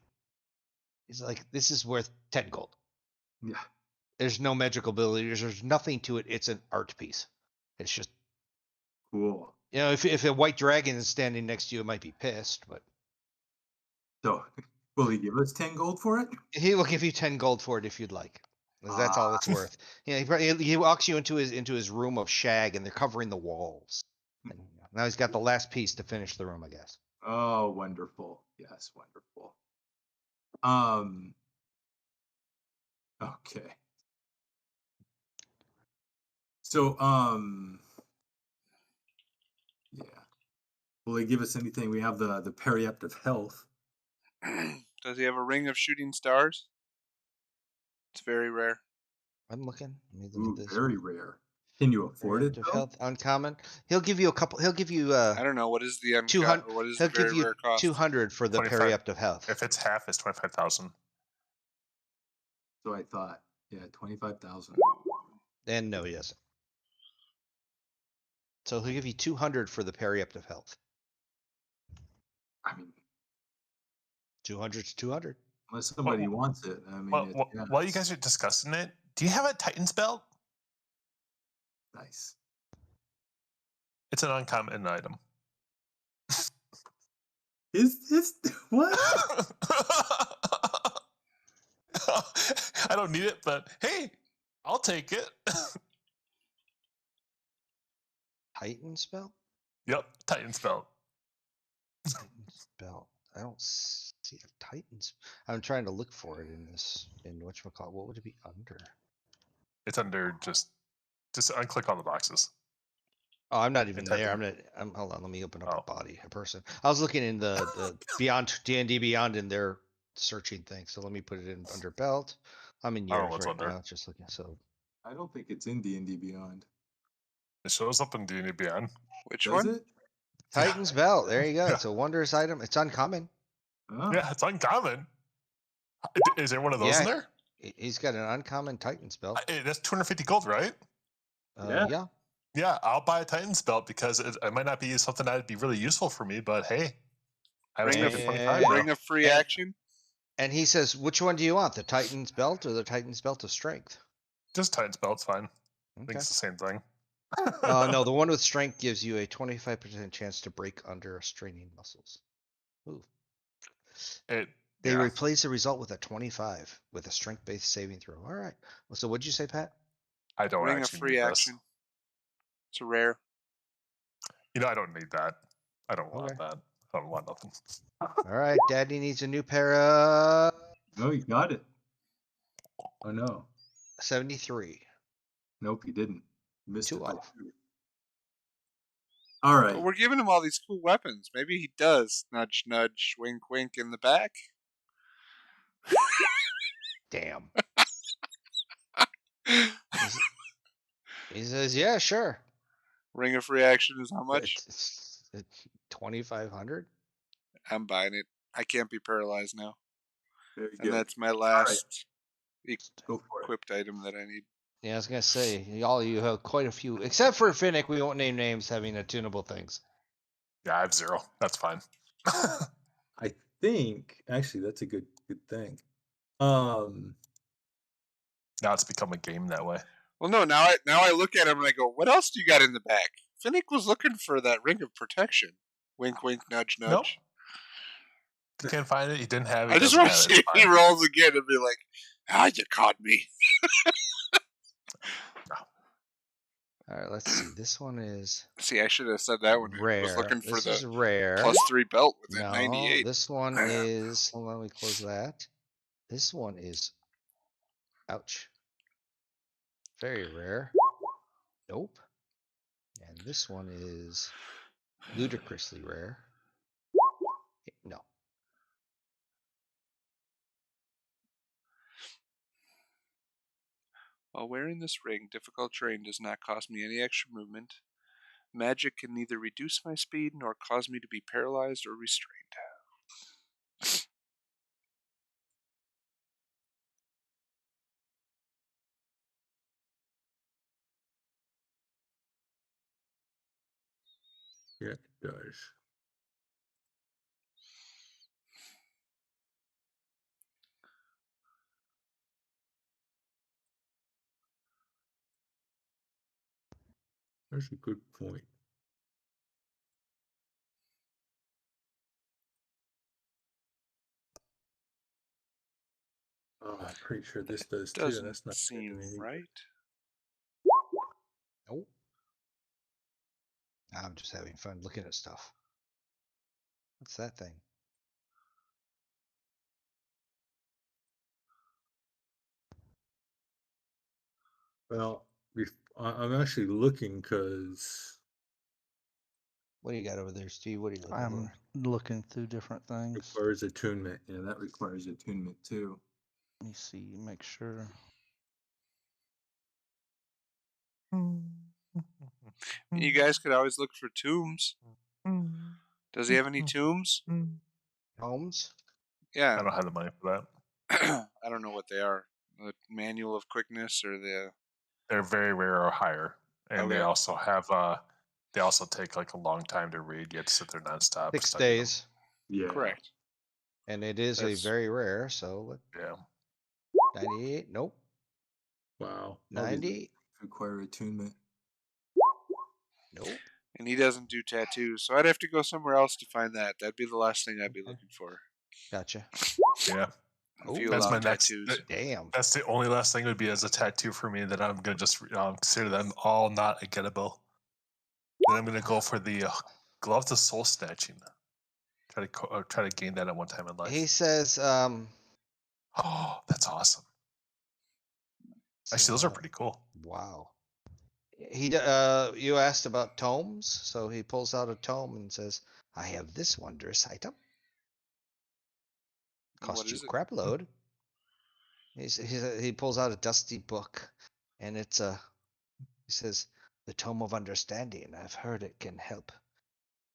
He's like, "This is worth 10 gold. Yeah. There's no magical abilities. There's nothing to it. It's an art piece. It's just Cool. if a white dragon is standing next to you, it might be pissed, but So, will he give us 10 gold for it? he will give you 10 gold for it if you'd like. 'Cause that's all it's worth. Yeah, he walks you into his room of shag, and they're covering the walls. And now he's got the last piece to finish the room, I guess. Oh, wonderful. Yes, wonderful. Okay. So, yeah. Will he give us anything? We have the Periapt of Health. Does he have a ring of shooting stars? It's very rare. I'm looking. Let me look Ooh, at this. very rare. Can you afford it? Of health, uncommon. He'll give you a couple. He'll give you I don't know what is the 200. what is He'll the very give you rare cost? 200 for the 25. Periapt of Health. If it's half, it's 25,000. So I thought, yeah, 25,000. And no, he doesn't. So he'll give you 200 for the Periapt of Health. I mean, 200 to 200. unless somebody wants it. I mean, While you guys are discussing it, do you have a Titan's belt? Nice. It's an uncommon item. Is what? I don't need it, but hey, I'll take it. Titan's belt? Yep, Titan's belt. Titan's belt. I don't see a Titan's. I'm trying to look for it in whatchamacallit. What would it be under? It's under just unclick on the boxes. Oh, I'm not even It's there. heavy. Hold on. Let me open up a person. I was looking in the Beyond D&D Beyond in their searching thing. So let me put it in under belt. I'm in I don't know yours what's right under. now. Just looking. So I don't think it's in D&D Beyond. It shows up in D&D Beyond. Which Does one? it? Titan's belt. There you go. Yeah. It's a wondrous item. It's uncommon. Oh. Yeah, it's uncommon. Is there one of those in there? He's got an uncommon Titan's belt. That's 250 gold, right? Yeah. Yeah, I'll buy a Titan's belt because it might not be something that'd be really useful for me, but hey, I was Ring making 25 now. Ring of free action. And he says, which one do you want? The Titan's belt or the Titan's belt of strength? Just Titan's belt's fine. I Okay. think it's the same thing. No, the one with strength gives you a 25% chance to break under straining muscles. Ooh. They replace the result with a 25 with a strength-based saving throw. All right. Well, so what'd you say, Pat? I don't Ring of actually free need action. It's a rare. this. I don't need that. I don't want that. I don't want nothing. All right. Daddy needs a new pair of No, you got it. Oh, no. 73. Nope, you didn't. Missed Two it by off. 2. All right. But we're giving him all these cool weapons. Maybe he does. Nudge, nudge, wink, wink in the back. Damn. He says, yeah, sure. Ring of free action is how much? It's 2,500. I'm buying it. I can't be paralyzed now. Very And good. that's my last Go for it. equipped item that I need. Yeah, I was gonna say, all of you have quite a few, except for Finnick. We won't name names having attunable things. Yeah, I have 0. That's fine. I think actually that's a good thing. Now it's become a game that way. Well, no. Now I look at him and I go, "What else do you got in the bag?" Finnick was looking for that ring of protection. Wink, wink, nudge, nudge. Nope. You can't find it. He didn't have it. I just want to see if he rolls again and be like, you caught me. No. All right, let's see. This one is See, I should have said that when rare. I was looking for This is the rare. +3 belt with No, that 98. this one is. Hold on, let me close that. This one is. Ouch. Very rare. Nope. And this one is ludicrously rare. No. While wearing this ring, difficult terrain does not cost me any extra movement. Magic can neither reduce my speed nor cause me to be paralyzed or restrained. Yeah, it does. That's a good point. Oh, I'm pretty sure this does too. Doesn't That's not seem anything. right. Nope. I'm just having fun looking at stuff. What's that thing? Well, I'm actually looking because What do you got over there, Steve? What are you looking I'm for? looking through different things. requires attunement. Yeah, that requires attunement too. Let me see, make sure. You guys could always look for tombs. Does he have any tombs? Holmes? I Yeah. don't have the money for that. I don't know what they are. The manual of quickness or the. They're very rare or higher, and they Okay. also have they also take like a long time to read. You have to sit there nonstop. 6 studying them. days. Yeah. Correct. And it is a That's- very rare, so what? Yeah. 98? Nope. Wow. 90? Require attunement. Nope. And he doesn't do tattoos, so I'd have to go somewhere else to find that. That'd be the last thing I'd be Okay. looking for. Gotcha. Yeah. If you Oh, That's allow my next. tattoos. damn. That's the only last thing would be as a tattoo for me that I'm gonna just consider them all not gettable. Then I'm gonna go for the gloves of soul snatching. Try to gain that at one time in life. He says, Oh, that's awesome. Actually, those are pretty cool. wow. You asked about tomes, so he pulls out a tome and says, I have this wondrous item. What Cost you is a it? crap load. He pulls out a dusty book, and he says, the Tome of Understanding. I've heard it can help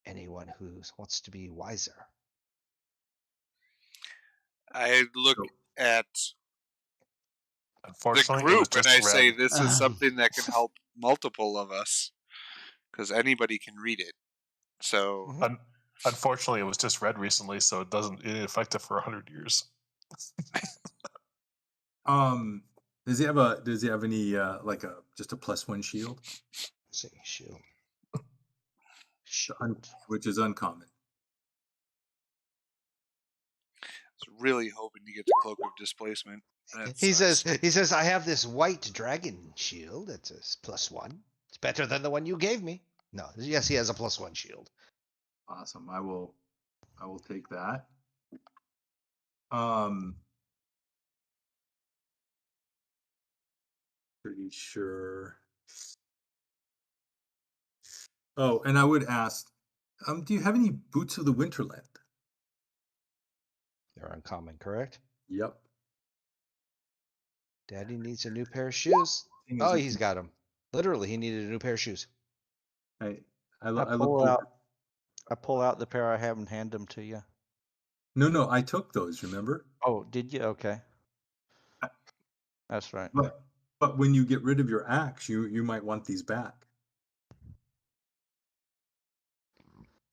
anyone who wants to be wiser. I look at the Unfortunately, it was group and just I say red. this is something that can help multiple of us because anybody can read it. So Mhm. Unfortunately, it was just red recently, so it doesn't. It ain't effective for 100 years. Does he have any like just a +1 shield? Let's see, shield. Which is uncommon. I was really hoping to get the Cloak of Displacement. That He sucks. says, I have this white dragon shield. It's a +1. It's better than the one you gave me. No, yes, he has a +1 shield. Awesome. I will take that. Pretty sure. Oh, and I would ask, do you have any boots of the Winterland? They're uncommon, correct? Yep. Daddy needs a new pair of shoes. Thing Oh, is, he's got them. Literally, he needed a new pair of shoes. I I looked pull over. out. I pull out the pair I have and hand them to you. No, I took those. Remember? Oh, did you? Okay, that's right. But when you get rid of your axe, you might want these back.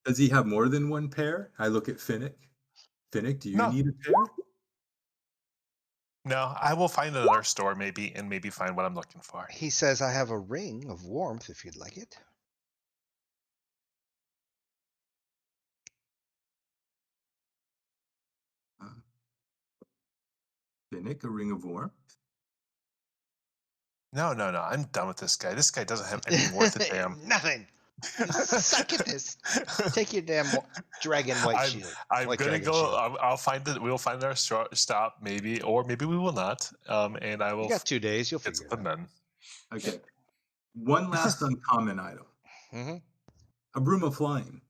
Does he have more than one pair? I look at Finnick. Finnick, do you No. need a pair? No, I will find another store maybe, and maybe find what I'm looking for. He says, I have a ring of warmth if you'd like it. Finnick, a ring of warmth. No. I'm done with this guy. This guy doesn't have anything worth a damn. Nothing. Suck at this. Take your damn dragon white shield. I'm White gonna dragon go. shield. I'll find it. We'll find our stop maybe, or maybe we will not. And I will. You got 2 days. You'll get figure it something out. then. Okay. One last uncommon item. Mm-hmm. A broom of flying.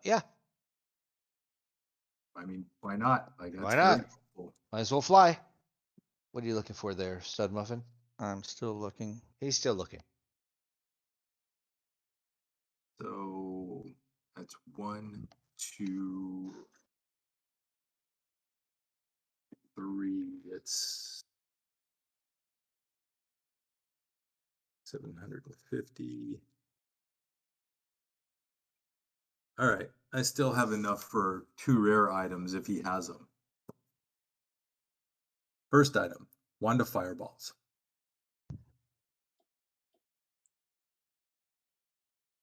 Yeah, I mean, why not? Like, that's why very not? helpful. Might as well fly. What are you looking for there, Stud Muffin? I'm still looking. He's still looking. So that's 1, 2, 3. It's 750. All right. I still have enough for 2 rare items if he has them. First item, Wand of Fireballs.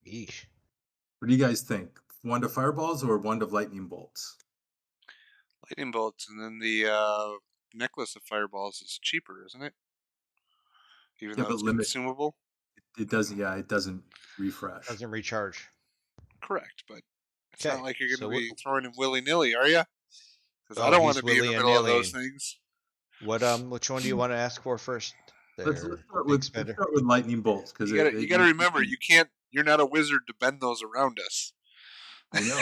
Yeesh. What do you guys think? Wand of Fireballs or Wand of Lightning Bolts? Lightning bolts, and then the necklace of fireballs is cheaper, isn't it? Even though but it's limit. consumable. It doesn't. Yeah, it doesn't refresh. Doesn't recharge. Correct, but it's Okay, not like you're going to so be throwing him willy nilly, are you? Because I Oh, don't want he's to be in the willy and middle of nilly. those things. What which one do you want to ask for first? Let's There, start big with spender. lightning bolts because You got to remember, you can't. You're not a wizard to bend those around us. I know.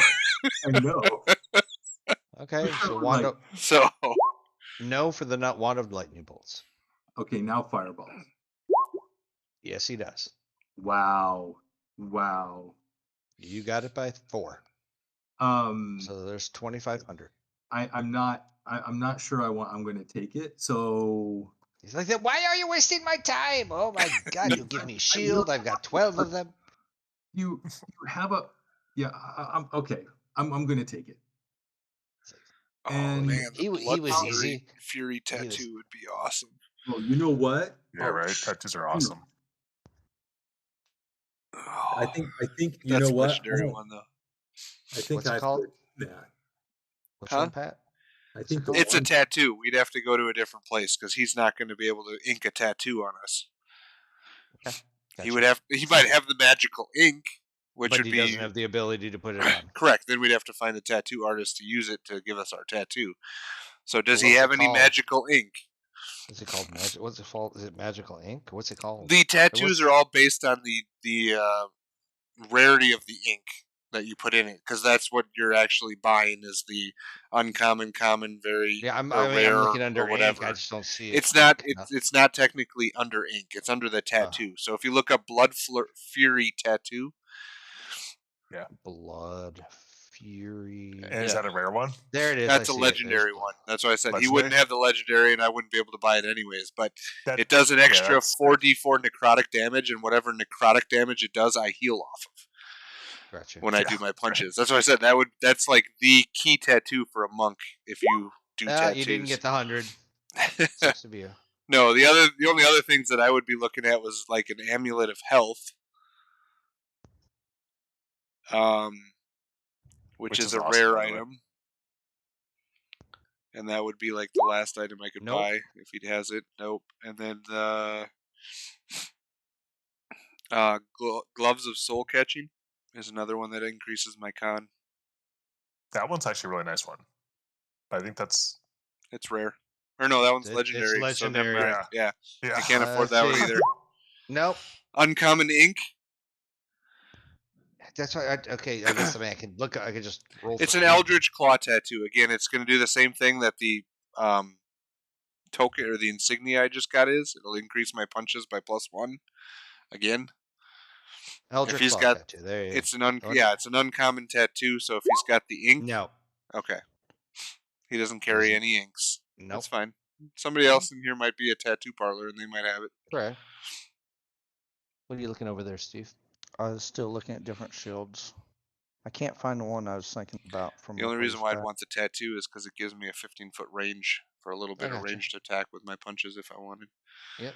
I know. Okay, Let's so start with wand light. of So no for the not wand of lightning bolts. Okay, now fireballs. Yes, he does. Wow. Wow. You got it by 4. Um, So there's 2,500. I'm not sure I'm going to take it. So He's like, why are you wasting my time? Oh my God! You give me shield. I've got 12 of them. you have a yeah. I'm okay. I'm going to take it. oh And man, the He blood was fury, easy. fury He was- tattoo would be awesome. well, you know what? Yeah, right. Tattoos are awesome. I think you That's know a what? legendary one though. I think What's it I've called? heard that. Which Huh? one, Pat? I think the It's a one- tattoo. We'd have to go to a different place because he's not going to be able to ink a tattoo on us. Okay, He gotcha. would have. He might have the magical ink, which But would he be doesn't have the ability to put it on. correct. Then we'd have to find the tattoo artist to use it to give us our tattoo. So does So he what's have it any called? magical ink? Is it called magic? What's it called? Is it magical ink? What's it called? The tattoos what's- are all based on the rarity of the ink that you put in it, because that's what you're actually buying is the uncommon, common, very Yeah, I'm rare looking under or whatever. ink. I just don't see it. It's not. Ink, It's not technically under ink. It's under the tattoo. So if you look up Fury tattoo, Blood Fury. And is that a rare one? There it is. that's I a see it. There's legendary blood. one. That's why I said he Legendary? wouldn't have the legendary, and I wouldn't be able to buy it anyways. But That, it does an extra that's- 4d4 necrotic damage, and whatever necrotic damage it does, I heal off of Gotcha. when I do my punches. That's why I said that's like the key tattoo for a monk if you do tattoos. You didn't get the 100. Sucks to be you. No, the only other things that I would be looking at was like an amulet of health. Which is a awesome, rare by the way. item. And that would be like the last item I could Nope. buy if he has it. Nope. And then the gloves of soul catching is another one that increases my con. That one's actually a really nice one. I think that's It's rare. Or no, that one's It's legendary. legendary. So never mind. Yeah. yeah. I can't afford Let's that one see. either. Nope. Uncommon ink. That's why. Okay, I guess I can look. I can just roll. It's for an ink. Eldritch Claw tattoo. Again, it's going to do the same thing that the token or the insignia I just got is. It'll increase my punches by +1. Again. Eldritch if he's Claw got- tattoo. There you It's go. an it's an uncommon tattoo, so if he's got the ink, No. okay. He doesn't carry Doesn't- any inks. Nope. That's fine. Somebody else in here might be a tattoo parlor and they might have it. Right. What are you looking over there, Steve? I was still looking at different shields. I can't find the one I was thinking about from The a only reason ways why I'd back. want the tattoo is because it gives me a 15-foot range for a little bit of gotcha. ranged attack with my punches if I wanted. Yep.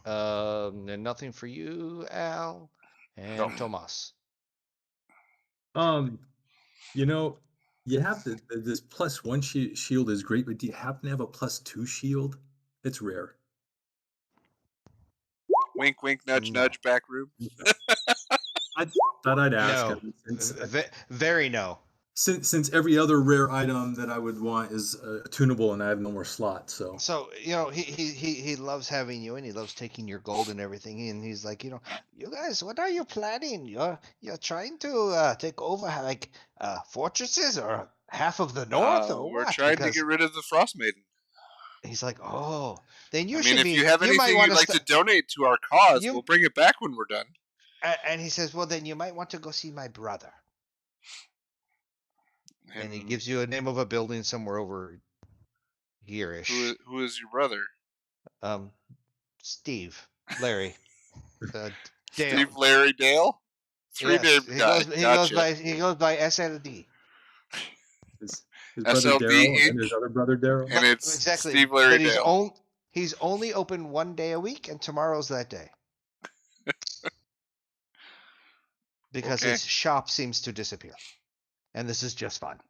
And nothing for you, Al, and Nope. Tomas. You know, you have this +1 shield is great, but do you happen to have a +2 shield? It's rare. Wink, wink, nudge, No. nudge, back room. I thought I'd ask. No. I mean, Very no. since every other rare item that I would want is tunable and I have no more slots, so So he loves having you, and he loves taking your gold and everything. And he's like, you guys, what are you planning? You're trying to take over like fortresses or half of the north, or We're what? trying Because to get rid of the Frostmaiden. he's like, oh, then you I should mean, if be. you have might anything wanna you'd like sta- to donate to our cause, You- we'll bring it back when we're done. And he says, well, then you might want to go see my brother. And he gives you a name of a building somewhere over here-ish. Who is your brother? Steve, Larry. Dale. Steve, Larry, Dale. Three Yes, name guy. Gotcha. he goes by SLD. His brother SLD Daryl, and Inc. then his other brother Daryl. And it's Exactly. Steve, Larry, But Dale. he's only open 1 day a week, and tomorrow's that day. Because Okay. his shop seems to disappear. And this is just fun.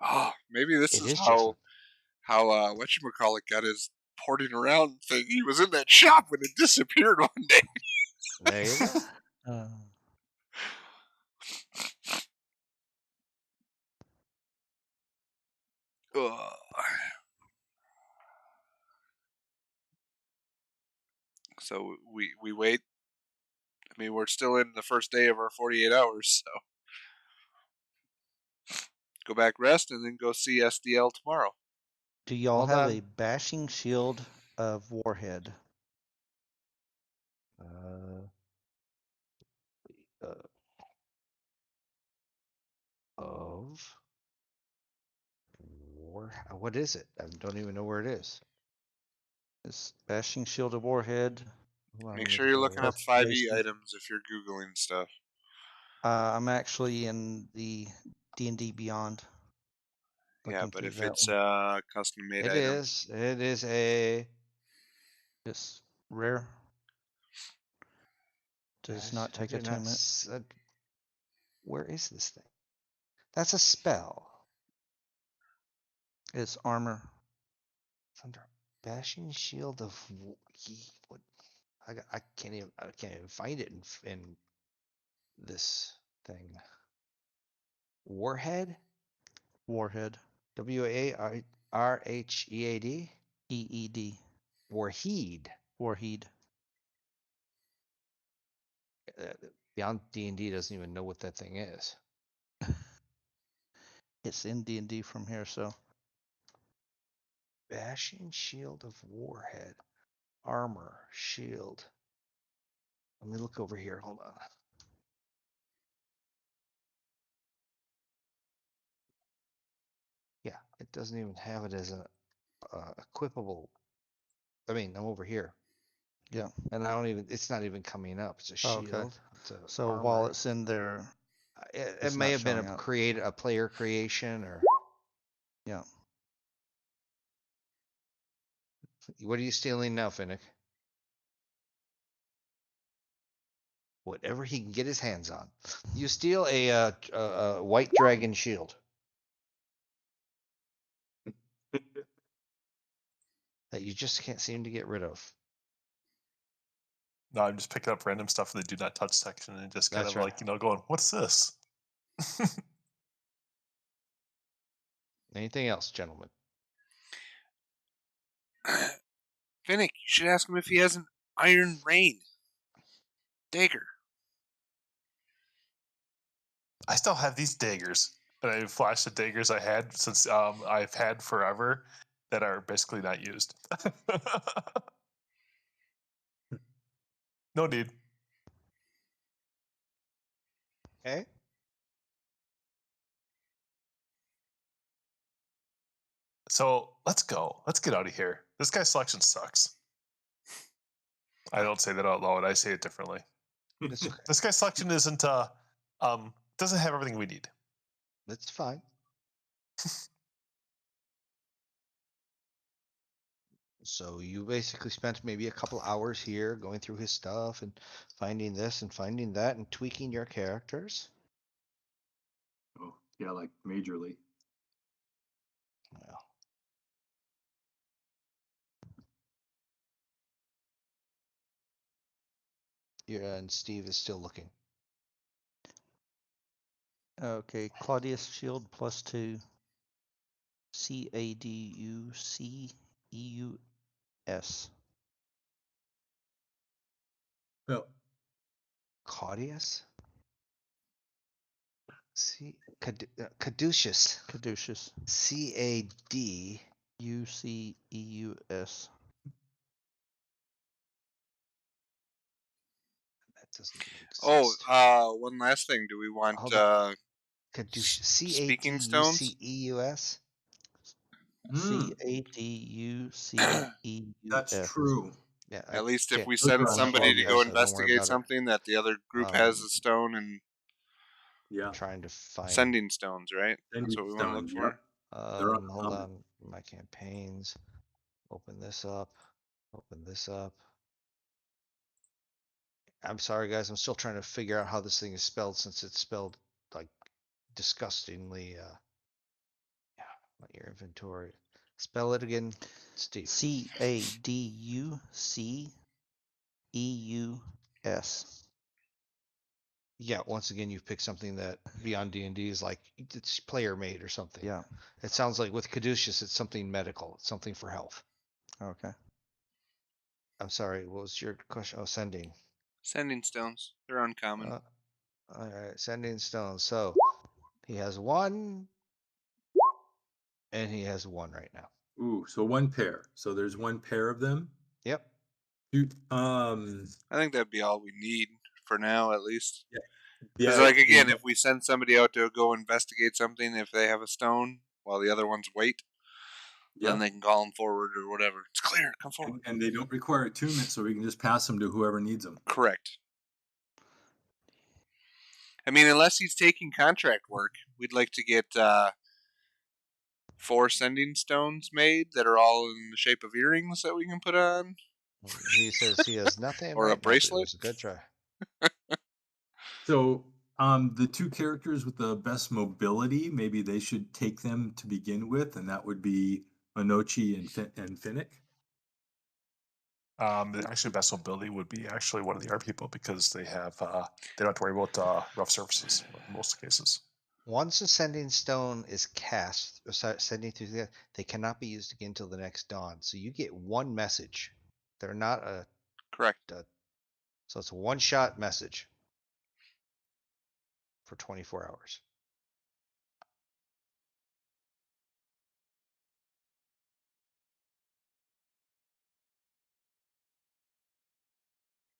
Oh, maybe this It is is just how whatchamacallit got his porting around thing. He was in that shop when it disappeared one day. There you go. Ugh. So we wait. I mean, we're still in the first day of our 48 hours, so go back, rest, and then go see SDL tomorrow. Do y'all Hold have on. a bashing shield of Warhead? Of war. What is it? I don't even know where it is. It's bashing shield of Warhead. Hold on, Make let me sure look you're over looking here. up 5e Basically- items if you're googling stuff. I'm actually in the D&D Beyond. Yeah, looking but through if that it's one. a custom made It item, is. It is a. It's rare. Does not take attunement. Where is this thing? That's a spell. It's armor. It's under bashing shield of what? I can't even find it in this thing. Warhead. Warhead. Warhead. EED. Warheed. Warheed. Beyond D&D doesn't even know what that thing is. It's in D&D from here, so. Bashing shield of Warhead. Armor. Shield. Let me look over here. Hold on. Yeah, it doesn't even have it as a equipable. I mean, I'm over here. Yeah. And I don't even. It's not even coming up. It's a Oh, okay. shield. It's a So armor. while it's in there, it it's may not have been showing up. a player creation or. Yeah. What are you stealing now, Finnick? Whatever he can get his hands on. You steal a white dragon shield that you just can't seem to get rid of. No, I'm just picking up random stuff in the do not touch section and just kind That's of right. like, going, what's this? Anything else, gentlemen? Finnick, you should ask him if he has an Iron Rain dagger. I still have these daggers, and I flashed the daggers I had since I've had forever that are basically not used. No need. Okay. So let's go. Let's get out of here. This guy's selection sucks. I don't say that out loud. I say it differently. It's okay. This guy's selection isn't doesn't have everything we need. That's fine. So you basically spent maybe a couple hours here going through his stuff and finding this and finding that and tweaking your characters. Oh, yeah, like majorly. Well. Yeah, and Steve is still looking. Okay, Claudius shield +2. CADUCEUS. Well, Claudius? Caduceus. Caduceus. CAD. UCEUS. That doesn't exist. Oh, one last thing. Do we want Hold on. Caduceus. speaking stones? CADUCEUS. CADUCEUS. that's true. Yeah. At least if we Those send are on somebody to club, go yeah. So don't worry investigate about it. something that the other group has Um, a stone and Yeah. Trying to find. sending stones, right? Sending That's what we want to look stone, for. yep. They're Hold uncommon. on. My campaigns. Open this up. Open this up. I'm sorry, guys. I'm still trying to figure out how this thing is spelled since it's spelled like disgustingly. Yeah, your inventory. Spell it again, Steve. CADUCEUS. Yeah, once again, you've picked something that beyond D&D is like it's player made or something. Yeah. It sounds like with Caduceus, it's something medical. It's something for health. Okay. I'm sorry. What was your question? Oh, sending. Sending stones. They're uncommon. All right, sending stones. So he has one, and he has one right now. Ooh, so one pair. So there's one pair of them. Yep. I think that'd be all we need for now, at least. Yeah. Because, Yeah, like, again, if we send somebody out to go investigate something, if they have a stone while the other ones wait, then they can call them forward or whatever. It's clear. Come forward. and they don't require attunement, so we can just pass them to whoever needs them. Correct. I mean, unless he's taking contract work, we'd like to get 4 sending stones made that are all in the shape of earrings that we can put on. He says he has nothing. Or a right now, but bracelet? It was a good try. So the two characters with the best mobility, maybe they should take them to begin with, and that would be Anochi and Finnick. Actually, best mobility would be actually one of the art people because they have they don't have to worry about rough surfaces in most cases. Once a sending stone is cast, sending through the, they cannot be used again until the next dawn. So you get one message. They're not a Correct. so it's a one-shot message for 24 hours.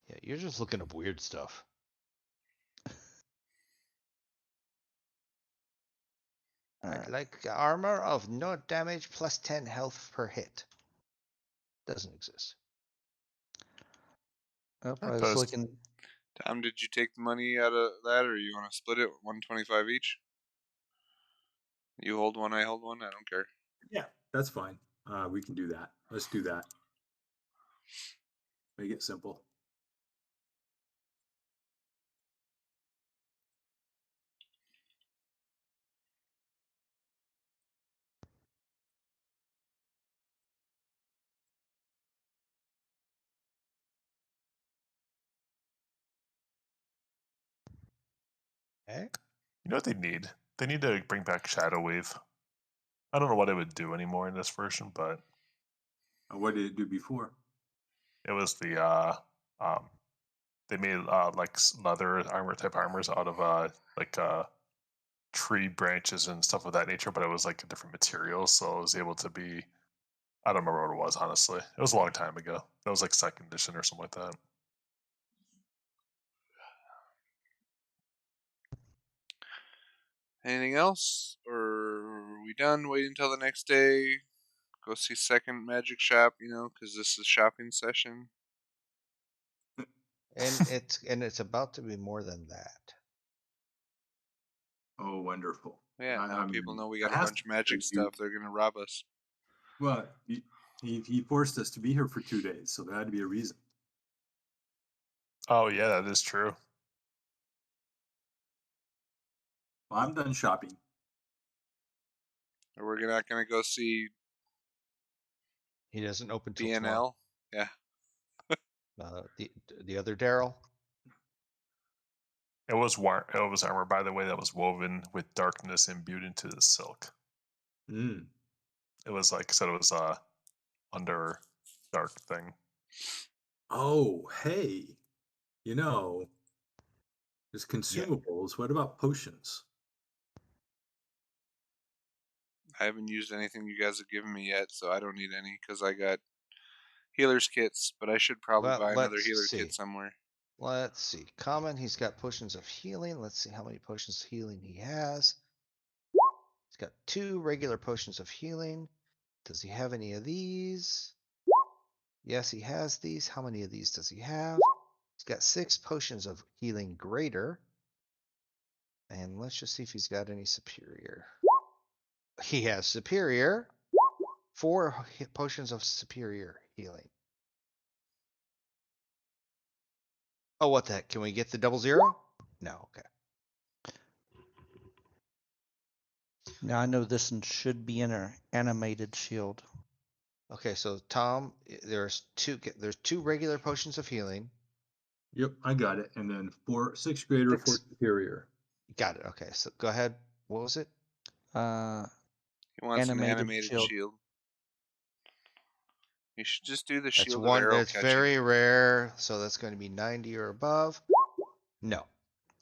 Yeah, you're just looking up weird stuff. I'd like armor of no damage plus 10 health per hit. Doesn't exist. Oh, I was Opposed. looking. Tom, did you take the money out of that, or you want to split it 125 each? You hold one, I hold one. I don't care. Yeah, that's fine. We can do that. Let's do that. Make it simple. Okay. You know what they need? They need to bring back Shadow Wave. I don't know what it would do anymore in this version, but What did it do before? it was the they made like leather armor type armors out of like tree branches and stuff of that nature, but it was like a different material, so it was able to be. I don't remember what it was, honestly. It was a long time ago. It was like second edition or something like that. Anything else? Or are we done? Wait until the next day. Go see second magic shop, because this is shopping session. And it's about to be more than that. Oh, wonderful. Yeah, now people know we got that a has bunch of to magic be stuff. They're going to rob us. Well, he forced us to be here for 2 days, so there had to be a reason. Oh yeah, that is true. Well, I'm done shopping. Or we're not going to go see He doesn't open till tomorrow. BNL. Yeah. The other Daryl. It was armor, by the way, that was woven with darkness imbued into the silk. Mm. It was like I said, it was under dark thing. Oh, hey, there's consumables. What about potions? I haven't used anything you guys have given me yet, so I don't need any because I got healer's kits, but I should probably buy another healer kit somewhere. Let's see. Common, he's got potions of healing. Let's see how many potions of healing he has. He's got 2 regular potions of healing. Does he have any of these? Yes, he has these. How many of these does he have? He's got 6 potions of healing greater. And let's just see if he's got any superior. He has superior. 4 potions of superior healing. Oh, what the heck? Can we get the 00? No, okay. Now I know this one should be in our animated shield. Okay, so Tom, there's 2 regular potions of healing. Yep, I got it. And then 6 greater, 4 6. superior. Got it. Okay, so go ahead. What was it? He wants an animated shield. You should just do the That's shield of one. arrow That's catching. very rare. So that's going to be 90 or above. No.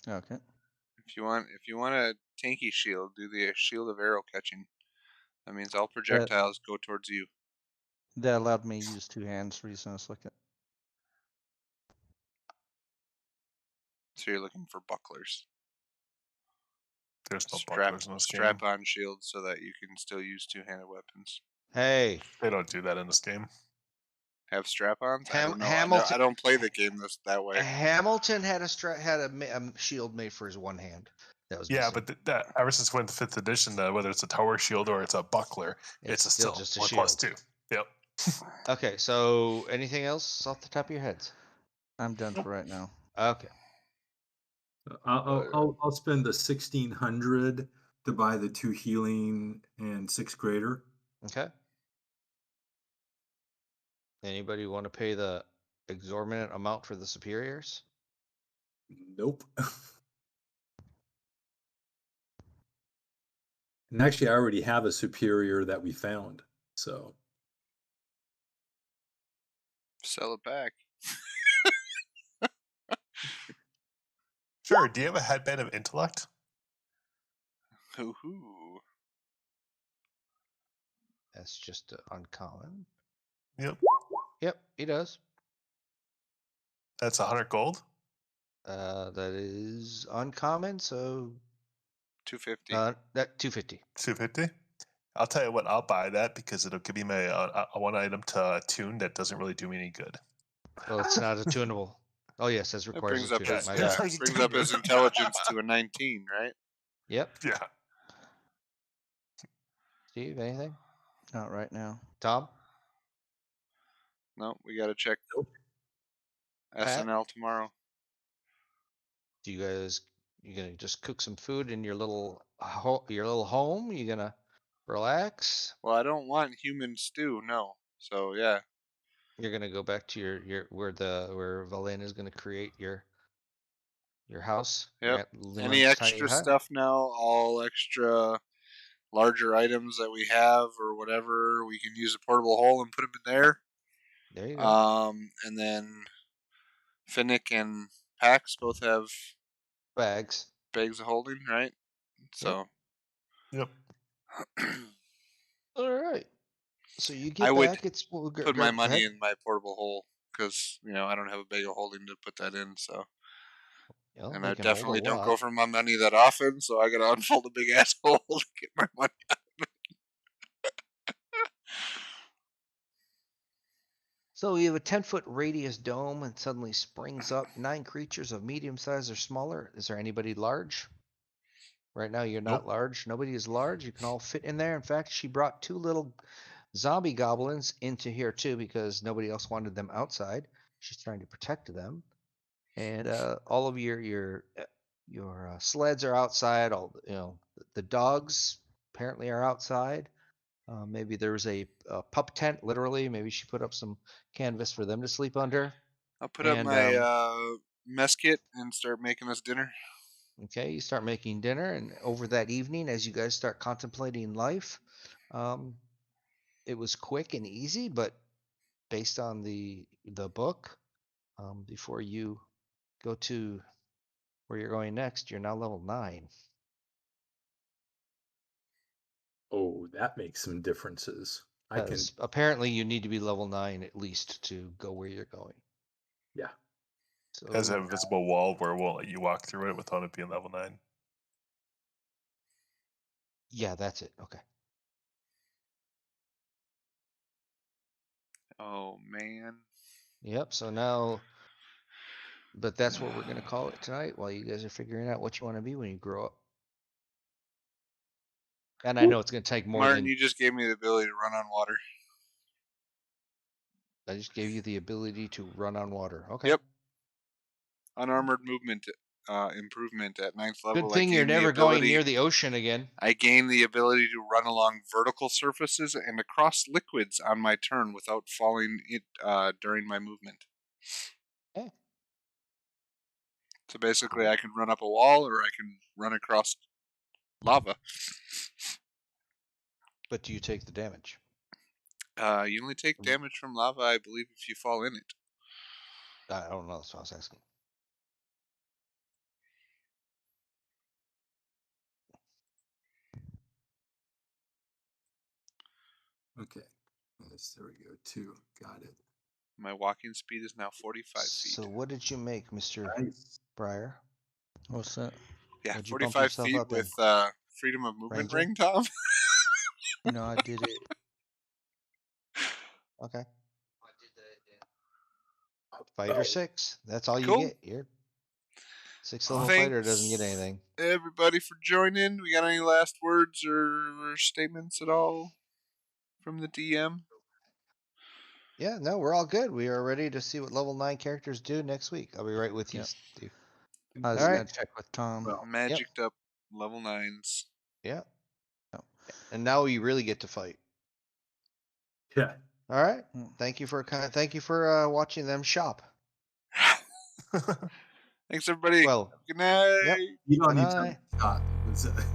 Okay. If you want a tanky shield, do the shield of arrow catching. That means all projectiles go towards you. That allowed me to use 2 hands. Reason I was looking. So you're looking for bucklers. There's no bucklers in this game. Strap-on shields so that you can still use 2-handed weapons. Hey. They don't do that in this game. Have strap-ons? I don't know. Hamilton, I don't play the game that way. Hamilton had a shield made for his one hand. That was Yeah, missing. but that ever since went to 5th edition, whether it's a tower shield or it's a buckler, it's still just a 1+2. Yep. Okay, so anything else off the top of your heads? I'm done for right now. Okay. I'll spend the 1,600 to buy the 2 healing and 6 greater. Okay. Anybody want to pay the exorbitant amount for the superiors? Nope. And actually, I already have a superior that we found. So Sell it back. Sure. Do you have a headband of intellect? Hoo-hoo. That's just uncommon. Yep. Yep, he does. That's 100 gold. That is uncommon, so 250. that 250. 250. I'll tell you what. I'll buy that because it'll give me my one item to tune that doesn't really do me any good. Well, it's not attunable. Oh yes, that It requires brings up attunement. his, My bad. brings up his intelligence to a 19, right? Yep. Yeah. Steve, anything? Not right now. Tom? No, we got to check Pat? SNL tomorrow. Do you guys gonna just cook some food in your little home? You gonna relax? Well, I don't want human stew, no. So yeah. You're gonna go back to your where Valena is gonna create your house. Yep. Your Any Lynn's extra tiny hut? stuff now? All extra larger items that we have or whatever, we can use a portable hole and put them in there. There you go. And then Finnick and Pax both have Bags. bags of holding, right? So. Yep. All right. So you get I would back. put my money in my portable hole because I don't have a bag of holding to put that in. So. Well, And they I can hold a definitely don't lot. go for my money that often, so I gotta unfold a big ass hole to get my money out of it. So you have a 10-foot radius dome and suddenly springs up 9 creatures of medium size or smaller. Is there anybody large? Right now you're not Nope. large. Nobody is large. You can all fit in there. In fact, she brought 2 little zombie goblins into here too because nobody else wanted them outside. She's trying to protect them. And all of your sleds are outside. All the dogs apparently are outside. Maybe there was a pup tent, literally. Maybe she put up some canvas for them to sleep under. I'll put up my mess kit and start making us dinner. Okay, you start making dinner, and over that evening, as you guys start contemplating life, it was quick and easy, but based on the book, before you go to where you're going next, you're now level 9. Oh, that makes some differences. I can. Apparently you need to be level 9 at least to go where you're going. Yeah. So It has a visible wall where it won't let you walk through it without it being level 9. yeah, that's it. Okay. Oh man. Yep. So now, but that's what we're gonna call it tonight. While you guys are figuring out what you want to be when you grow up. And I know it's gonna take more Martin, than. you just gave me the ability to run on water. I just gave you the ability to run on water. Okay. Yep. Unarmored movement improvement at 9th level. Good thing you're never going near the ocean again. I gain the ability to run along vertical surfaces and across liquids on my turn without falling during my movement. Okay. So basically, I can run up a wall or I can run across lava. But do you take the damage? You only take damage from lava, I believe, if you fall in it. I don't know. That's what I was asking. Okay. Yes, there we go. 2. Got it. My walking speed is now 45 feet. So what did you make, Mr. Nice. Breyer? What's that? Yeah, What'd you bump 45 yourself feet up in? with freedom of movement Ranger? ring, Tom. No, I did it. Okay. Fighter 6. That's all you Cool. get. You're 6th level Thanks, fighter doesn't get anything. everybody, for joining. We got any last words or statements at all from the DM? Yeah, no, we're all good. We are ready to see what level 9 characters do next week. I'll be right with you, Yep. Steve. I was All gonna right. check with Tom. Well, Magicked up level 9s. Yeah. Yep. And now you really get to fight. yeah. All right. Mm. Thank you for watching them shop. Thanks, everybody. Well, Good night. yep. You don't Good need to night. stop.